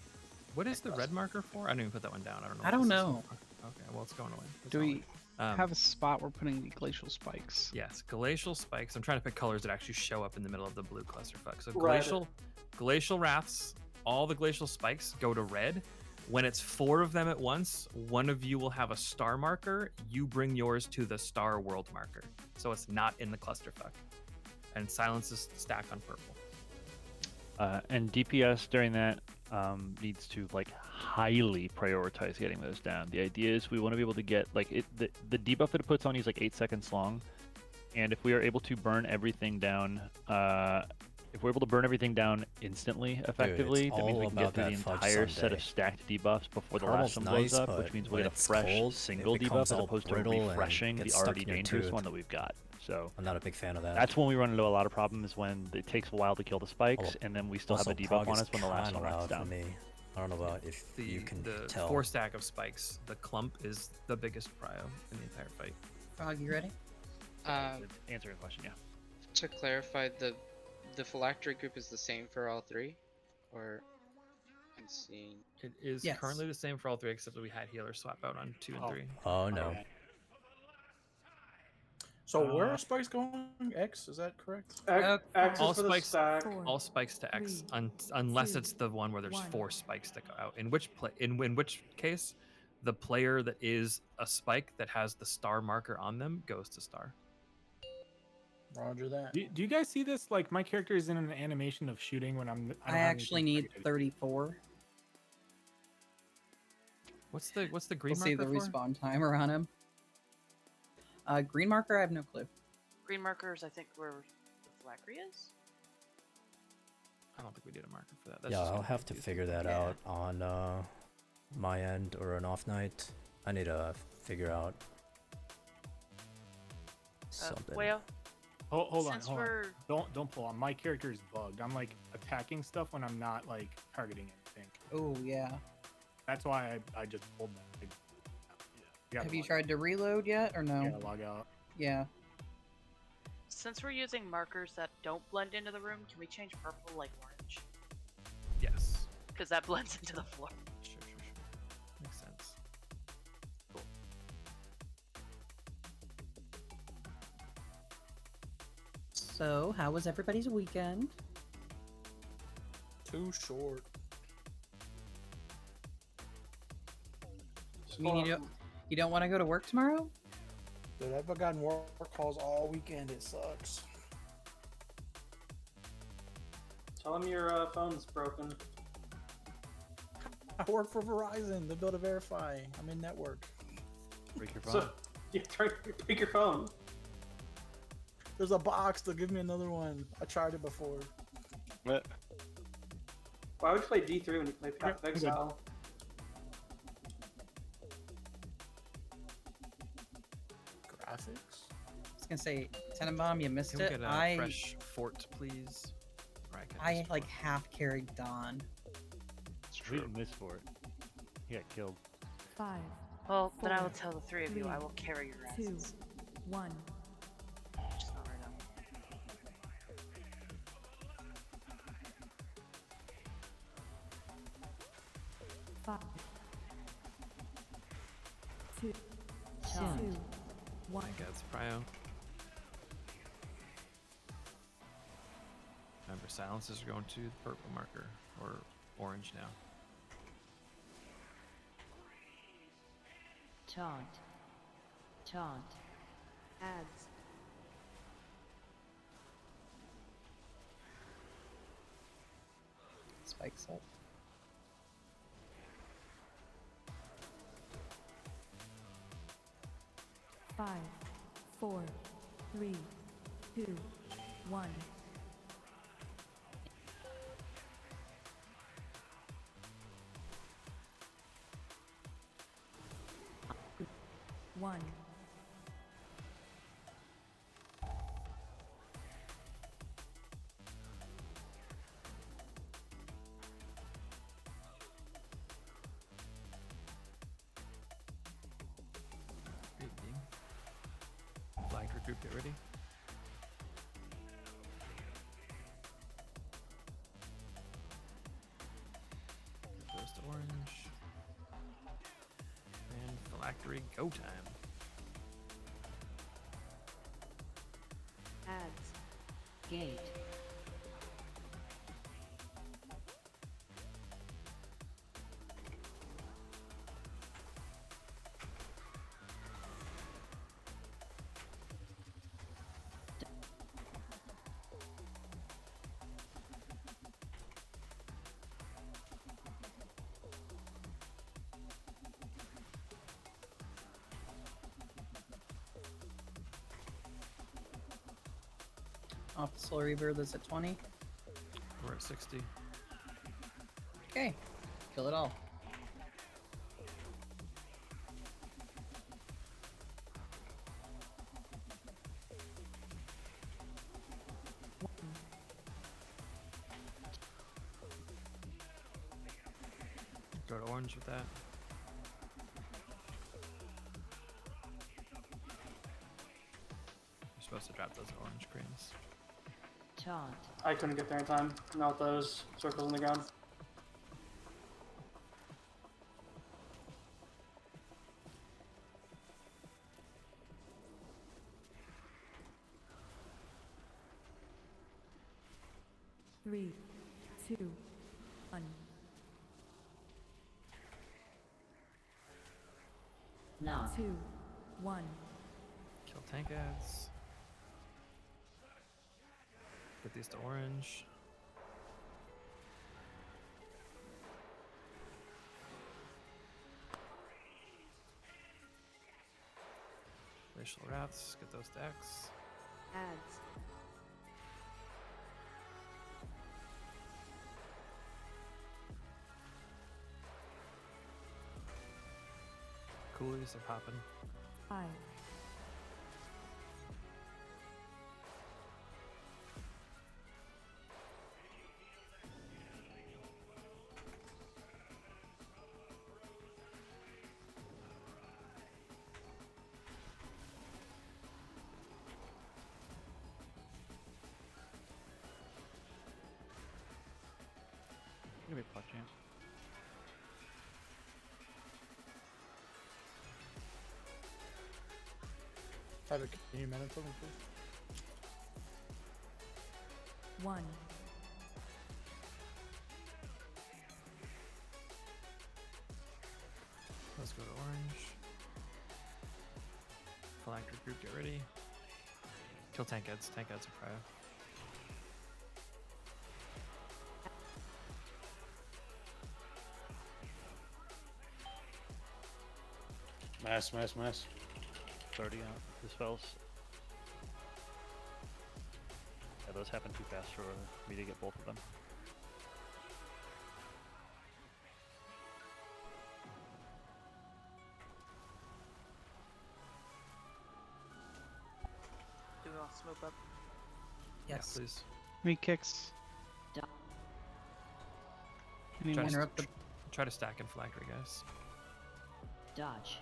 What is the red marker for? I didn't even put that one down. I don't know.
I
what
don't
this is
know.
for. Okay, well it's going away. It's
Do
not
we
like-
have a spot we're putting the glacial spikes?
Yes, glacial spikes. I'm trying to pick colors that actually show up in the middle of the blue clusterfuck. So
Red.
glacial wraths, all the glacial spikes go to red. When it's 4 of them at once, one of you will have a star marker. You bring yours to the star world marker. So it's not in the clusterfuck. And silence is stacked on purple.
And DPS during that needs to like highly prioritize getting those down. The idea is we want to be able to get like the debuff that it puts on you is like 8 seconds long, and if we are able to burn everything down, if we're able to burn everything down instantly, effectively, that means we can get through the entire set of stacked debuffs before the last one blows up, which means we'll get a fresh single debuff as opposed to refreshing the already dangerous one that we've got. So
I'm not a big fan of that.
that's when we run into a lot of problems when it takes a while to kill the spikes, and then we still have a debuff on us when the last one runs down.
For me. I don't know about if you can
the
tell.
4 stack of spikes. The clump is the biggest prio in the entire fight.
Frog, you ready?
Answer your question, yeah.
To clarify, the phylactery group is the same for all 3, or I'm seeing.
It is
Yes.
currently the same for all 3, except that we had healer swap out on 2 and 3.
Oh no.
So where are spikes going? X, is that correct?
X
all
is for the
spikes,
stack.
all spikes to X, unless it's the one where there's 4 spikes that go out. In which case, the player that is a spike that has the star marker on them goes to star.
Roger that.
Do you guys see this? Like my character is in an animation of shooting when I'm.
I actually need 34.
What's the green
We'll see the
marker for?
respawn timer on him. Green marker, I have no clue.
Green markers, I think, where the phylactery is.
I don't think we did a marker for that. That's
Yeah,
just
I'll
gonna
have to
confuse
figure
people.
that out on my end or an off night. I need to figure out something.
Wayo,
Hold on,
Since
hold on.
we're-
Don't pull on. My character is bugged. I'm like attacking stuff when I'm not like targeting anything.
Oh yeah.
That's why I just pulled that.
Have you tried to reload yet or no?
Yeah, log out.
Yeah.
Since we're using markers that don't blend into the room, can we change purple like orange?
Yes.
Because that blends into the floor.
Sure. Makes sense.
So, how was everybody's weekend?
Too short.
You mean you don't want to go to work tomorrow?
Dude, I've gotten work calls all weekend. It sucks.
Tell them your phone's broken.
I work for Verizon. They build a Verify. I'm in network.
Break your phone.
So, yeah, try to pick your phone.
There's a box. They'll give me another one. I tried it before.
What?
Why would you play D3 when you play Path of
I'm good.
Exile?
Graphics?
I was gonna say, Tenenbaum, you missed
Can we
it.
get a
I
fresh fort, please? Or can
I
just-
like half carried Dawn.
We didn't miss for it. He got killed.
5,
Well, then I will
4,
tell the 3 of you, I
3,
will carry your
2,
asses.
1.
Just not right now.
Five, 2,
Sound.
2, 1.
My God, it's prio. Remember, silences are going to the purple marker, or orange now.
Taunt. Taunt.
Ads.
Spikes up.
4, 3, 2, 1. One.
Great game. Flagged regroup, get ready. Goes to orange. And phylactery, go time.
Ads. Gate.
Off the Soul Reaver, that's at 20.
We're at 60.
Okay, kill it all.
Go to orange with that. You're supposed to drop those orange greens.
Taunt.
I couldn't get there in time. Not those circles in the ground.
Three, two, 1.
No.
2, 1.
Kill tank ads. Get these to orange. Racial Wraths, get those decks.
Ads.
Coolies are popping.
5.
Gonna be pot champ.
Tyler, can you manage something, please?
1.
Let's go to orange. Phylactery group, get ready. Kill tank ads. Tank ads are prio.
Mass.
30 out the spells. Yeah, those happen too fast for me to get both of them.
Do we all smoke up?
Yes.
Yeah, please.
Me kicks. Anyone?
Try to,
Interrupt the-
try to stack in phylactery, guys.
Dodge.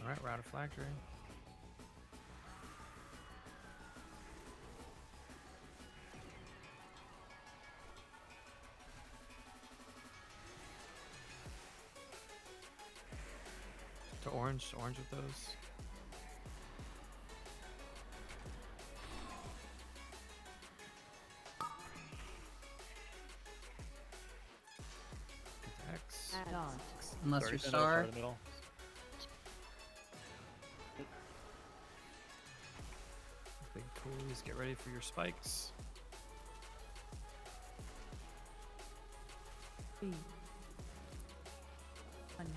Alright, we're out of phylactery. To orange with those. Get the X.
Taunt.
Unless
30
you're
to the middle,
Star.
to the middle.
Big cool. Guys, get ready for your spikes.
3, 1.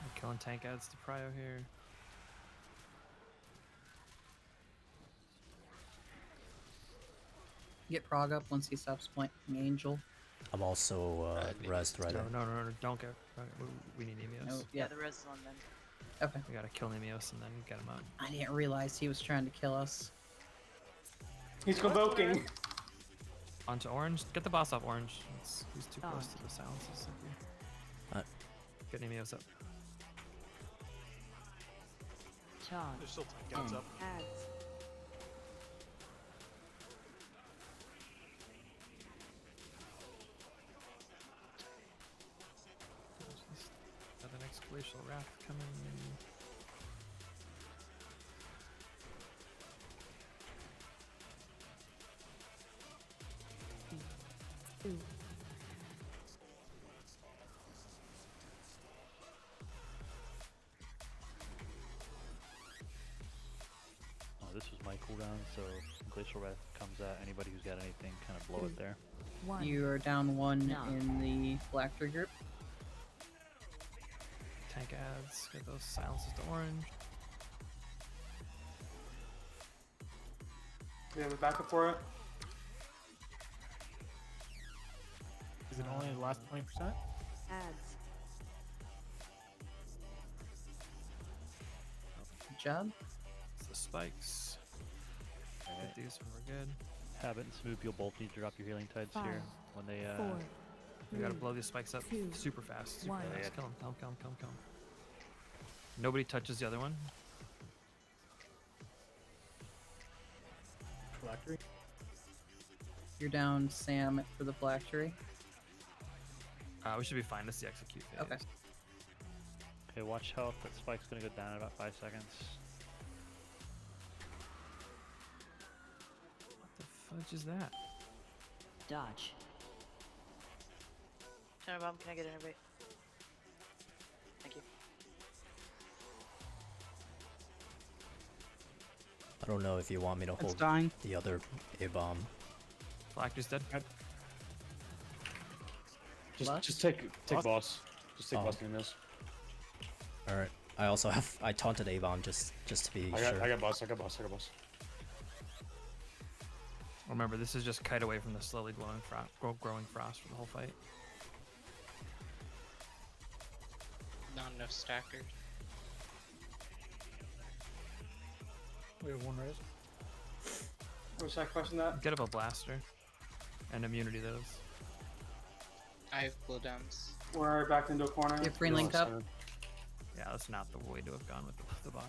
I'm killing tank adds to prio here.
Get Prague up once he stops playing Angel.
I'm also rest ready.
No, don't get. We need Nemios.
No,
Yeah, the res is on them.
Okay.
We gotta kill Nemios and then get him up.
I didn't realize he was trying to kill us.
He's convoking.
Onto orange. Get the boss off orange. He's too close to the silences. Get Nemios up.
Taunt.
There's still 10 counts up.
Adds.
Got the next glacial wrath coming.
Two.
Oh, this was my cooldown, so Glacial Wrath comes at anybody who's got anything, kind of blow it there.
1.
You are down 1 in the black tree group.
Tank adds. Get those silences to orange.
We have a backup for it.
Is it only the last 20%?
Adds.
Good job.
It's the spikes. Get these when we're good.
Habit and Smoop, you'll both need to drop your healing tides here
5,
when they
4,
We gotta
3,
blow these spikes up
2,
super fast. Super
1.
fast. Kill him. Nobody touches the other one.
Black tree.
You're down Sam for the black tree.
We should be fine. That's the execute phase.
Okay.
Okay, watch health. That spike's gonna go down in about 5 seconds.
What the fudge is that?
Dodge.
Turn bomb, can I get an invite? Thank you.
I don't know if you want me to
It's
hold
dying.
the other A-bomb.
Black is dead.
Just take boss. Just take
Oh.
boss Nemios.
Alright. I also have I taunted A-bomb just to be sure.
I got boss.
Remember, this is just kite away from the slowly growing frost for the whole fight.
Not enough stackers.
We have 1 res.
We're sacrificing that.
Get up a blaster and immunity those.
I have cooldowns.
We're backed into a corner.
Get free link up.
Yeah, that's not the way to have gone with the boss.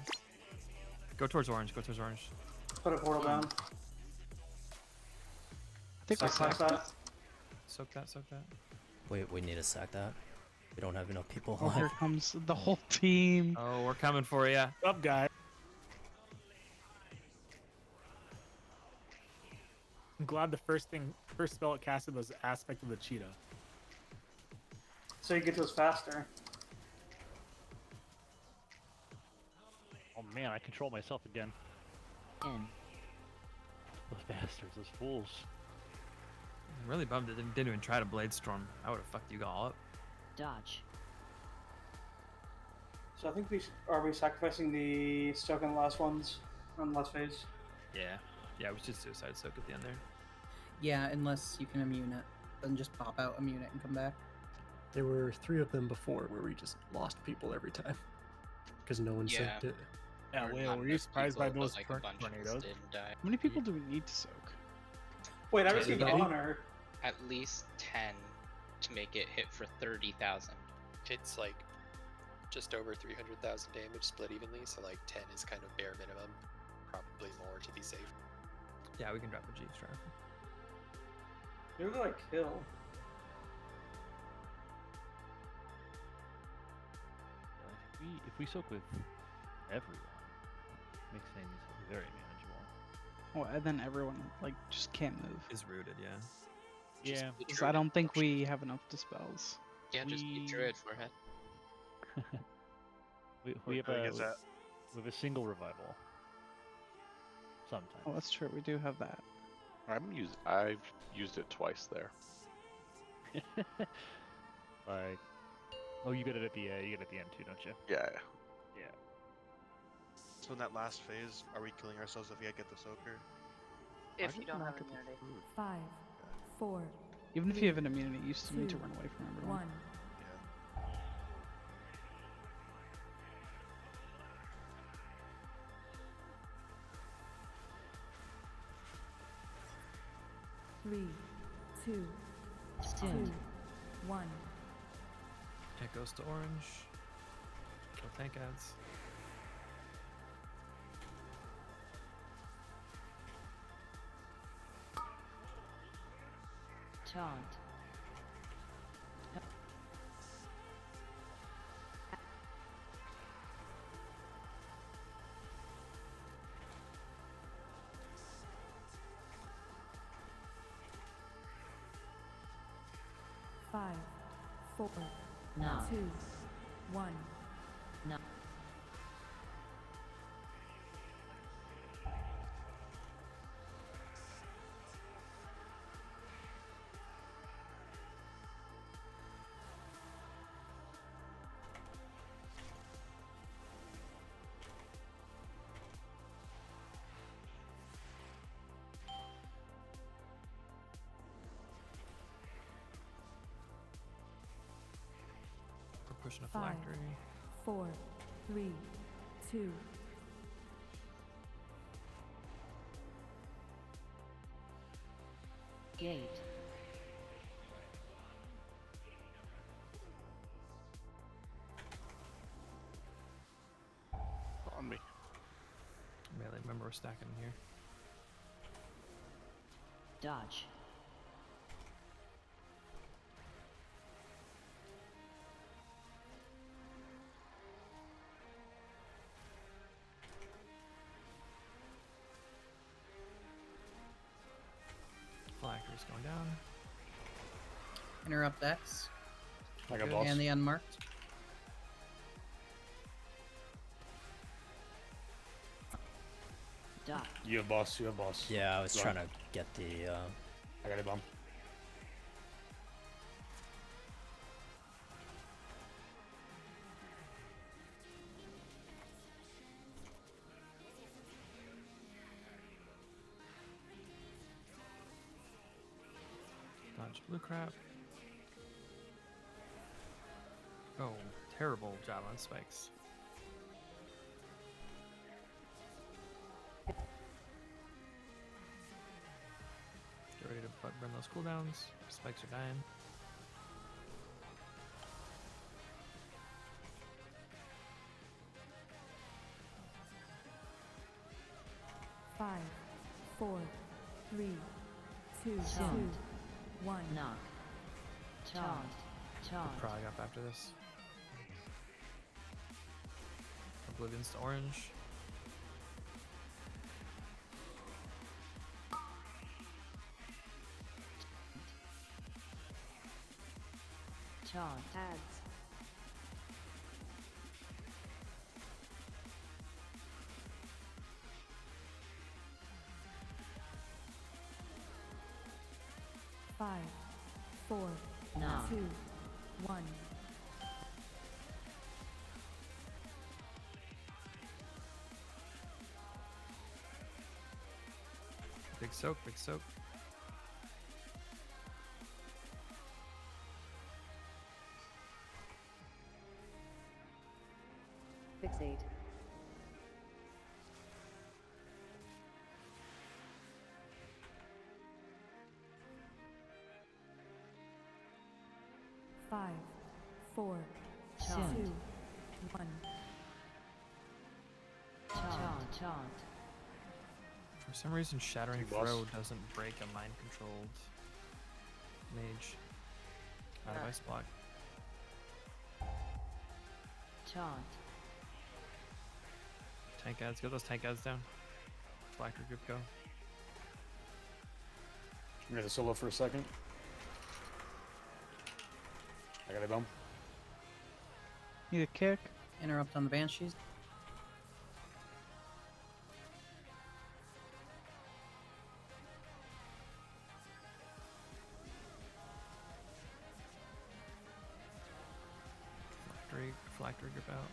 Go towards orange.
Put a portal down.
I think we sacked that.
Soak that.
Wait, we need to sack that. We don't have enough people
Oh, here
alive.
comes the whole team.
Oh, we're coming for you.
Up, guy. I'm glad the first spell it casted was Aspect of the Cheetah.
So you get to us faster.
Oh man, I control myself again.
10.
Those bastards, those fools.
I'm really bummed that they didn't even try to blade storm. I would have fucked you all up.
Dodge.
So I think are we sacrificing the Stoic on the last ones on the last phase?
Yeah, we should suicide soak at the end there.
Yeah, unless you can immune it. Then just pop out, immune it, and come back.
There were 3 of them before where we just lost people every time because no one
Yeah.
soaked it.
Yeah,
Or
Will,
not
were you
enough
surprised by
people,
those
but, like, a bunch of us
tornadoes?
didn't die.
How many people do we need to soak?
Wait, I
Okay,
received
yeah.
honor.
At least 10 to make it hit for 30,000.
It's like just over 300,000 damage split evenly, so like 10 is kind of bare minimum. Probably more to be safe.
Yeah, we can drop a G strap.
Who did I kill?
If we soak with everyone, it makes things very manageable.
Oh, and then everyone like just can't move.
Is rooted, yeah.
Just
Yeah.
be
Because I don't think we have enough dispels.
Yeah, just be druid forehead.
we
Wait,
have
who
a
gets that?
we have a single revival. Sometimes.
Oh, that's true. We do have that.
I've used it twice there.
Like, oh, you get it at the you get it at the end too, don't you?
Yeah.
Yeah.
So in that last phase, are we killing ourselves if we get the soaker?
If
did
you don't
not
have
get the
immunity.
5, 4,
Even if you have an immunity, you still need to
2,
run away from everyone.
1.
Yeah.
3, 2,
Stand.
2, 1.
It goes to orange. Kill tank ads.
Taunt.
5, 4,
No.
2, 1.
No.
We're pushing a
5,
phylactery.
4, 3, 2.
Gate.
On me.
Melee, remember we're stacking in here.
Dodge.
Phylactery's going down.
Interrupt X.
I got
Good.
boss.
And the unmarked.
Dodge.
You have boss. You have boss.
Yeah, I was
Run.
trying to get the.
I got a bomb.
Dodge blue crap. Oh, terrible job on spikes. Get ready to burn those cooldowns. Spikes are dying.
Five, 4, 3, 2, 2,
Taunt.
1.
Knock. Taunt. Taunt.
Prog up after this. Oblivion's to orange.
Taunt.
Ads. Five, 4,
No.
2, 1.
Big soak, big soak.
Fixate. Five, 4, 2,
Taunt.
1.
Taunt. Taunt.
For some reason, Shattering
Two boss.
Throw doesn't break a mind-controlled mage. Out of ice block.
Taunt.
Tank ads, get those tank ads down. Phylactery group go.
I'm gonna solo for a second. I got a bomb.
Need a kick.
Interrupt on the banshees.
Phylactery grip out.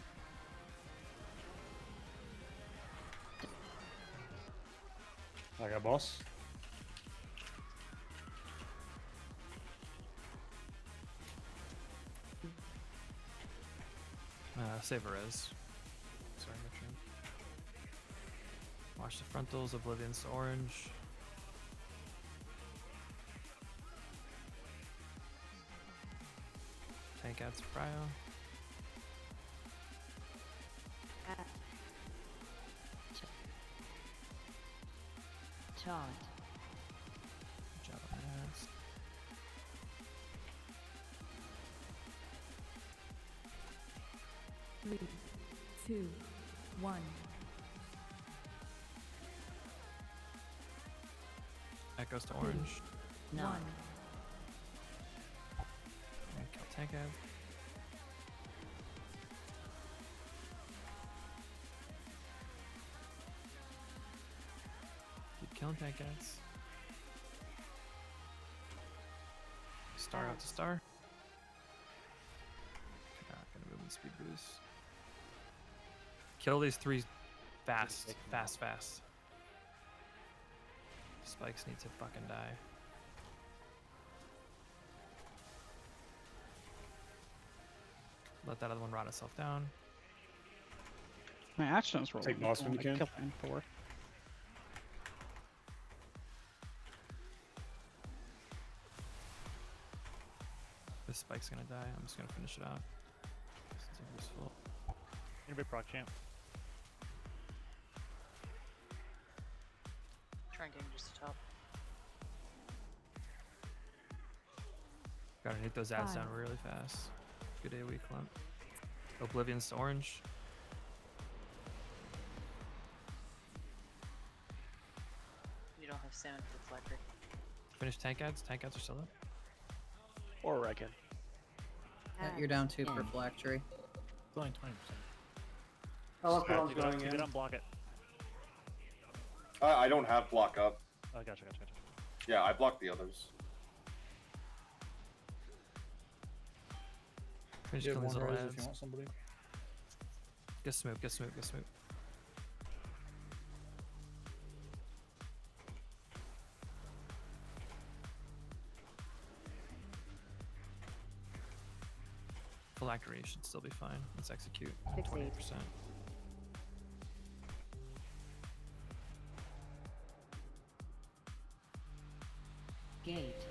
I got boss.
Save a res. Sorry, Mitchell. Watch the frontals, Oblivion's to orange. Tank adds Cryo.
Taunt.
Good job on ads.
Three, two, one.
Echoes to orange.
Nine.
And kill tank ad. Keep killing tank ads. Star out to star. Gonna move in speed boost. Kill these three fast. Spikes need to fucking die. Let that other one rot itself down.
My Ashton's rolling.
Take boss when you can.
Kill him for.
This spike's gonna die. I'm just gonna finish it off. This is useful.
Anybody proc champ?
Try and get him just top.
Gotta hit those ads down
Five.
really fast. Good AoE clump. Oblivion's to orange.
You don't have salmon for Flecker.
Finish tank ads. Tank ads are still up.
Or I can.
Yeah, you're down 2 for phylactery.
It's only 20%.
Oh, that's what I'm
Keep it
going
up, keep
in.
it up, block it.
I don't have block up.
Oh, gotcha.
Yeah, I blocked the others.
Finish
You have
killing these
one
little
res if you
ads.
want somebody.
Get smoke. Phylactery should still be fine. Let's execute.
Fixate.
20%.
Gate.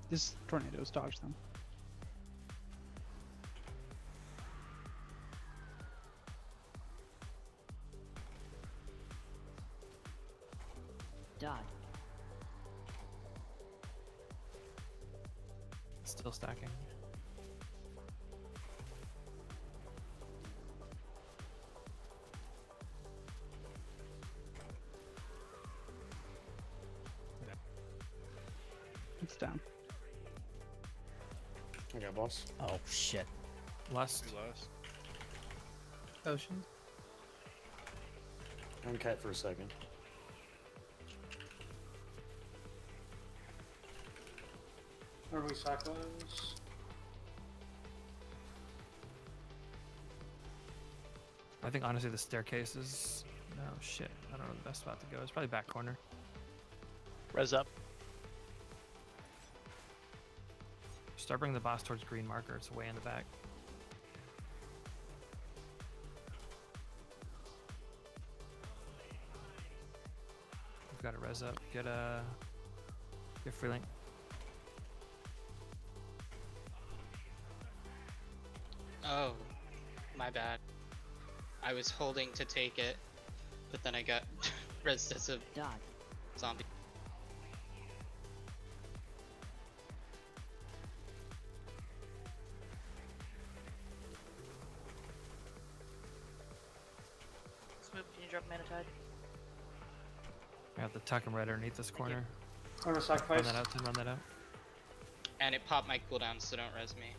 This tornadoes dodge them.
Dot.
Still stacking.
It's down.
I got boss.
Oh shit.
Lust.
Potions.
I'm cat for a second.
Where are we cyclones?
I think honestly the staircase is... No, shit. I don't know the best spot to go. It's probably back corner.
Res up.
Start bringing the boss towards green marker. It's way in the back. We've got a res up. Get free link.
Oh, my bad. I was holding to take it, but then I got rezzed as a zombie.
Smoop, can you drop mana tide?
I got the tuck him right underneath this corner.
I'm gonna
Run
sacrifice.
that out, Tim. Run that out.
And it popped my cooldown, so don't res me.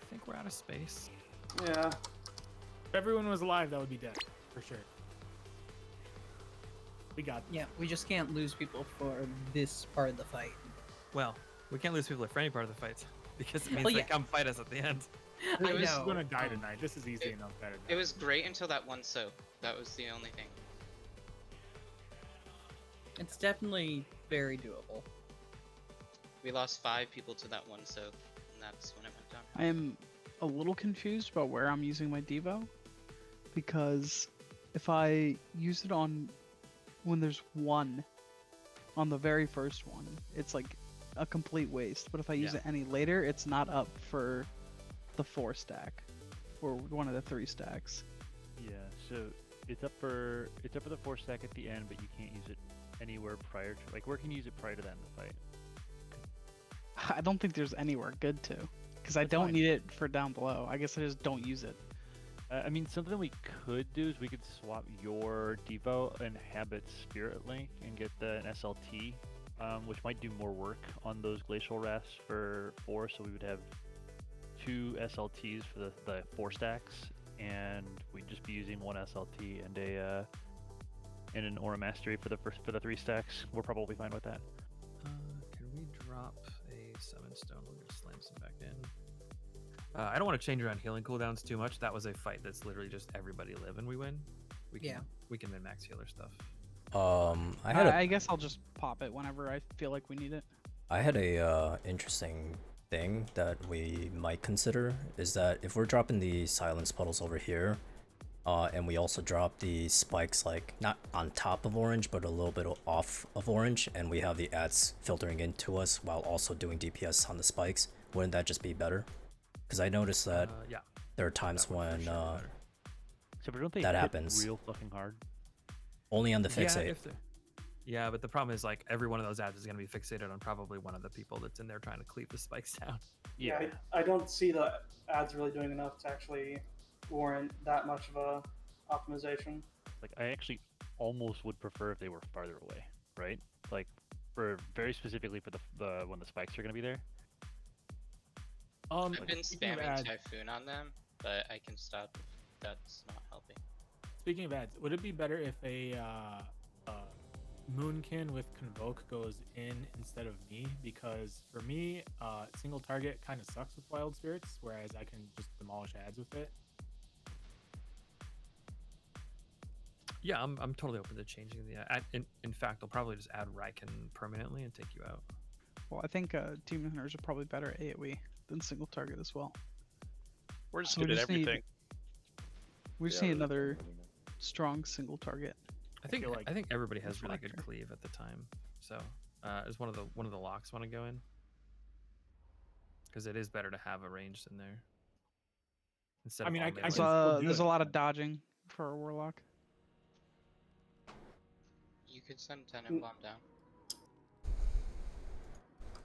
I think we're out of space.
Yeah.
If everyone was alive, that would be dead for sure. We got.
Yeah, we just can't lose people for this part of the fight.
Well, we can't lose people for any part of the fight because it means
Well,
they
yeah.
come fight us at the end.
This is
know.
gonna die tonight. This is easy enough. Better.
It was great until that one soak. That was the only thing.
It's definitely very doable.
We lost 5 people to that one soak, and that's when it went down.
I am a little confused about where I'm using my Devo, because if I use it on when there's 1 on the very first one, it's like a complete waste. But if I use it any later, it's not up for the 4 stack or one of the 3 stacks.
Yeah, so it's up for the 4 stack at the end, but you can't use it anywhere prior to, like, where can you use it prior to that in the fight?
I don't think there's anywhere good to, because I don't need it for down below. I guess I just don't use it.
I mean, something we could do is we could swap your Devo and Habit Spirit Link and get an SLT, which might do more work on those Glacial Rafts for 4, so we would have 2 SLTs for the 4 stacks, and we'd just be using 1 SLT and an Aura Mastery for the 3 stacks. We're probably fine with that.
Can we drop a 7 stone? We'll just slam some back in. I don't want to change around healing cooldowns too much. That was a fight that's literally just everybody live and we win. We can min max healer stuff.
I guess I'll just pop it whenever I feel like we need it.
I had a interesting thing that we might consider is that if we're dropping the silence puddles over here, and we also drop the spikes like not on top of orange but a little bit off of orange, and we have the ads filtering into us while also doing DPS on the spikes, wouldn't that just be better? Because I noticed that there are times when
So don't they
that
hit
happens.
real fucking hard?
Only on the fixate.
Yeah, but the problem is like every one of those ads is going to be fixated on probably one of the people that's in there trying to cleave the spikes down.
Yeah, I don't see the ads really doing enough to actually warrant that much of a optimization.
Like, I actually almost would prefer if they were farther away, right? Like, for very specifically for the when the spikes are going to be there.
I've been spamming Typhoon on them, but I can stop if that's not helping.
Speaking of ads, would it be better if a Moonkin with Convoke goes in instead of me? Because for me, single target kind of sucks with Wild Spirits, whereas I can just demolish ads with it.
Yeah, I'm totally open to changing the ad. In fact, I'll probably just add Ryken permanently and take you out.
Well, I think Demon Hunters are probably better at AoE than single target as well.
We're just
So we
good at
just need-
everything.
We just need another strong single target.
I think everybody has really good cleave at the time. So, is one of the locks want to go in? Because it is better to have a ranged in there. Instead of all melee.
There's a lot of dodging for a warlock.
You could send Tenant Bomb down.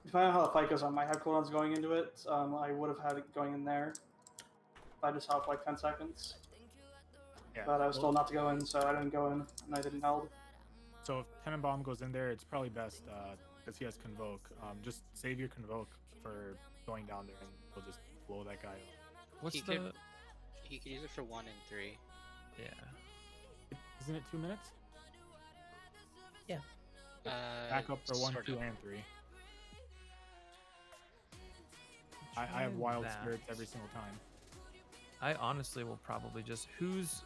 Depending on how the fight goes, I might have cooldowns going into it. I would have had it going in there if I just helped like 10 seconds.
Yeah.
But I was told not to go in, so I didn't go in, and I didn't hold.
So if Tenenbaum goes in there, it's probably best because he has Convoke. Just save your Convoke for going down there, and we'll just blow that guy up.
He could use it for 1 and 3.
Yeah.
Isn't it 2 minutes?
Yeah.
Back up for 1,
sort
2,
of.
and 3. I have Wild Spirits every single time.
I honestly will probably just who's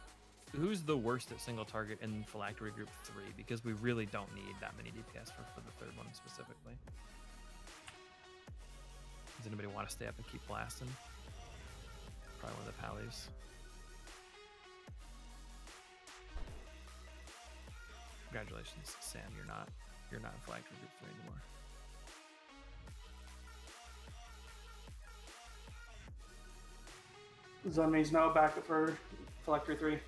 the worst at single target in Phylactery Group 3, because we really don't need that many DPS for the third one specifically. Does anybody want to stay up and keep blasting? Probably one of the Pallies. Congratulations, Sam. You're not in Phylactery Group 3 anymore.
Does that mean he's now back for Phylactery 3?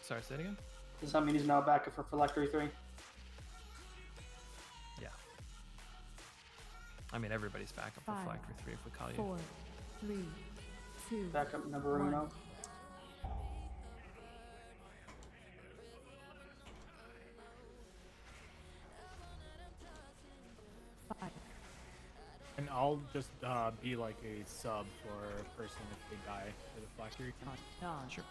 Sorry, say it again?
Does that mean he's now back for Phylactery 3?
Yeah. I mean, everybody's back up for
5,
Phylactery 3 if we call you.
4, 3, 2,
Backup number
1.
uno.
Five.
And I'll just be like a sub for a person if they die for the Flash Fury.
Sure.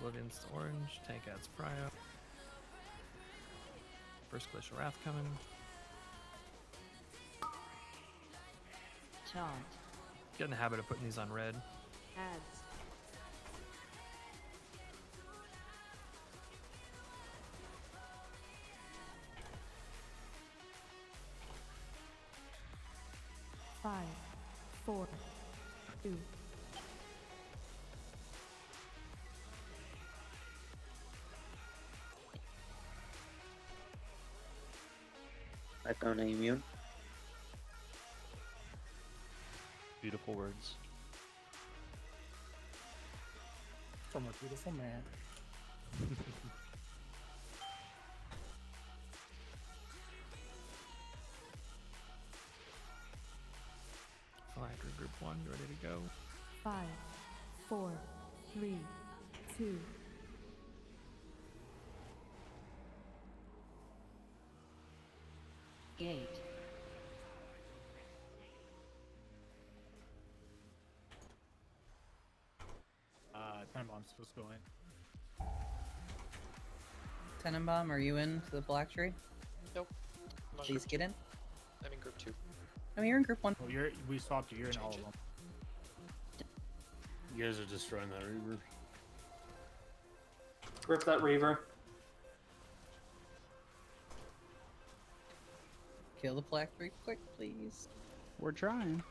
Oblivion's to orange. Tank adds Prio. First Glacial Wrath coming.
Taunt.
Get in the habit of putting these on red.
Adds.
Five, 4, 2.
I found an immune.
Beautiful words.
From a beautiful man.
Phylactery Group 1, you ready to go?
5, 4, 3, 2.
Gate.
Tenenbaum's supposed to go in.
Tenenbaum, are you in to the Black Tree?
Nope. I'm on
Please
group
get
two.
in.
I'm in group 2.
No, you're in group 1.
Well, we swapped you. You're in all of them.
You guys are destroying that Reaver.
Rip that Reaver.
Kill the Black Tree quick, please.
We're trying.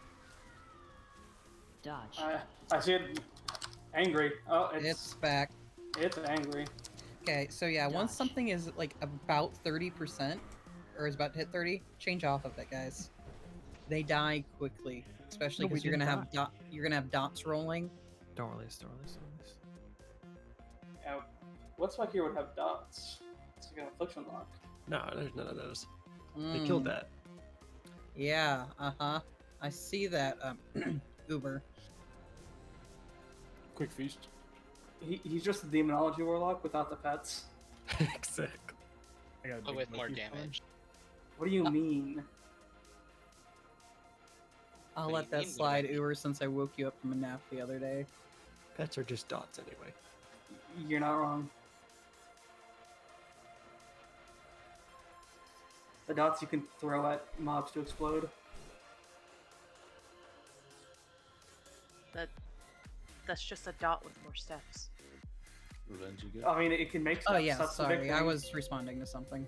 Dodge.
I see it. Angry. Oh,
It's back.
It's angry.
Okay, so yeah, once something is like about 30%, or is about to hit 30, change off of it, guys. They die quickly, especially
No, we
because you're gonna
didn't
have you're gonna have dots rolling.
Don't release, don't release, don't release.
Yeah, what's back here would have dots? It's like an affliction lock.
No, there's none of those. They killed that.
Yeah, I see that. Uber.
Quick feast.
He's just a demonology warlock without the pets.
Exactly.
I got a
But
big
with more
monkey for him.
damage.
What do you mean?
I'll
What
let
do you
that
mean,
slide,
Uber?
Uber, since I woke you up from a nap the other day.
Pets are just dots anyway.
You're not wrong. The dots you can throw at mobs to explode.
That's just a dot with more steps.
Revenge you get.
I mean, it can make steps.
Oh yeah,
That's the big
sorry, I
thing.
was responding to something.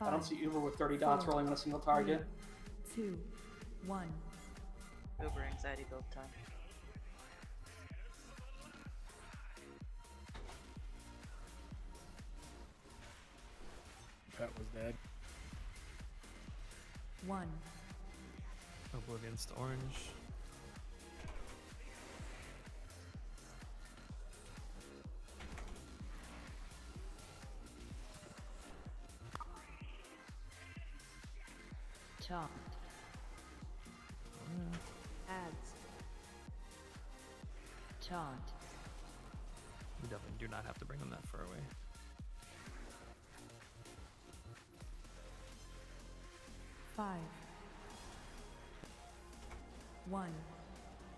I don't see Uber with 30 dots rolling on a single target.
2, 1.
Uber anxiety build time.
Pet was dead.
1.
Oblivion's to orange.
Taunt. Adds. Taunt.
You definitely do not have to bring them that far away.
5, 1.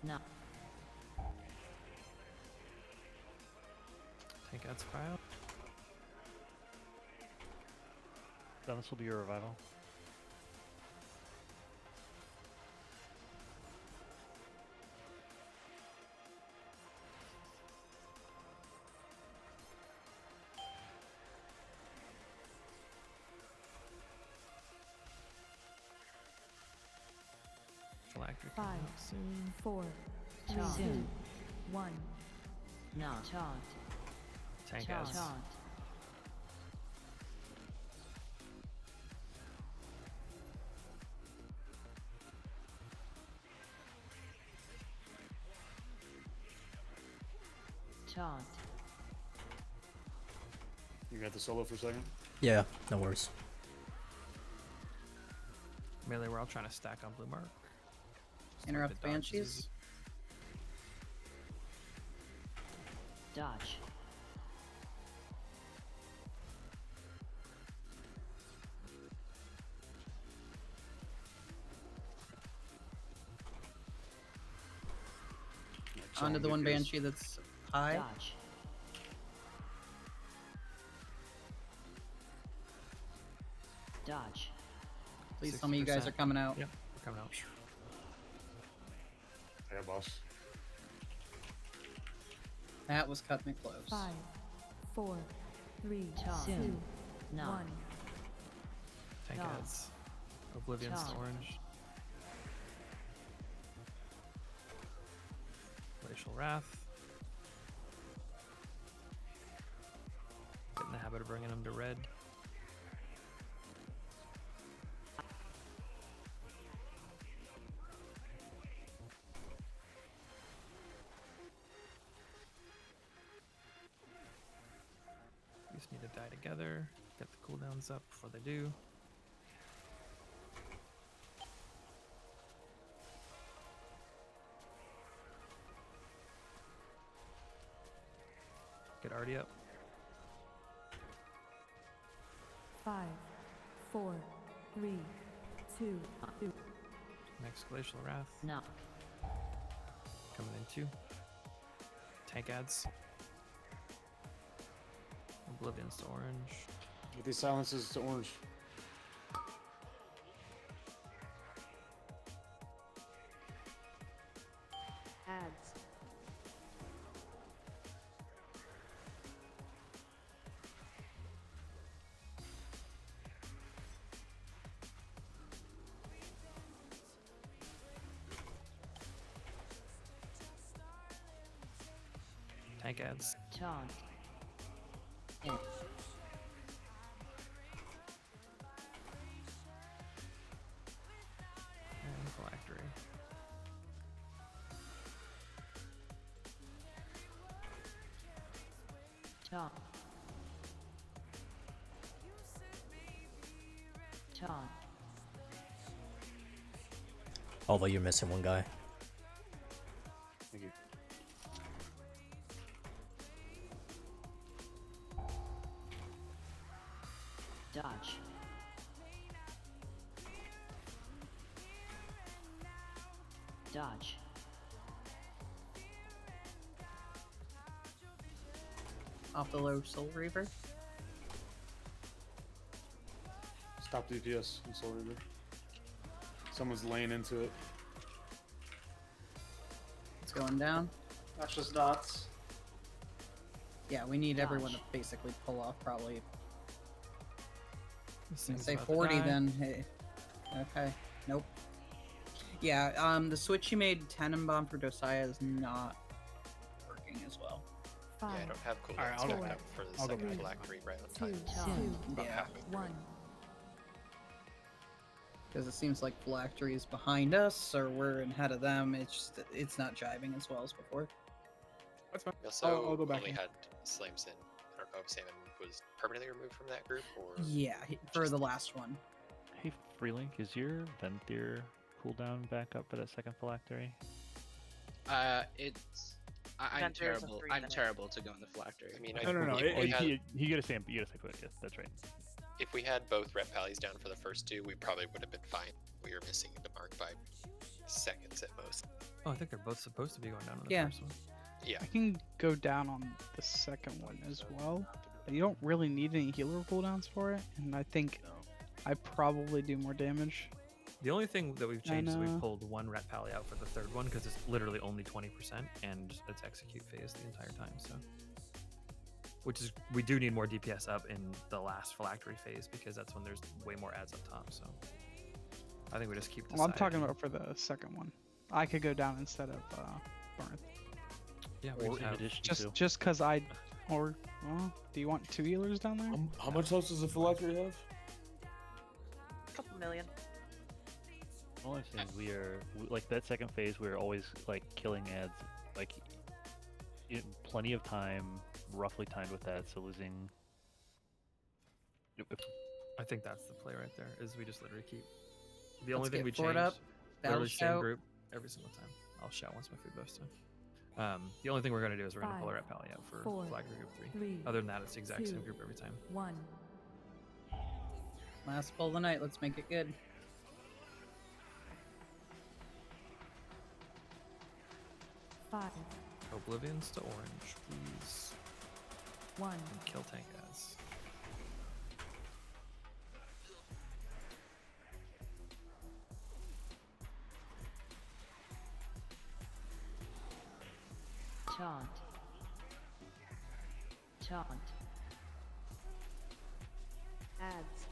No.
Tank adds Prio.
Then this will be your revival.
Phylactery
5,
coming up soon.
4, 3,
Taunt.
2, 1.
No. Taunt.
Tank
Taunt.
adds.
Taunt. Taunt.
You got the solo for a second?
Yeah, no worries.
Melee, we're all trying to stack on blue mark. Just
Interrupt
like
the
dodge is
banshees.
easy.
Dodge.
Onto the one banshee that's high.
Dodge. Dodge.
Please tell me you guys are coming out.
Yep, we're coming out.
Yeah, boss.
That was cutting it close.
5, 4, 3,
Toss.
2,
Knock.
1.
Tank
Toss.
adds Oblivion's to
Toss.
orange. Glacial Wrath. Get in the habit of bringing them to red. We just need to die together. Get the cooldowns up before they do. Get Artie up.
5, 4, 3, 2, 2.
Next Glacial Wrath.
Knock.
Coming in too. Tank adds. Oblivion's to orange.
Get these silences to orange.
Adds.
Tank adds.
Taunt. In.
And Phylactery.
Taunt. Taunt.
Although you're missing one guy.
Thank you.
Dodge. Dodge.
Off the low Soul Reaver.
Stop DPS in Soul Reaver. Someone's laying into it.
It's going down.
That's just dots.
Yeah, we need everyone to
Dodge.
basically pull off probably.
This
I'd
thing's
say
about to
40
die.
then. Hey. Okay. Nope. Yeah, the switch you made, Tenon Bomb for Dosiah is not working as well.
5,
Yeah, I don't have cooldowns
Alright, I'll
back
go
up
back.
for the
I'll go
second
back.
phylactery right on
2,
time.
2,
Yeah.
1.
Because it seems like Phylactery is behind us, or we're ahead of them. It's not jiving as well as before.
That's fine.
We also
I'll go back
only
in.
had Slamson. I don't know if Salmon was permanently removed from that group or.
Yeah, for the last one.
Hey, Freelink, is your Venthyr cooldown back up for that second phylactery?
It's. I'm
Ventur's a
terrible.
3
I'm
minute.
terrible to go in the phylactery.
I mean,
No.
if we had-
You gotta say quick. Yes, that's right.
if we had both rep pallies down for the first two, we probably would have been fine. We were missing the mark by seconds at most.
Oh, I think they're both supposed to be going down on the
Yeah.
first one.
Yeah.
I can go down on the second one as well. But you don't really need any healer cooldowns for it, and I think I probably do more damage.
The only thing that we've changed is
And,
we've pulled one ret pally out for the third one because it's literally only 20% and it's execute phase the entire time. So, which is we do need more DPS up in the last phylactery phase because that's when there's way more ads up top. So, I think we just keep.
Well, I'm
deciding.
talking about for the second one. I could go down instead of Barth.
Yeah,
Or
we
in
have
addition to.
Just because I, or well, do you want 2 healers down there?
How much health does the phylactery have?
Couple million.
All I'm saying is like that second phase. We're always like killing ads, plenty of time, roughly timed with that. So losing
I think that's the play right there. Is we just literally keep the
Let's
only thing
get
we
Ford
change.
up, battle
Literally same
shout.
group every single time. I'll shout once my food goes to. The only thing we're gonna do is we're gonna pull our
5,
rep pally out for
4,
flag group 3.
3,
Other than that, it's the exact same
2,
group every time.
1.
Last pull of the night. Let's make it good.
5,
Oblivions to orange, please.
1.
And kill tank as.
Taunt. Taunt.
Ads.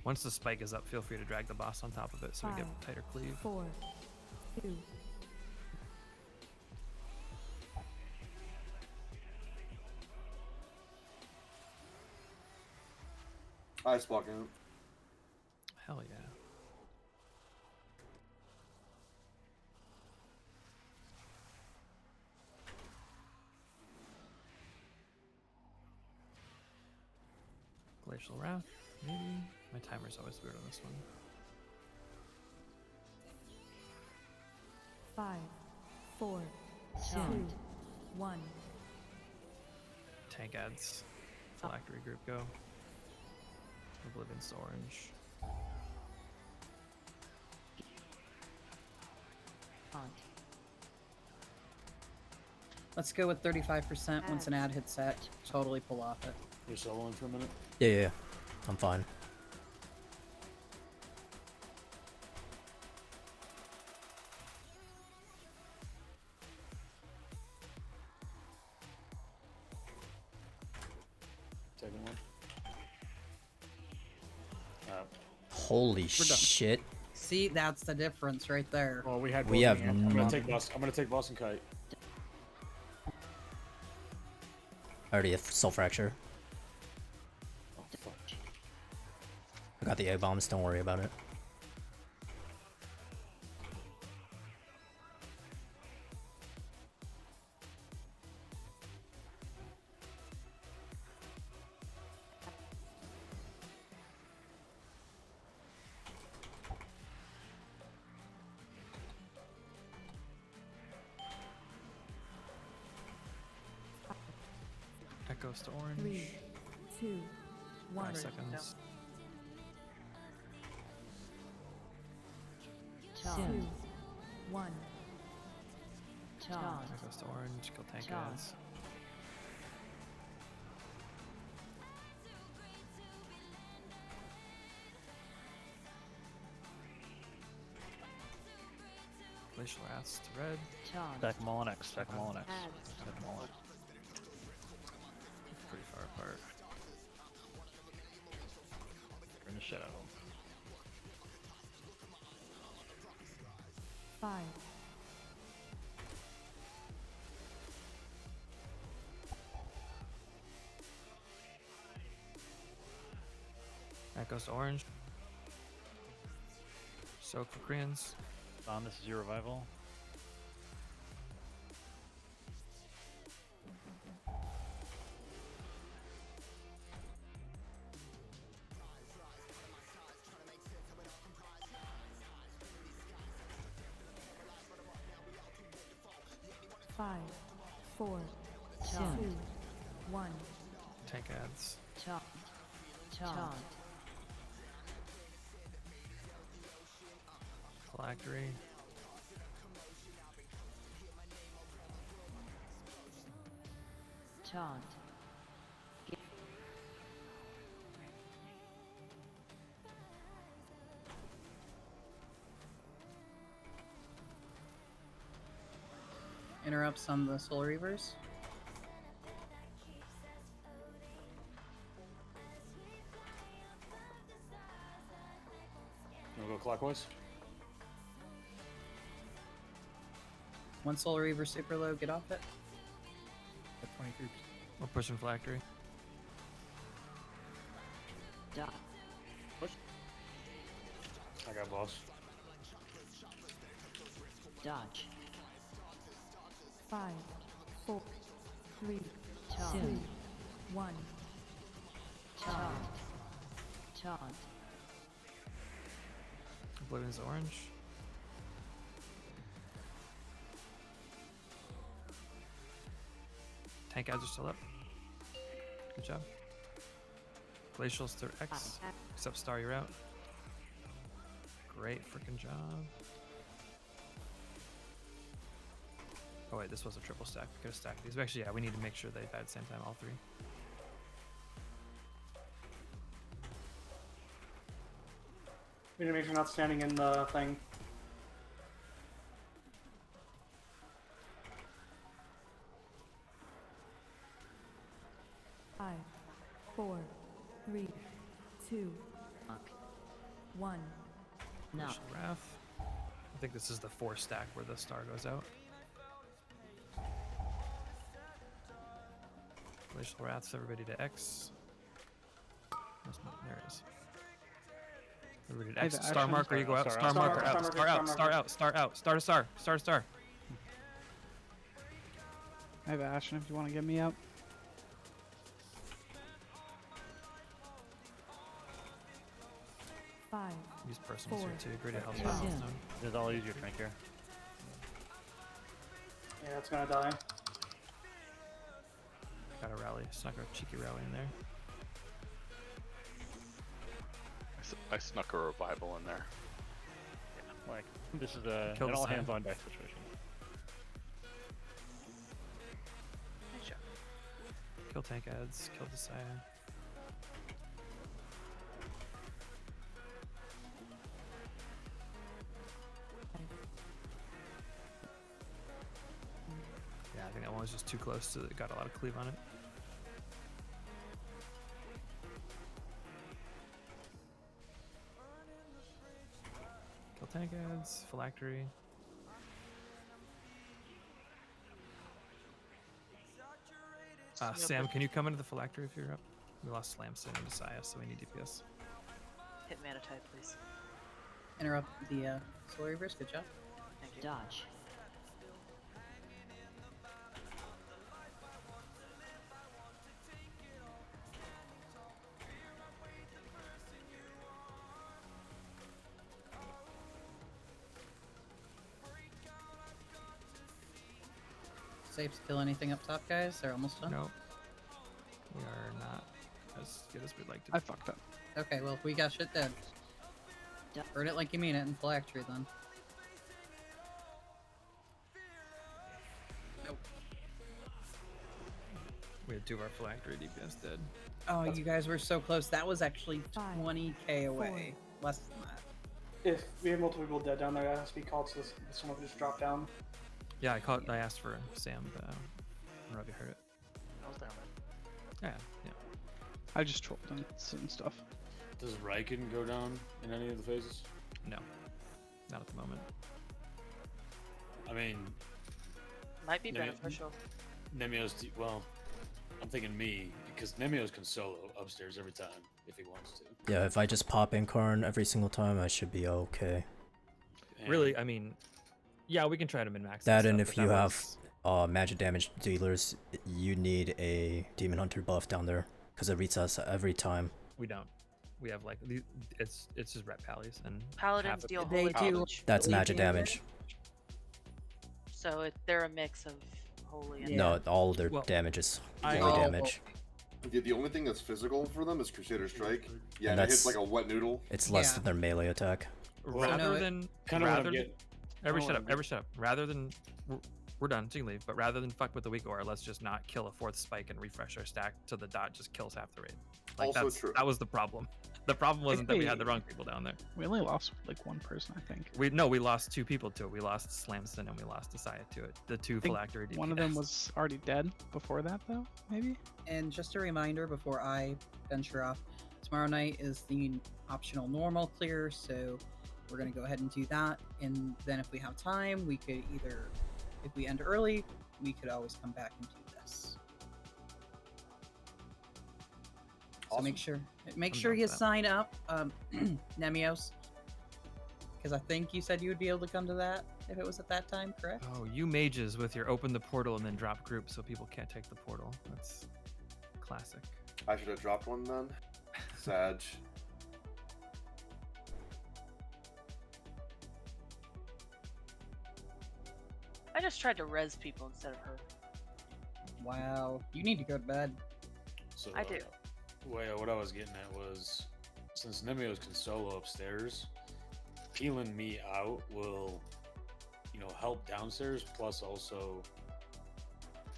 Once the spike is up, feel free to drag the boss on top of it so we get
5,
tighter cleave.
4, 2.
Ice blocking.
Hell yeah. Glacial Wrath, maybe? My timer's always weird on this one.
5, 4, 2,
Taunt.
1.
Tank adds. Phylactery group go. Oblivion's to orange.
Taunt.
Let's go with 35%. Once an ad hits that, totally pull off it.
You're soloing for a minute?
Yeah. I'm fine.
Second one.
Holy
done.
shit.
See, that's the difference right there.
Well, we have.
We have
I'm gonna
none.
take I'm gonna take Boston Kite.
I already have Soul Fracture.
Oh fuck.
I got the egg bombs, don't worry about it.
Echoes to orange.
3, 2, 1.
5 seconds.
2, 1.
Taunt.
Echoes to orange. Kill tank
Taunt.
adds. Glacial Wraths to red.
Taunt.
Stack them all on X. Stack them all on X.
Ads.
Stack them all on X.
Pretty far apart.
Burn the shit out of them.
5,
Echoes to orange. Soak for Koreans.
Don, this is your revival.
Five, 4, 2,
Taunt.
1.
Tank adds.
Taunt. Taunt.
Phylactery.
Taunt.
Interrupts on the Soul Reavers.
You wanna go clockwise?
One Soul Reaver super low, get off it.
At 23%.
We're pushing Phylactery.
Dot.
Push. I got boss.
Dodge.
5, 4, 3,
Taunt.
2, 1.
Taunt. Taunt.
Blue is orange. Tank ads are still up. Good job. Glacial's through X. Except Star, you're out. Great freaking job. Oh wait, this was a triple stack. We could have stacked these. But actually, yeah, we need to make sure they die at the same time, all three.
We need to make sure we're not standing in the thing.
Five, 4, 3, 2, 1.
No.
Glacial Wrath. I think this is the 4 stack where the star goes out. Glacial Wraths, everybody to X. There it is. Everybody to
I have
X. Star
action.
marker, you go out.
Star
Star
out.
marker
Star
out.
marker,
Star out.
star
Star
marker.
out. Star out. Star to star. Star to star.
I have action if you want to get me out.
Five,
Use personals here
4,
too. Great help.
Yeah.
Just I'll use your tank here.
Yeah, it's gonna die.
Got a rally. Snuck a cheeky rally in there.
I snuck a revival in there.
Like, this is a
Kill
an
the
all
Saiyan.
hands on deck situation.
Nice job.
Kill tank ads. Kill the Saiyan. Yeah, I think that one was just too close to it. Got a lot of cleave on it. Kill tank ads. Phylactery. Sam, can you come into the phylactery if you're up? We lost Slamson and Messiah, so we need DPS.
Hit mana type, please.
Interrupt the solar reverse. Good job.
Thank you.
Dodge.
Safe to kill anything up top, guys? They're almost done.
No. We are not as good as we'd like to
I
be.
fucked up.
Okay, well, we got shit dead. Burn it like you mean it in phylactery then. Nope.
We had 2 of our phylactery DPS dead.
Oh, you guys were so close. That was actually
5,
20k away. Less than that.
If we have multiple people dead down there, that has to be called so this someone can just drop down.
Yeah, I asked for Sam, but I don't know if you heard it.
I was down there.
Yeah.
I just trolled and some stuff.
Does Riken go down in any of the phases?
No. Not at the moment.
I mean,
Might be
Nemi-
beneficial.
Nemeo's. Well, I'm thinking me because Nemeo's can solo upstairs every time if he wants to.
Yeah, if I just pop Incarn every single time, I should be okay.
Really, I mean, yeah, we can try to min-max.
That and
stuff,
if
but
you
that
have
was-
magic damage dealers, you need a Demon Hunter buff down there because it resets every time.
We don't. We have like it's just rep pallies and
Paladins
half of
deal
it-
They
holy
do.
damage.
That's
Holy
magic damage.
So they're a mix of holy and
No, all their
Well,
damage is
I-
holy
Oh.
damage.
Yeah, the only thing that's physical for them is Crusader Strike. Yeah,
And
and it hits
that's-
like a wet noodle.
It's less
Yeah.
than their melee attack.
rather than
Kind of what I'm
rather than
getting.
every
kinda what
shut
I'm
up, every shut up. Rather than we're done, so you can leave. But rather than fuck with the weak aura, let's just not kill a 4th spike and refresh our stack till the dot just kills half the raid. Like
Also
that's
true.
that was the problem. The problem wasn't that we had the
Hey.
wrong people down there.
We only lost like one person, I think.
We lost 2 people to it. We lost Slamson and we lost Desaya to it. The 2
I think
phylactery DPS.
one of them was already dead before that, though. Maybe.
And just a reminder before I venture off, tomorrow night is the optional normal clear, so we're going to go ahead and do that. And then if we have time, we could either, if we end early, we could always come back and do this. So make sure
I'm
you
down for that.
sign up, Nemios, Because I think you said you would be able to come to that if it was at that time, correct?
Oh, you mages with your open the portal and then drop group so people can't take the portal. That's classic.
I should have dropped one then. Sag.
I just tried to res people instead of her.
Wow, you need to go to bed.
So
I do.
What I was getting at was, since Nemios can solo upstairs, peeling me out will, help downstairs. Plus, also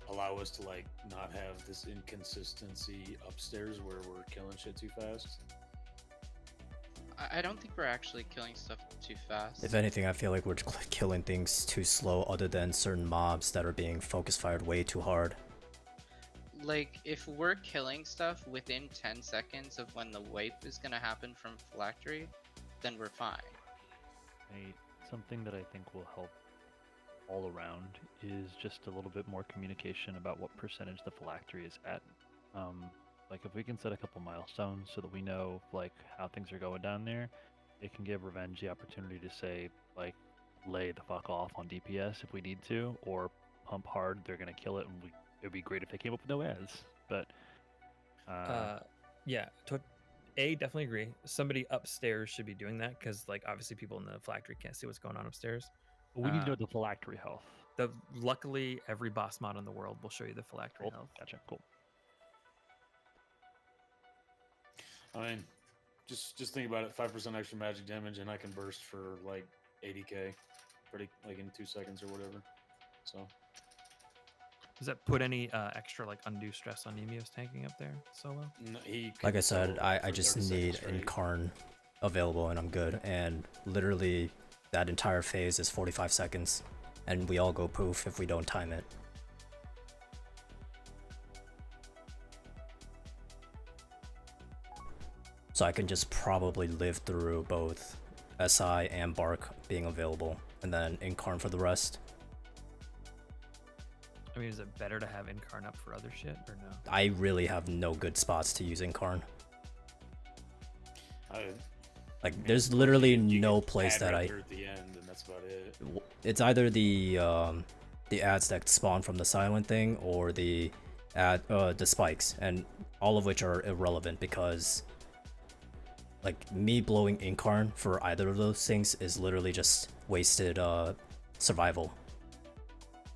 allow us to like not have this inconsistency upstairs where we're killing shit too fast.
I don't think we're actually killing stuff too fast.
If anything, I feel like we're killing things too slow, other than certain mobs that are being focus fired way too hard.
Like, if we're killing stuff within 10 seconds of when the wipe is gonna happen from phylactery, then we're fine.
Something that I think will help all around is just a little bit more communication about what percentage the phylactery is at. Like if we can set a couple milestones so that we know like how things are going down there, it can give Revenge the opportunity to say like lay the fuck off on DPS if we need to, or pump hard, they're gonna kill it, and it'd be great if they came up with no ads. But
Yeah, definitely agree. Somebody upstairs should be doing that because, like, obviously people in the phylactery can't see what's going on upstairs.
we need to know the phylactery health.
Luckily, every boss mod in the world will show you the phylactery health.
Gotcha. Cool.
I mean, just think about it. 5% extra magic damage, and I can burst for like 80k, pretty like in 2 seconds or whatever. So.
Does that put any extra like undue stress on Nemios tanking up there solo?
No,
Like I said, I just need Incarn available and I'm good. And literally that entire phase is 45 seconds. And we all go poof if we don't time it. So I can just probably live through both SI and Bark being available. And then Incarn for the rest.
I mean, is it better to have Incarn up for other shit or no?
I really have no good spots to use Incarn. Like, there's literally no place that
at the end, and that's about it.
It's either the ads that spawn from the silent thing or the spikes, and all of which are irrelevant because like me blowing Incarn for either of those things is literally just wasted survival.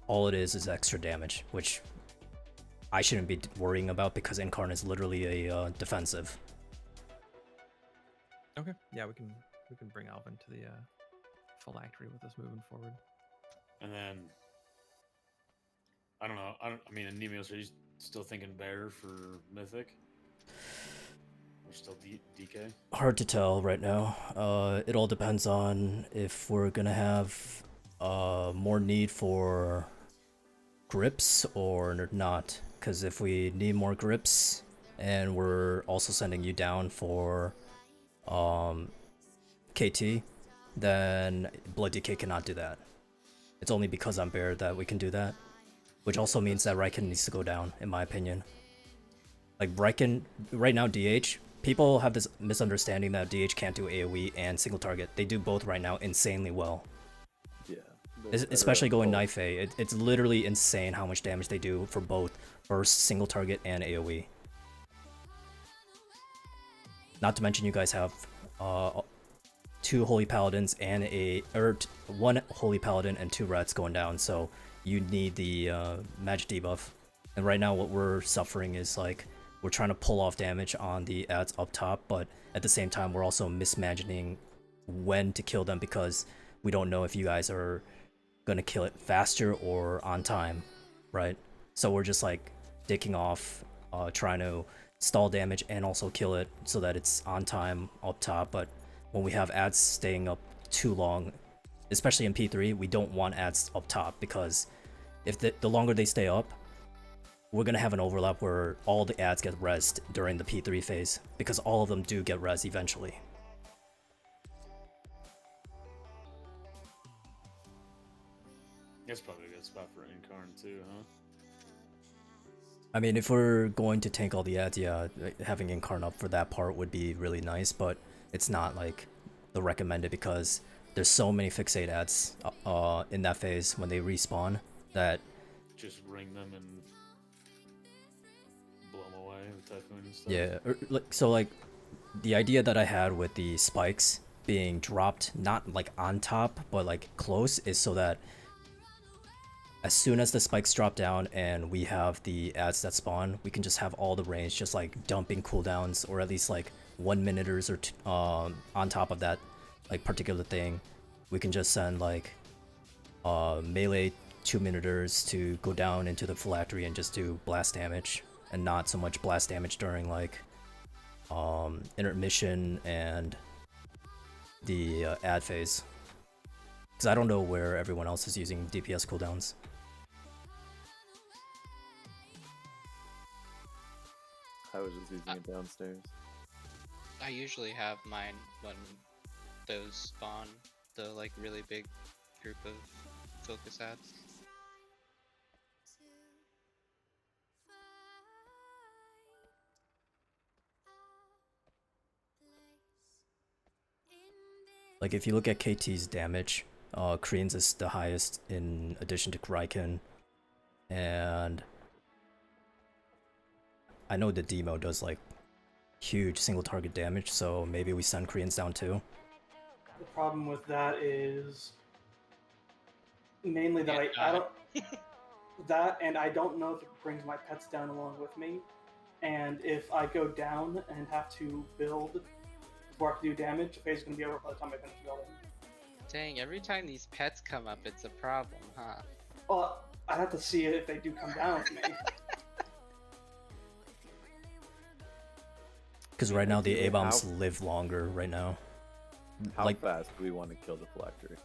All it is extra damage, which I shouldn't be worrying about because Incarn is literally a defensive.
Okay, yeah, we can bring Alvin to the phylactery with us moving forward.
And then I don't know. I mean, Nemios, are you still thinking better for Mythic? Or still DK?
Hard to tell right now. It all depends on if we're gonna have more need for grips or not. Because if we need more grips and we're also sending you down for KT, then Blood DK cannot do that. It's only because I'm Bear that we can do that. Which also means that Riken needs to go down, in my opinion. Like Riken, right now DH, people have this misunderstanding that DH can't do AoE and single target. They do both right now insanely well.
Yeah.
Especially going Knife A. It's literally insane how much damage they do for both burst, single target, and AoE. Not to mention you guys have 2 Holy Paladins and one Holy Paladin and 2 Reds going down, so you need the magic debuff. And right now what we're suffering is like we're trying to pull off damage on the ads up top, but at the same time we're also mismanaging when to kill them because we don't know if you guys are gonna kill it faster or on time, right? So we're just like dicking off, trying to stall damage and also kill it so that it's on time up top. But when we have ads staying up too long, especially in P3, we don't want ads up top because if the longer they stay up, we're gonna have an overlap where all the ads get rezzed during the P3 phase because all of them do get rezzed eventually.
That's probably a good spot for Incarn too, huh?
I mean, if we're going to tank all the ads, yeah, having Incarn up for that part would be really nice, but it's not like the recommended because there's so many fixate ads in that phase when they respawn that
Just ring them and blow them away with typhoon and stuff.
yeah, so like the idea that I had with the spikes being dropped not like on top but like close is so that as soon as the spikes drop down and we have the ads that spawn, we can just have all the range just like dumping cooldowns, or at least like 1 minuters or on top of that like particular thing. We can just send like melee 2 minuters to go down into the phylactery and just do blast damage, and not so much blast damage during like intermission and the ad phase. Because I don't know where everyone else is using DPS cooldowns.
I was just using it downstairs.
I usually have mine when those spawn, the like really big group of focus ads.
Like if you look at KT's damage, Korean's is the highest in addition to Raiken, and I know the demo does like huge single target damage, so maybe we send Koreans down too.
The problem with that is mainly that I don't that, and I don't know if it brings my pets down along with me, and if I go down and have to build before I can do damage, the phase is going to be over by the time I finish building.
Dang, every time these pets come up, it's a problem, huh?
Well, I'd have to see if they do come down with me.
Because right now the A-bombs live longer right now.
How fast do we want to kill the phylactery?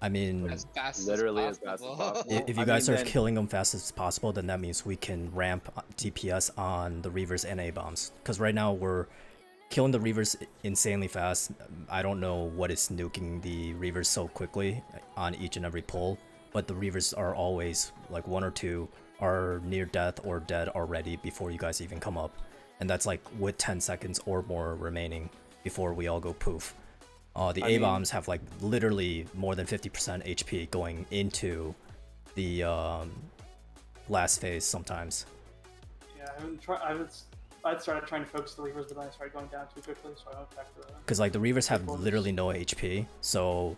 I mean,
as fast
literally
as
as fast as
possible.
possible.
if you guys are killing them fast as possible, then that means we can ramp DPS on the Reavers and A-bombs. Because right now we're killing the Reavers insanely fast. I don't know what is nuking the Reavers so quickly on each and every pull, but the Reavers are always like 1 or 2 are near death or dead already before you guys even come up. And that's like with 10 seconds or more remaining before we all go poof. The A-bombs have like literally more than 50% HP going into the last phase sometimes.
Yeah, I'd started trying to focus the Reavers, but then I started going down too quickly, so I went back to the...
Because like the Reavers have literally no HP, so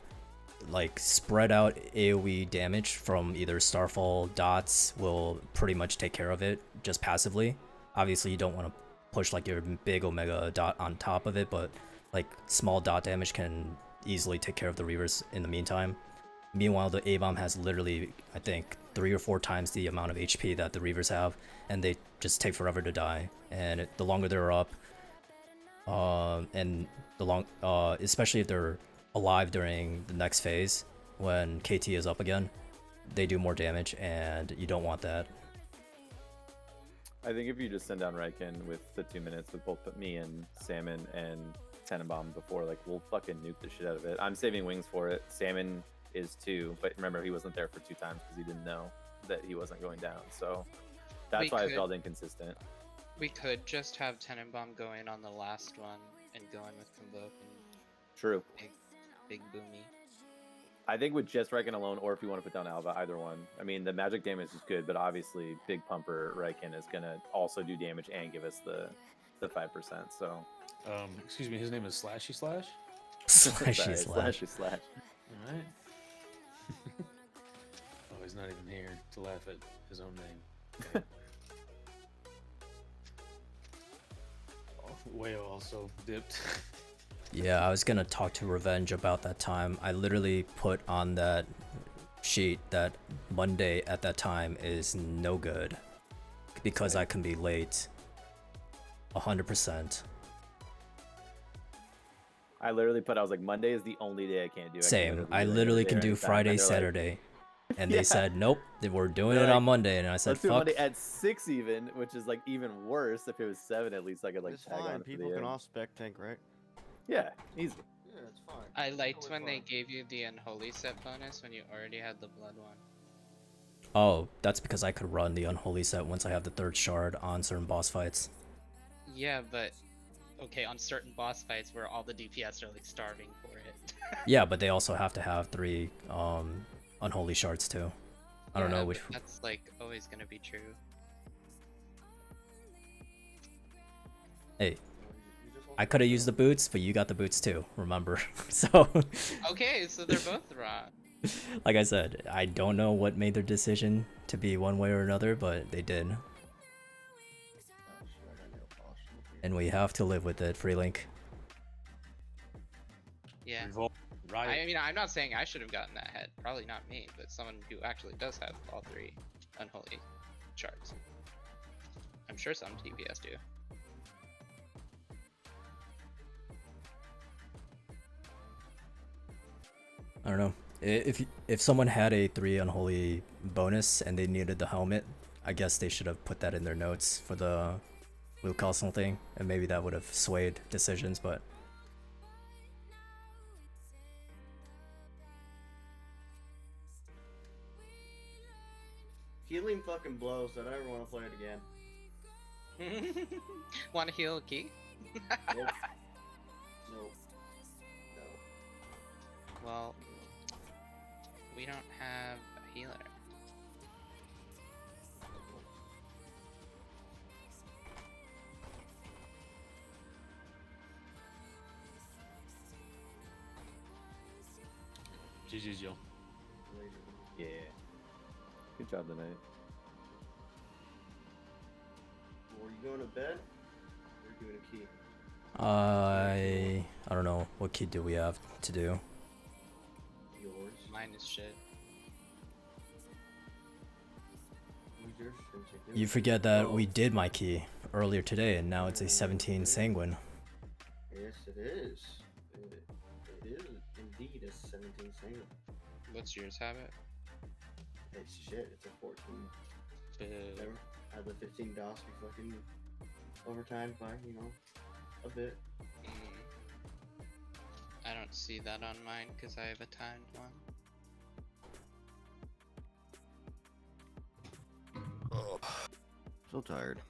like spread out AoE damage from either Starfall dots will pretty much take care of it just passively. Obviously you don't want to push like your big Omega dot on top of it, but like small dot damage can easily take care of the Reavers in the meantime. Meanwhile, the A-bomb has literally, I think, 3 or 4 times the amount of HP that the Reavers have, and they just take forever to die. And the longer they're up, and especially if they're alive during the next phase, when KT is up again, they do more damage, and you don't want that.
I think if you just send down Raiken with the 2 minutes with both me and Salmon and Tenenbaum before, like, we'll fucking nuke the shit out of it. I'm saving wings for it. Salmon is too, but remember, he wasn't there for 2 times because he didn't know that he wasn't going down, so that's why I felt inconsistent.
We could just have Tenenbaum go in on the last one and go in with Convoke and
True.
Big Boomy.
I think with just Raiken alone, or if you want to put down Alva, either one. I mean, the magic damage is good, but obviously Big Pumper Raiken is going to also do damage and give us the 5%, so...
excuse me, his name is Slashy Slash?
Slashy Slash.
Slashy Slash.
Alright. Oh, he's not even here to laugh at his own name. Wayo also dipped.
Yeah, I was gonna talk to Revenge about that time. I literally put on that sheet that Monday at that time is no good because I can be late 100%.
I literally put, I was like, Monday is the only day I can't do.
Same. I literally can do Friday, Saturday. And they said, nope, we're doing it on Monday. And I said,
let's do
fuck.
Monday at 6 even, which is like even worse. If it was 7, at least I could like
It's
tag
fine.
on.
People can off spec tank, right?
Yeah, easy.
Yeah, it's fine.
I liked when they gave you the Unholy set bonus when you already had the Blood one.
Oh, that's because I could run the Unholy set once I have the 3rd shard on certain boss fights.
Yeah, but okay on certain boss fights where all the DPS are like starving for it.
Yeah, but they also have to have 3 unholy shards too. I don't know
Yeah,
which.
but that's like always gonna be true.
Hey, I could have used the boots, but you got the boots too. Remember? So.
Okay, so they're both wrong.
Like I said, I don't know what made their decision to be one way or another, but they did. And we have to live with it, Freelink.
Yeah.
Revolt, riot.
I mean, I'm not saying I should have gotten that head. Probably not me, but someone who actually does have all 3 unholy shards. I'm sure some DPS do.
I don't know. If someone had a 3 unholy bonus and they needed the helmet, I guess they should have put that in their notes for the Blue Castle thing, and maybe that would have swayed decisions, but
Healing fucking blows. I don't ever want to play it again.
Want to heal a key?
Nope. Nope. No.
Well, we don't have a healer.
GG's, yo.
Yeah. Good job tonight.
Were you going to bed? Or are you doing a key?
I don't know. What key do we have to do?
Yours.
Mine is shit.
Who's yours?
You forget that we did my key earlier today, and now it's a 17 sanguine.
Yes, it is. It is indeed a 17 single.
What's yours have it?
It's shit. It's a 14. Never had the 15 DOS be fucking overtimed by, you know, a bit.
I don't see that on mine because I have a timed one.
Oh, so tired.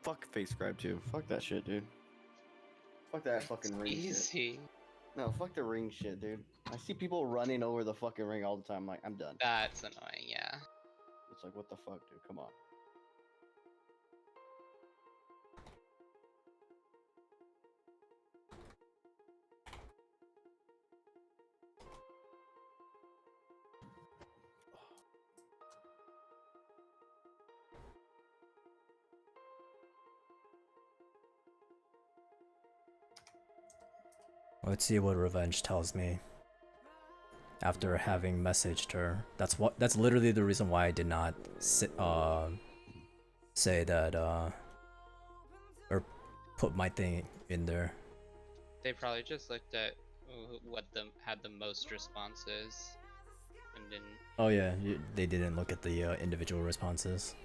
Fuck face grab too. Fuck that shit, dude. Fuck that fucking ring
Easy.
shit. No, fuck the ring shit, dude. I see people running over the fucking ring all the time. I'm like, I'm done.
That's annoying, yeah.
It's like, what the fuck, dude? Come on.
Let's see what Revenge tells me. After having messaged her, that's literally the reason why I did not say that or put my thing in there.
They probably just looked at what had the most responses and didn't.
Oh yeah, they didn't look at the individual responses.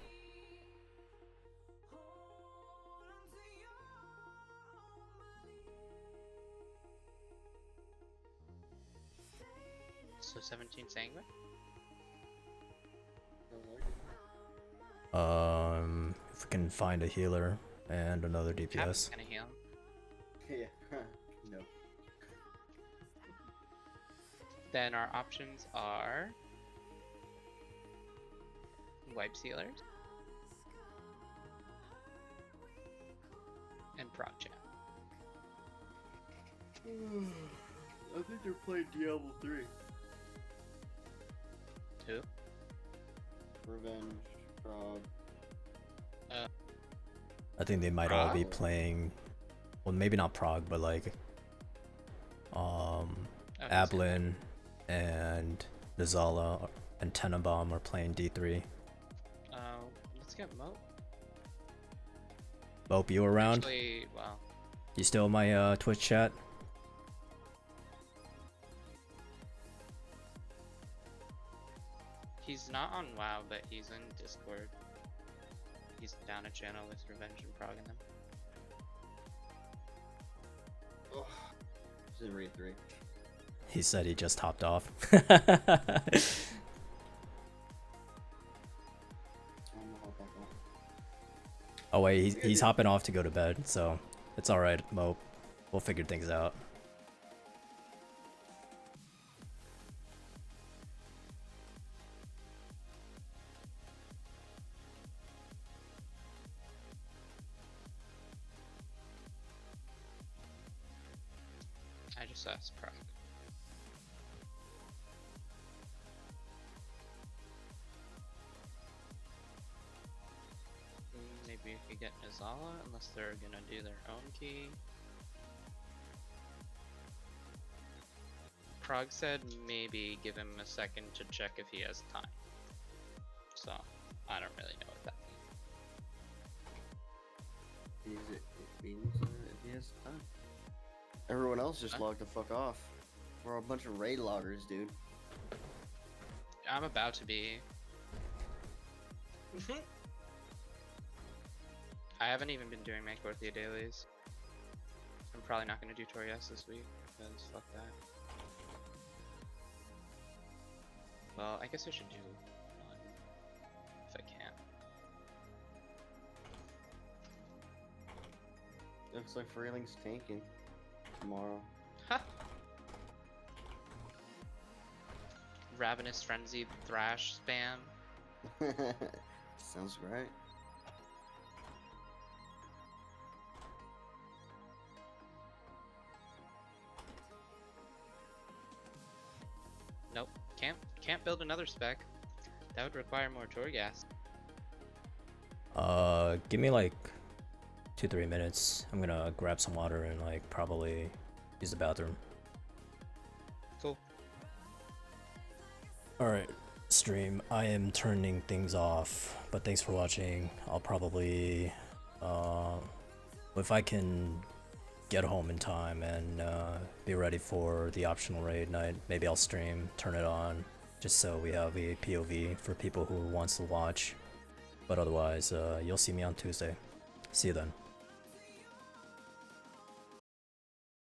So 17 sanguine?
If we can find a healer and another DPS.
Gonna heal.
Yeah. No.
Then our options are wipe sealers and prog jam.
I think they're playing Diablo 3.
Who?
Revenge, Frog.
I think they might all be playing, well, maybe not Prague, but like Ablin and Nizala and Tenenbaum are playing D3.
Let's get Mope.
Mope, you around?
Actually, well,
You still in my Twitch chat?
he's not on WoW, but he's in Discord. He's down a channel with Revenge and Prog in them.
Oh, he's in Raid 3.
He said he just hopped off. Oh wait, he's hopping off to go to bed, so it's alright, Mo. We'll figure things out.
I just asked Prague. Maybe we could get Nizala, unless they're gonna do their own key. Prague said maybe give him a second to check if he has time. So, I don't really know what that means.
It means if he has time. Everyone else just logged the fuck off. We're a bunch of raid loggers, dude.
I'm about to be. I haven't even been doing Mancorthia dailies. I'm probably not going to do Torias this week, because fuck that. Well, I guess I should do one, if I can.
Looks like Freeling's tanking tomorrow.
Ha! Ravenous Frenzy Thrash spam.
Sounds right.
Nope, can't build another spec. That would require more Torghast.
Give me like 2-3 minutes. I'm gonna grab some water and like probably use the bathroom.
Cool.
Alright, stream. I am turning things off, but thanks for watching. I'll probably, if I can get home in time and be ready for the optional raid night, maybe I'll stream, turn it on, just so we have a POV for people who wants to watch. But otherwise, you'll see me on Tuesday. See you then.